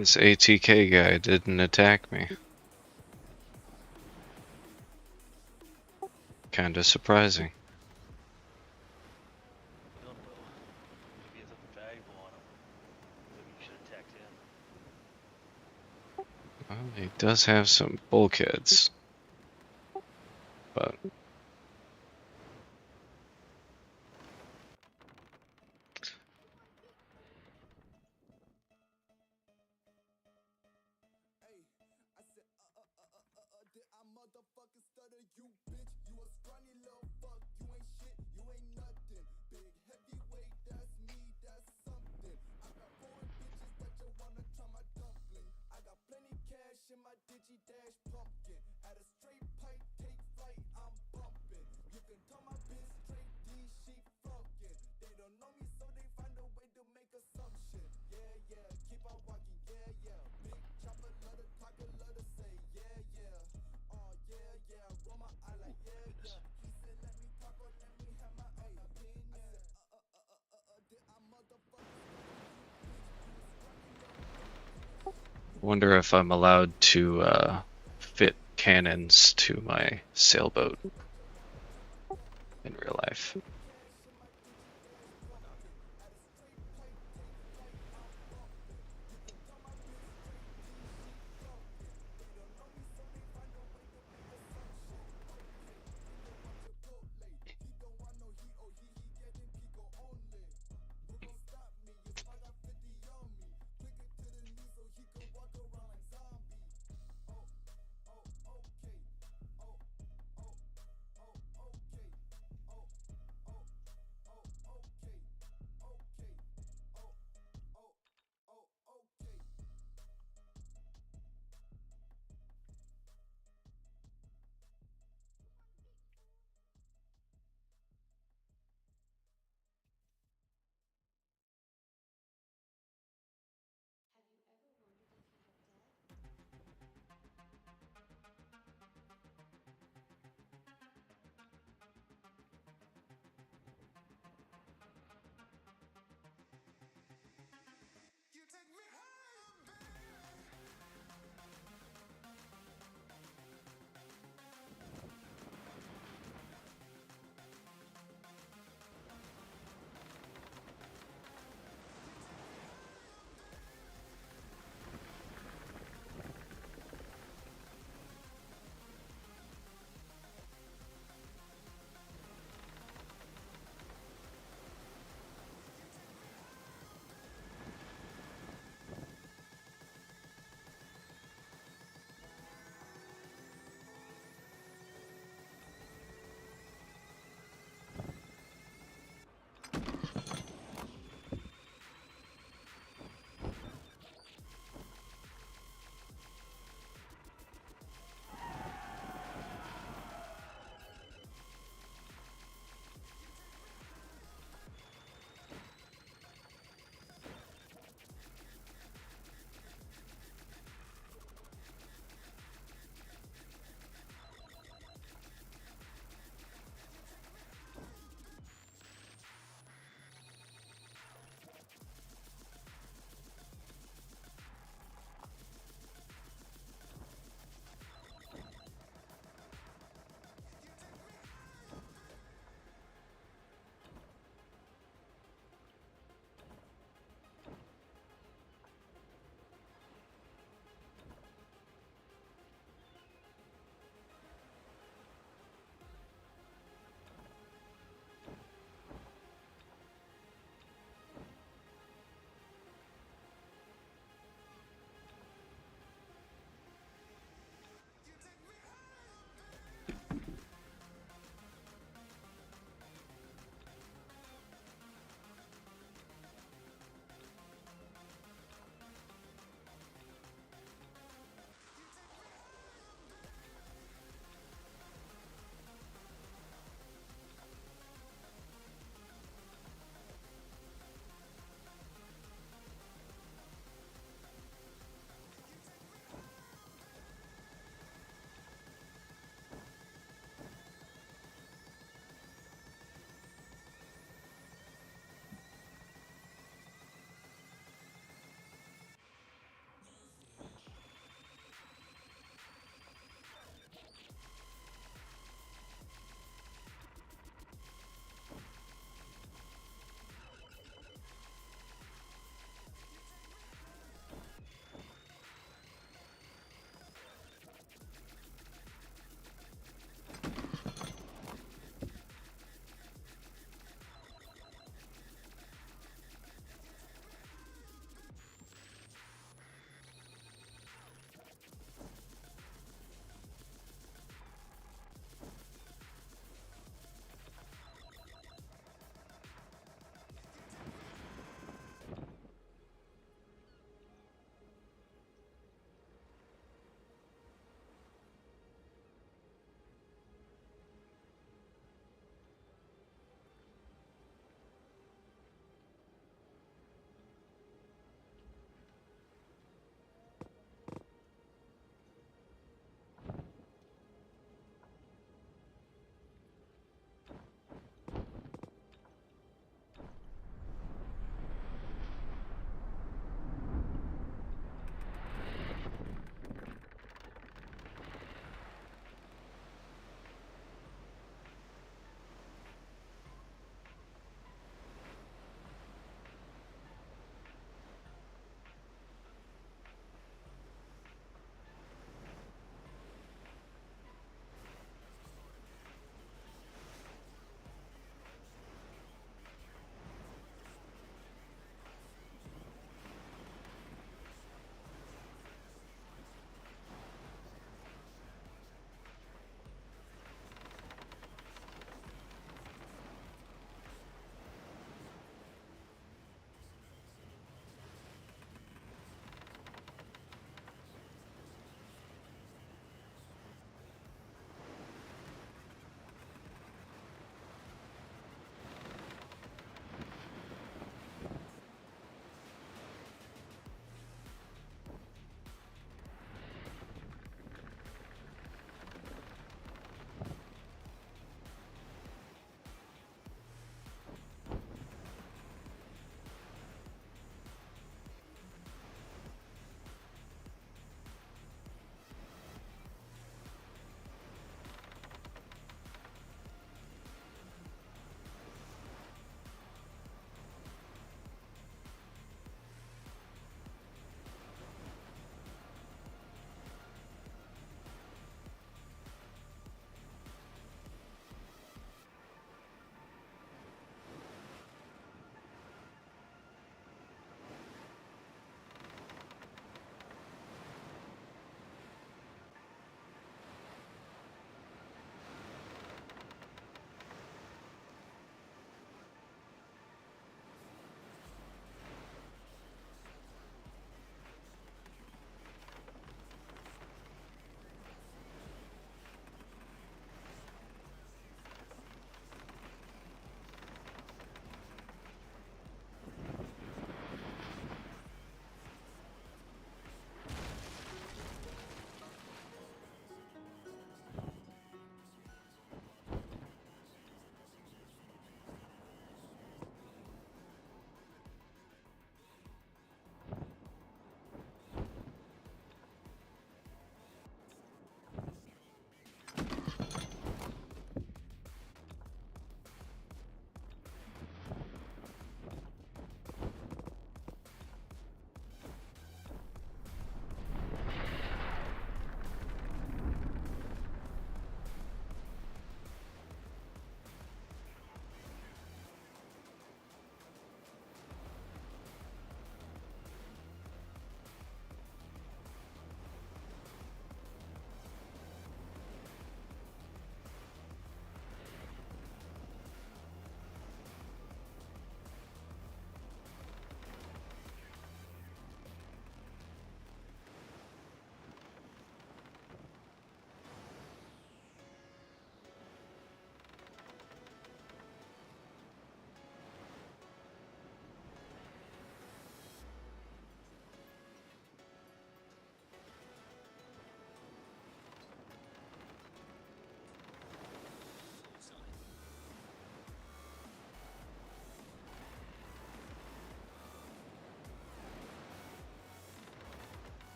This ATK guy didn't attack me. Kinda surprising. Don't know. Maybe he has something valuable on him. Maybe you should have attacked him. Well, he does have some bulkheads. But wonder if I'm allowed to fit cannons to my sailboat in real life.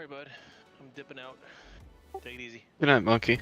Alright, bud. I'm dipping out. Take it easy. Good night, monkey.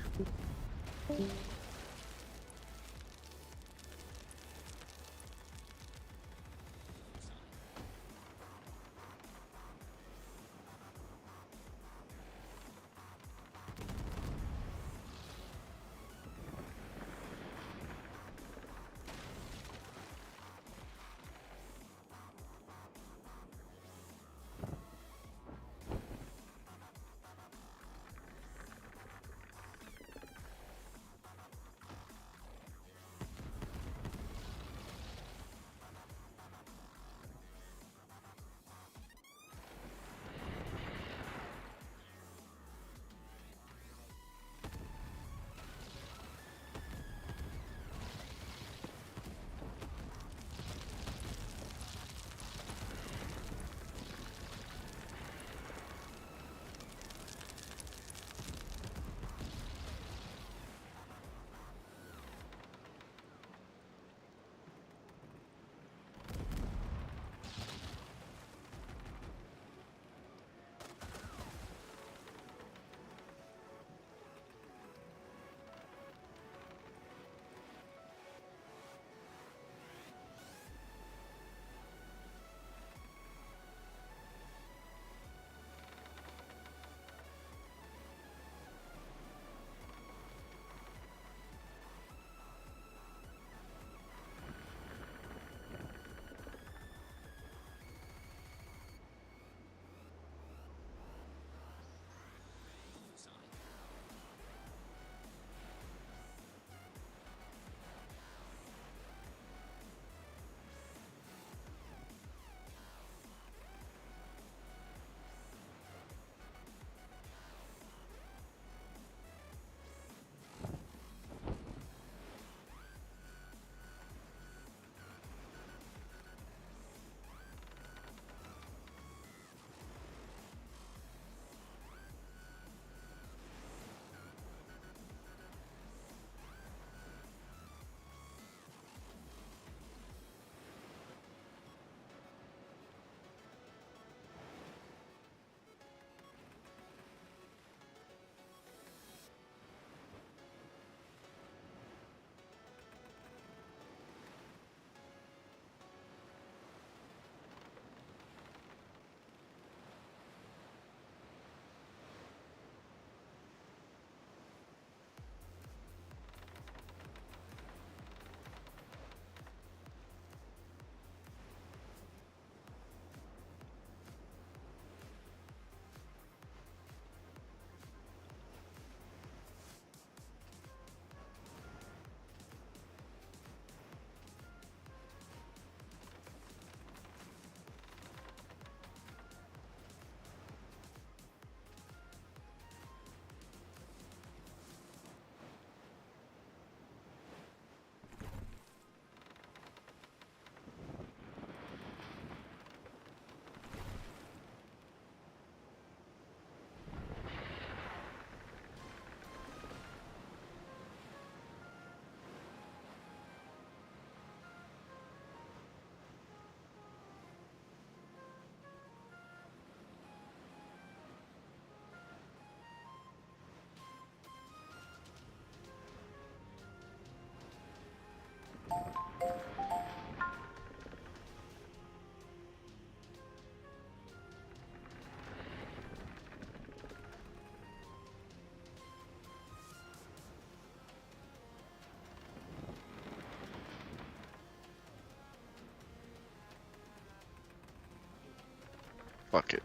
Fuck it.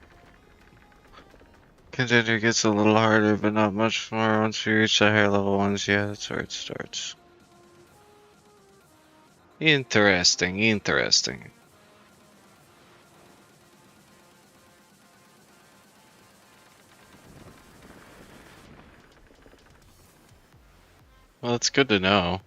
Contender gets a little harder, but not much more. Once we reach the higher level ones, yeah, that's where it starts. Interesting, interesting. Well, it's good to know.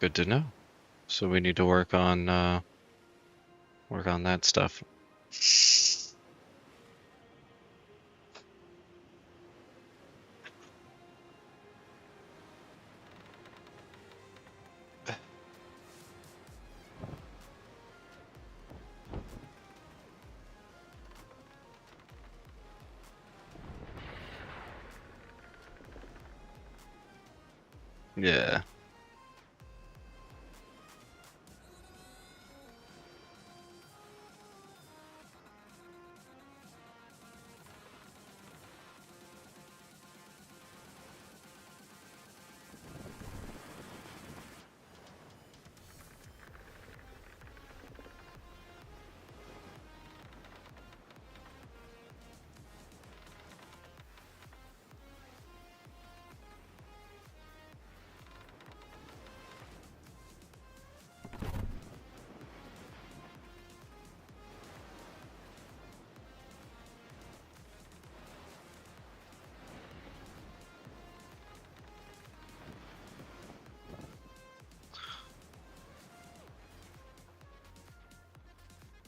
Good to know. So we need to work on that stuff. Yeah.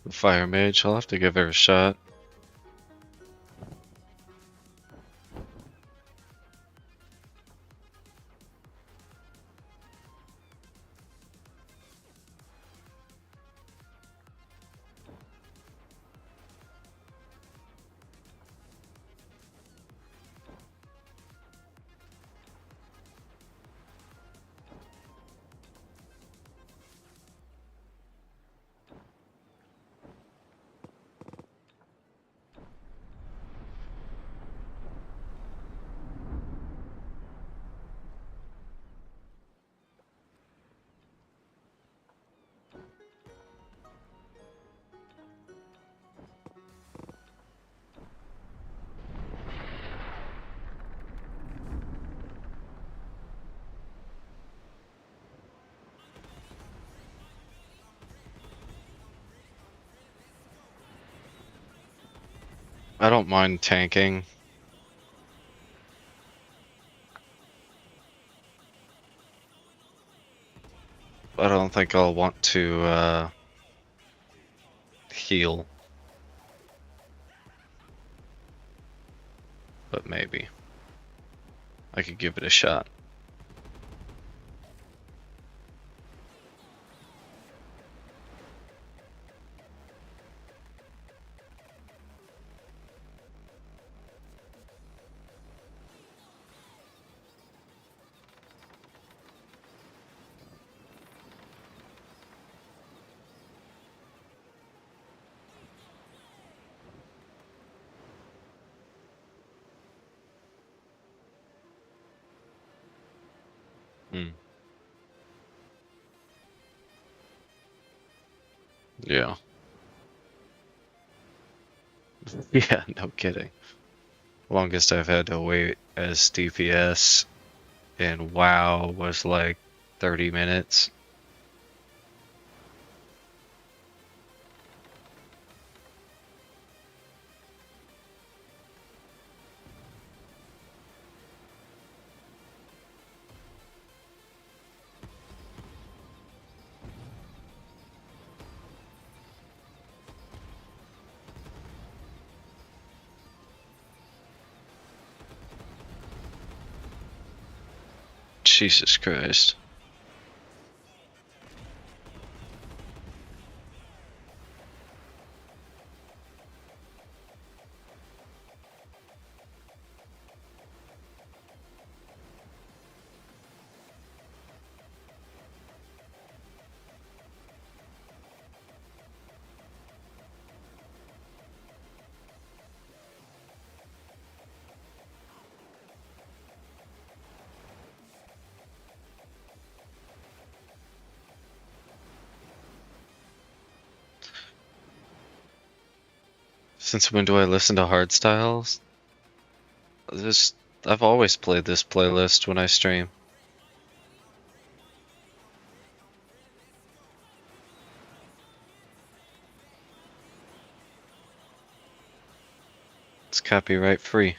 The fire mage, I'll have to give her a shot. I don't mind tanking. I don't think I'll want to heal. But maybe. I could give it a shot. Hmm. Yeah. Yeah, no kidding. Longest I've had to wait as DPS in WoW was like 30 minutes. Jesus Christ. Since when do I listen to hardstyles? This I've always played this playlist when I stream. It's copyright free.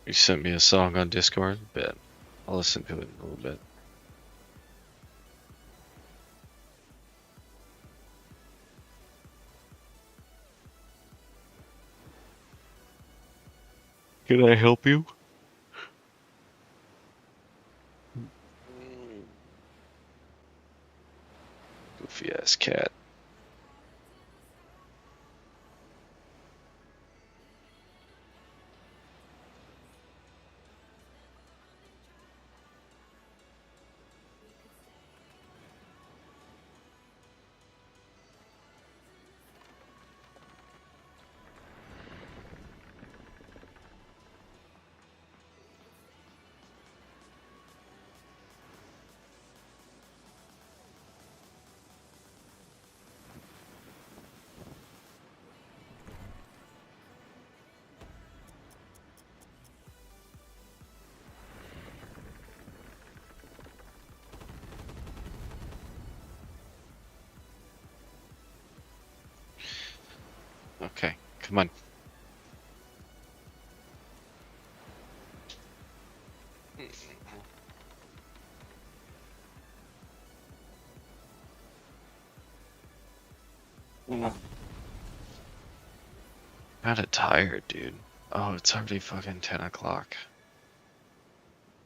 You sent me a song on Discord? Bet. I'll listen to it in a little bit. Can I help you? Goofy ass cat. Okay, come on. Kinda tired, dude. Oh, it's already fucking 10 o'clock.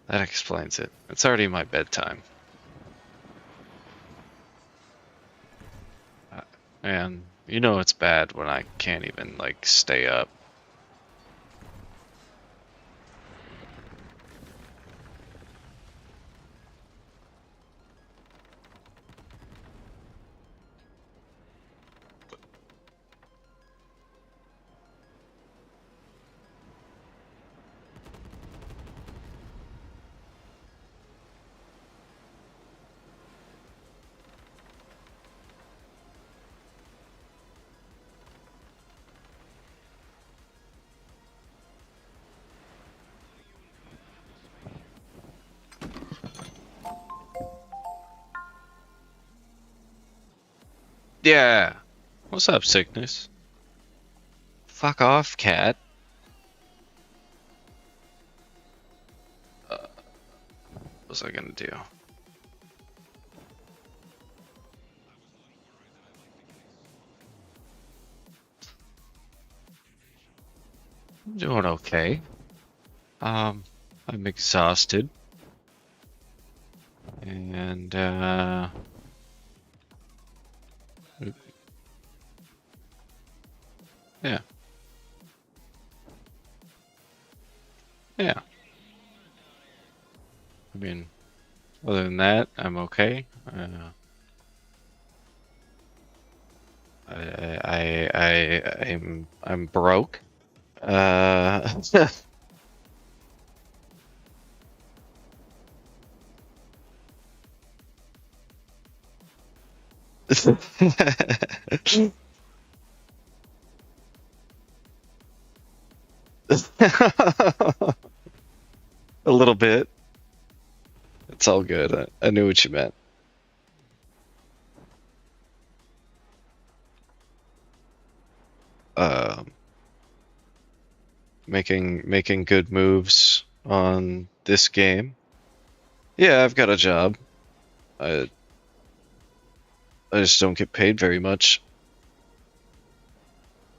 That explains it. It's already my bedtime. And you know it's bad when I can't even, like, stay up. Yeah. What's up, sickness? Fuck off, cat. What was I gonna do? I'm doing okay. I'm exhausted. And, yeah. Yeah. I mean, other than that, I'm okay. I'm broke. A little bit. It's all good. I knew what you meant. Um, making good moves on this game. Yeah, I've got a job. I just don't get paid very much.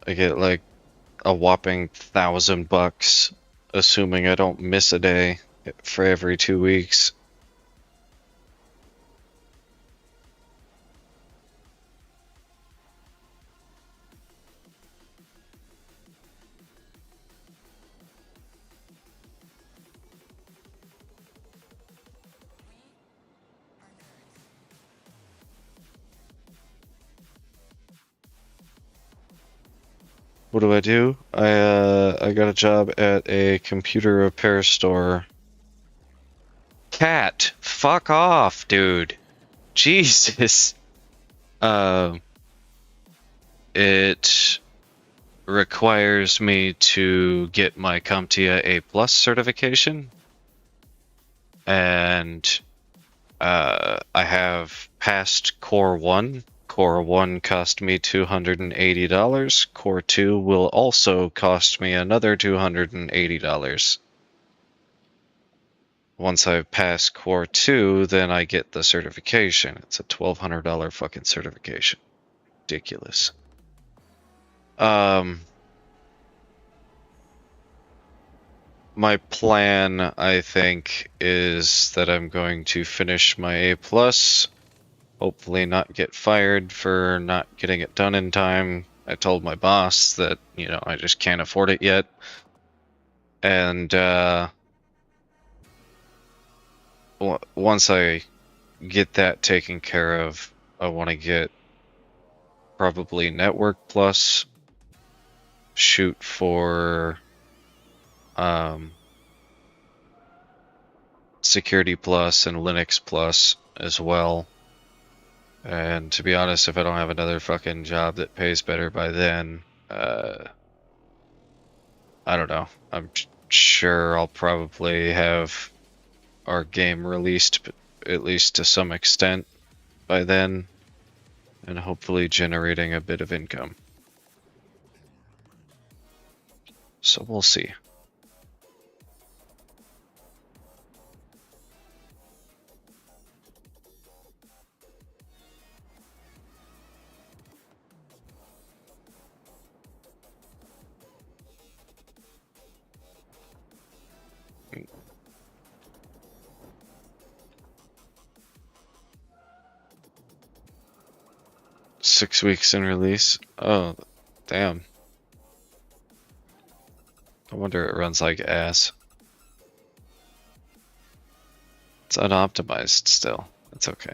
I get like a whopping $1,000, assuming I don't miss a day for every 2 weeks. What do I do? I got a job at a computer repair store. Cat, fuck off, dude. Jesus. It requires me to get my CompTIA A+ certification, and I have passed Core 1. Core 1 cost me $280. Core 2 will also cost me another $280. once I pass Core 2, then I get the certification. It's a $1,200 fucking certification. Ridiculous. My plan, I think, is that I'm going to finish my A+, hopefully not get fired for not getting it done in time. I told my boss that, you know, I just can't afford it yet. And once I get that taken care of, I want to get probably Network Plus, shoot for Security Plus and Linux Plus as well. And to be honest, if I don't have another fucking job that pays better by then, I don't know. I'm sure I'll probably have our game released, at least to some extent, by then, and hopefully generating a bit of income. So we'll see. Six weeks in release? Oh, damn. I wonder it runs like ass. It's unoptimized still. It's okay.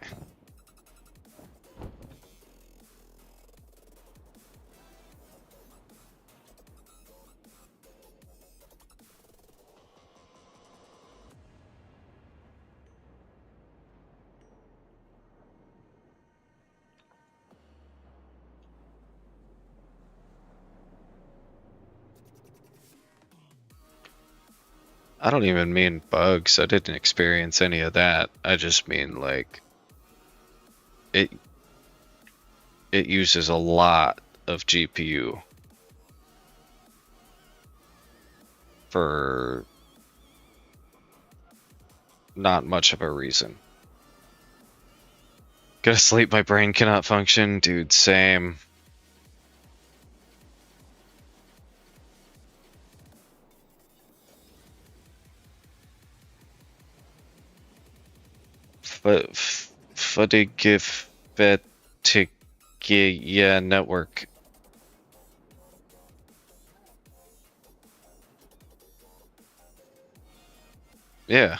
I don't even mean bugs. I didn't experience any of that. I just mean like it uses a lot of GPU for not much of a reason. Go to sleep, my brain cannot function. Dude, same. Yeah, network. Yeah.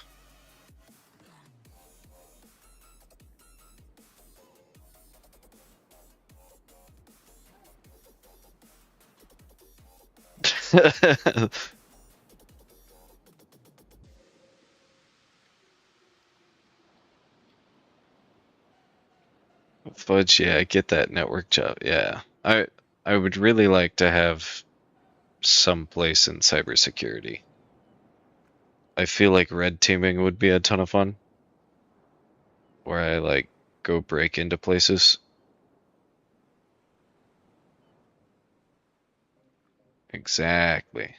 Fudge, yeah, get that network job. Yeah. I would really like to have some place in cybersecurity. I feel like red teaming would be a ton of fun. Where I like go break into places. Exactly.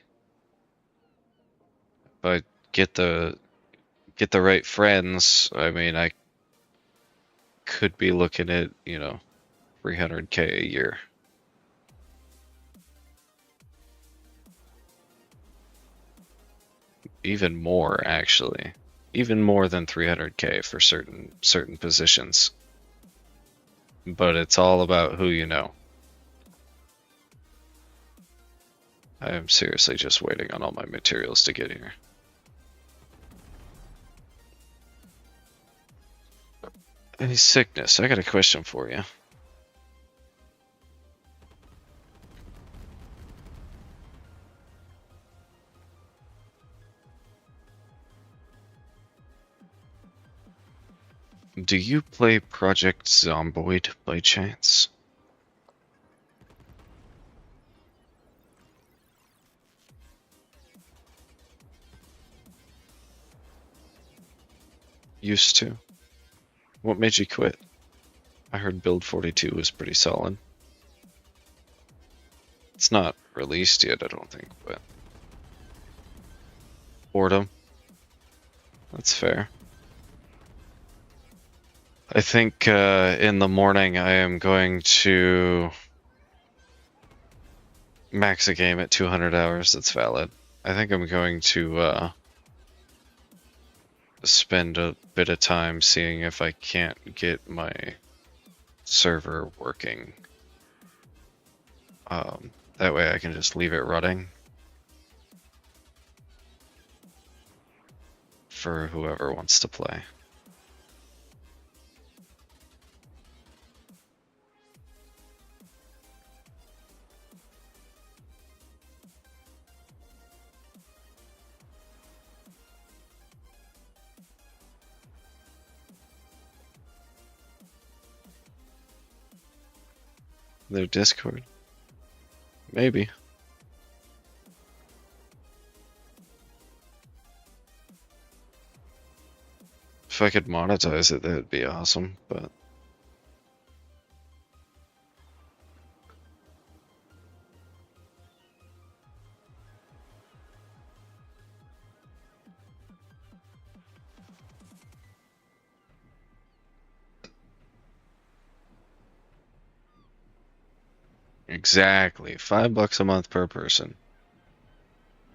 But get the right friends. I mean, I could be looking at, you know, 300K a year. Even more, actually. Even more than 300K for certain positions. But it's all about who you know. I am seriously just waiting on all my materials to get here. Any sickness? I got a question for you. Do you play Project Zomboid by chance? Used to. What made you quit? I heard Build 42 was pretty solid. It's not released yet, I don't think, but... Boredom? That's fair. I think in the morning I am going to max a game at 200 hours. That's valid. I think I'm going to spend a bit of time seeing if I can't get my server working. That way I can just leave it running for whoever wants to play. Their Discord? Maybe. If I could monetize it, that'd be awesome, but exactly. $5 a month per person.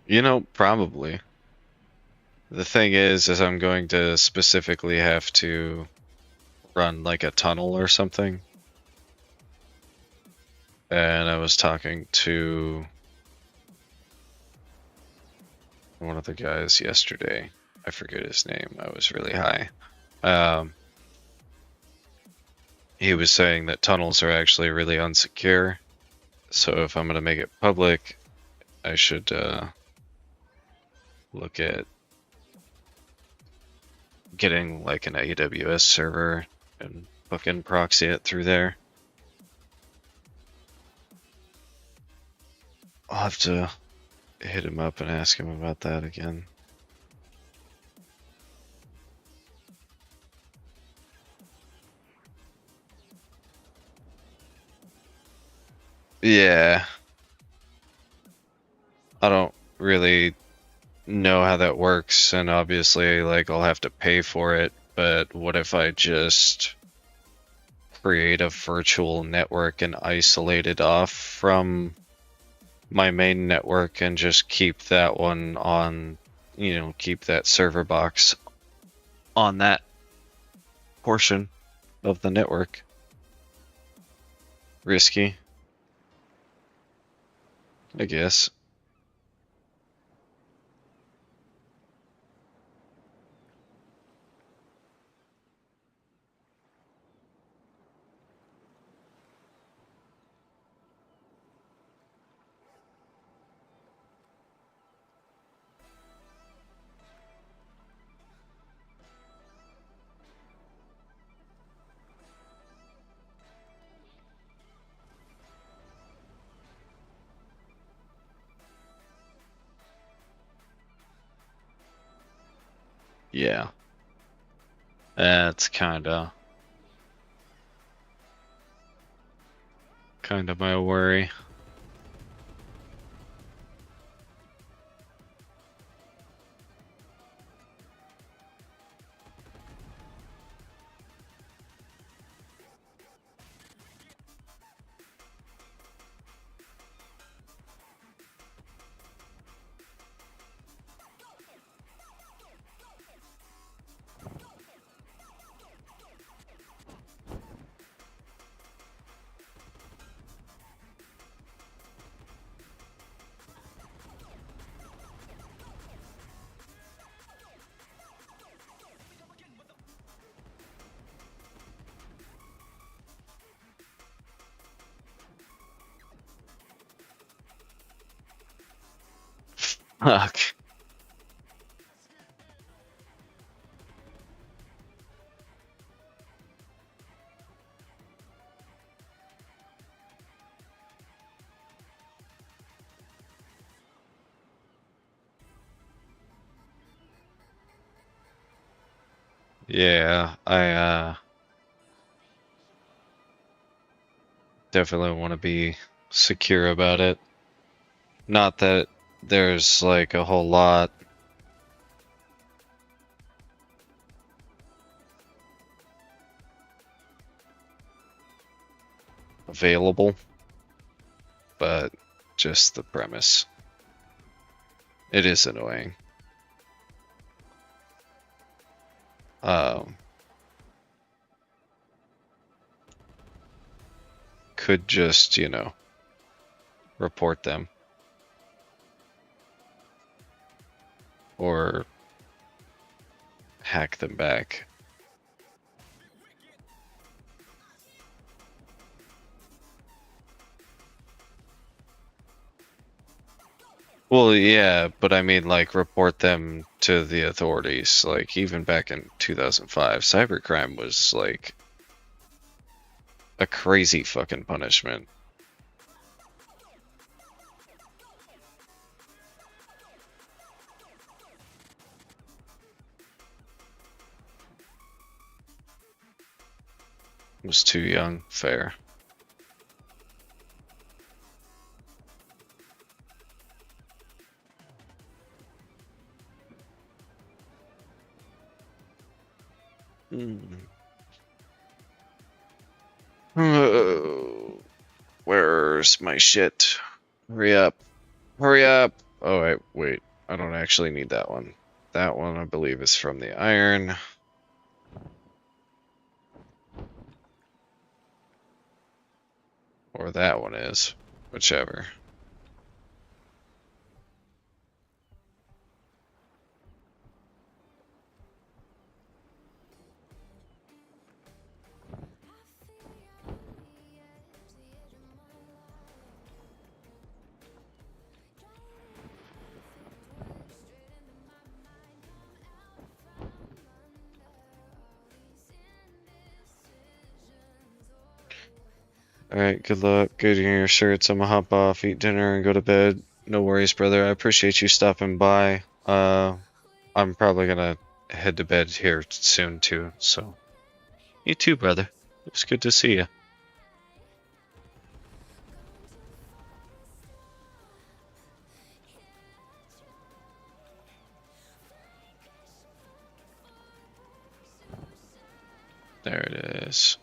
You know, probably. The thing is I'm going to specifically have to run like a tunnel or something. And I was talking to one of the guys yesterday. I forget his name. I was really high. He was saying that tunnels are actually really unsecure. So if I'm going to make it public, I should look at getting like an AWS server and fucking proxy it through there. I'll have to hit him up and ask him about that again. Yeah. I don't really know how that works, and obviously, like, I'll have to pay for it, but what if I just create a virtual network and isolate it off from my main network and just keep that one on, you know, keep that server box on that portion of the network? Risky, I guess. Yeah. That's kinda my worry. Fuck. Yeah, I definitely want to be secure about it. Not that there's like a whole lot available, but just the premise. It is annoying. Could just, you know, report them. Or hack them back. Well, yeah, but I mean, like, report them to the authorities. Like, even back in 2005, cybercrime was, like, a crazy fucking punishment. Was too young, fair. Oh, where's my shit? Hurry up. Hurry up. Oh, wait. I don't actually need that one. That one, I believe, is from the iron. Or that one is. Whichever. Alright, good luck. Good in your shirts. I'm gonna hop off, eat dinner, and go to bed. No worries, brother. I appreciate you stopping by. I'm probably gonna head to bed here soon, too, so. You too, brother. It's good to see you. There it is.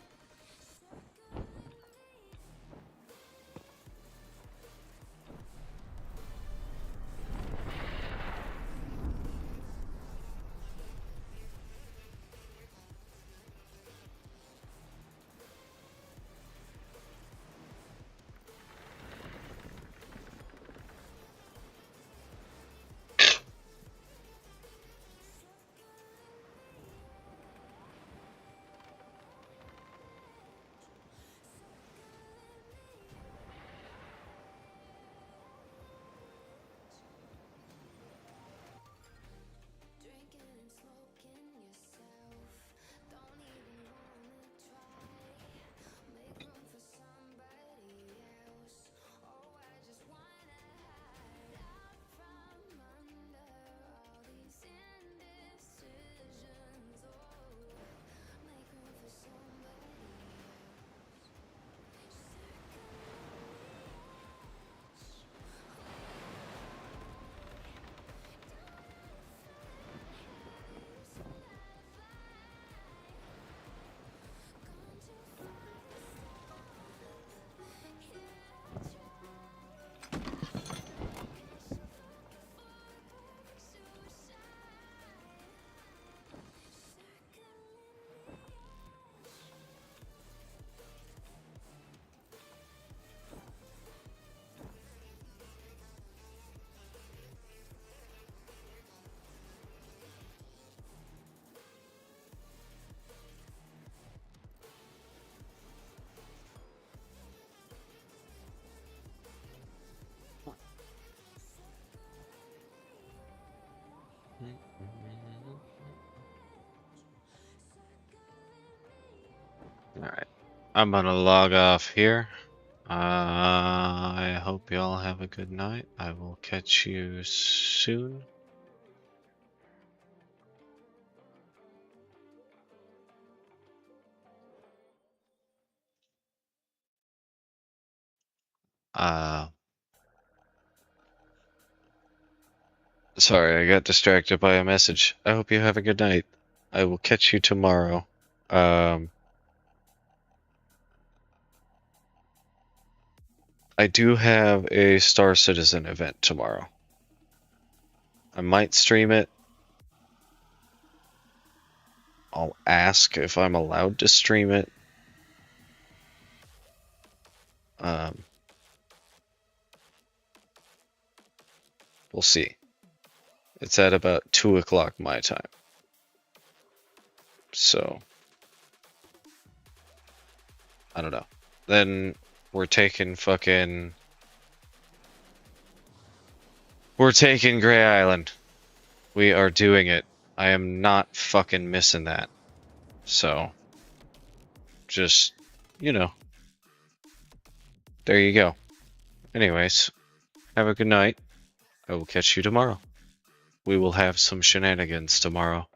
Alright. I'm gonna log off here. I hope y'all have a good night. I will catch you soon. Sorry, I got distracted by a message. I hope you have a good night. I will catch you tomorrow. I do have a Star Citizen event tomorrow. I might stream it. I'll ask if I'm allowed to stream it. We'll see. It's at about 2 o'clock my time. So, I don't know. Then we're taking Gray Island. We are doing it. I am not fucking missing that. So, just, you know. There you go. Anyways, have a good night. I will catch you tomorrow. We will have some shenanigans tomorrow.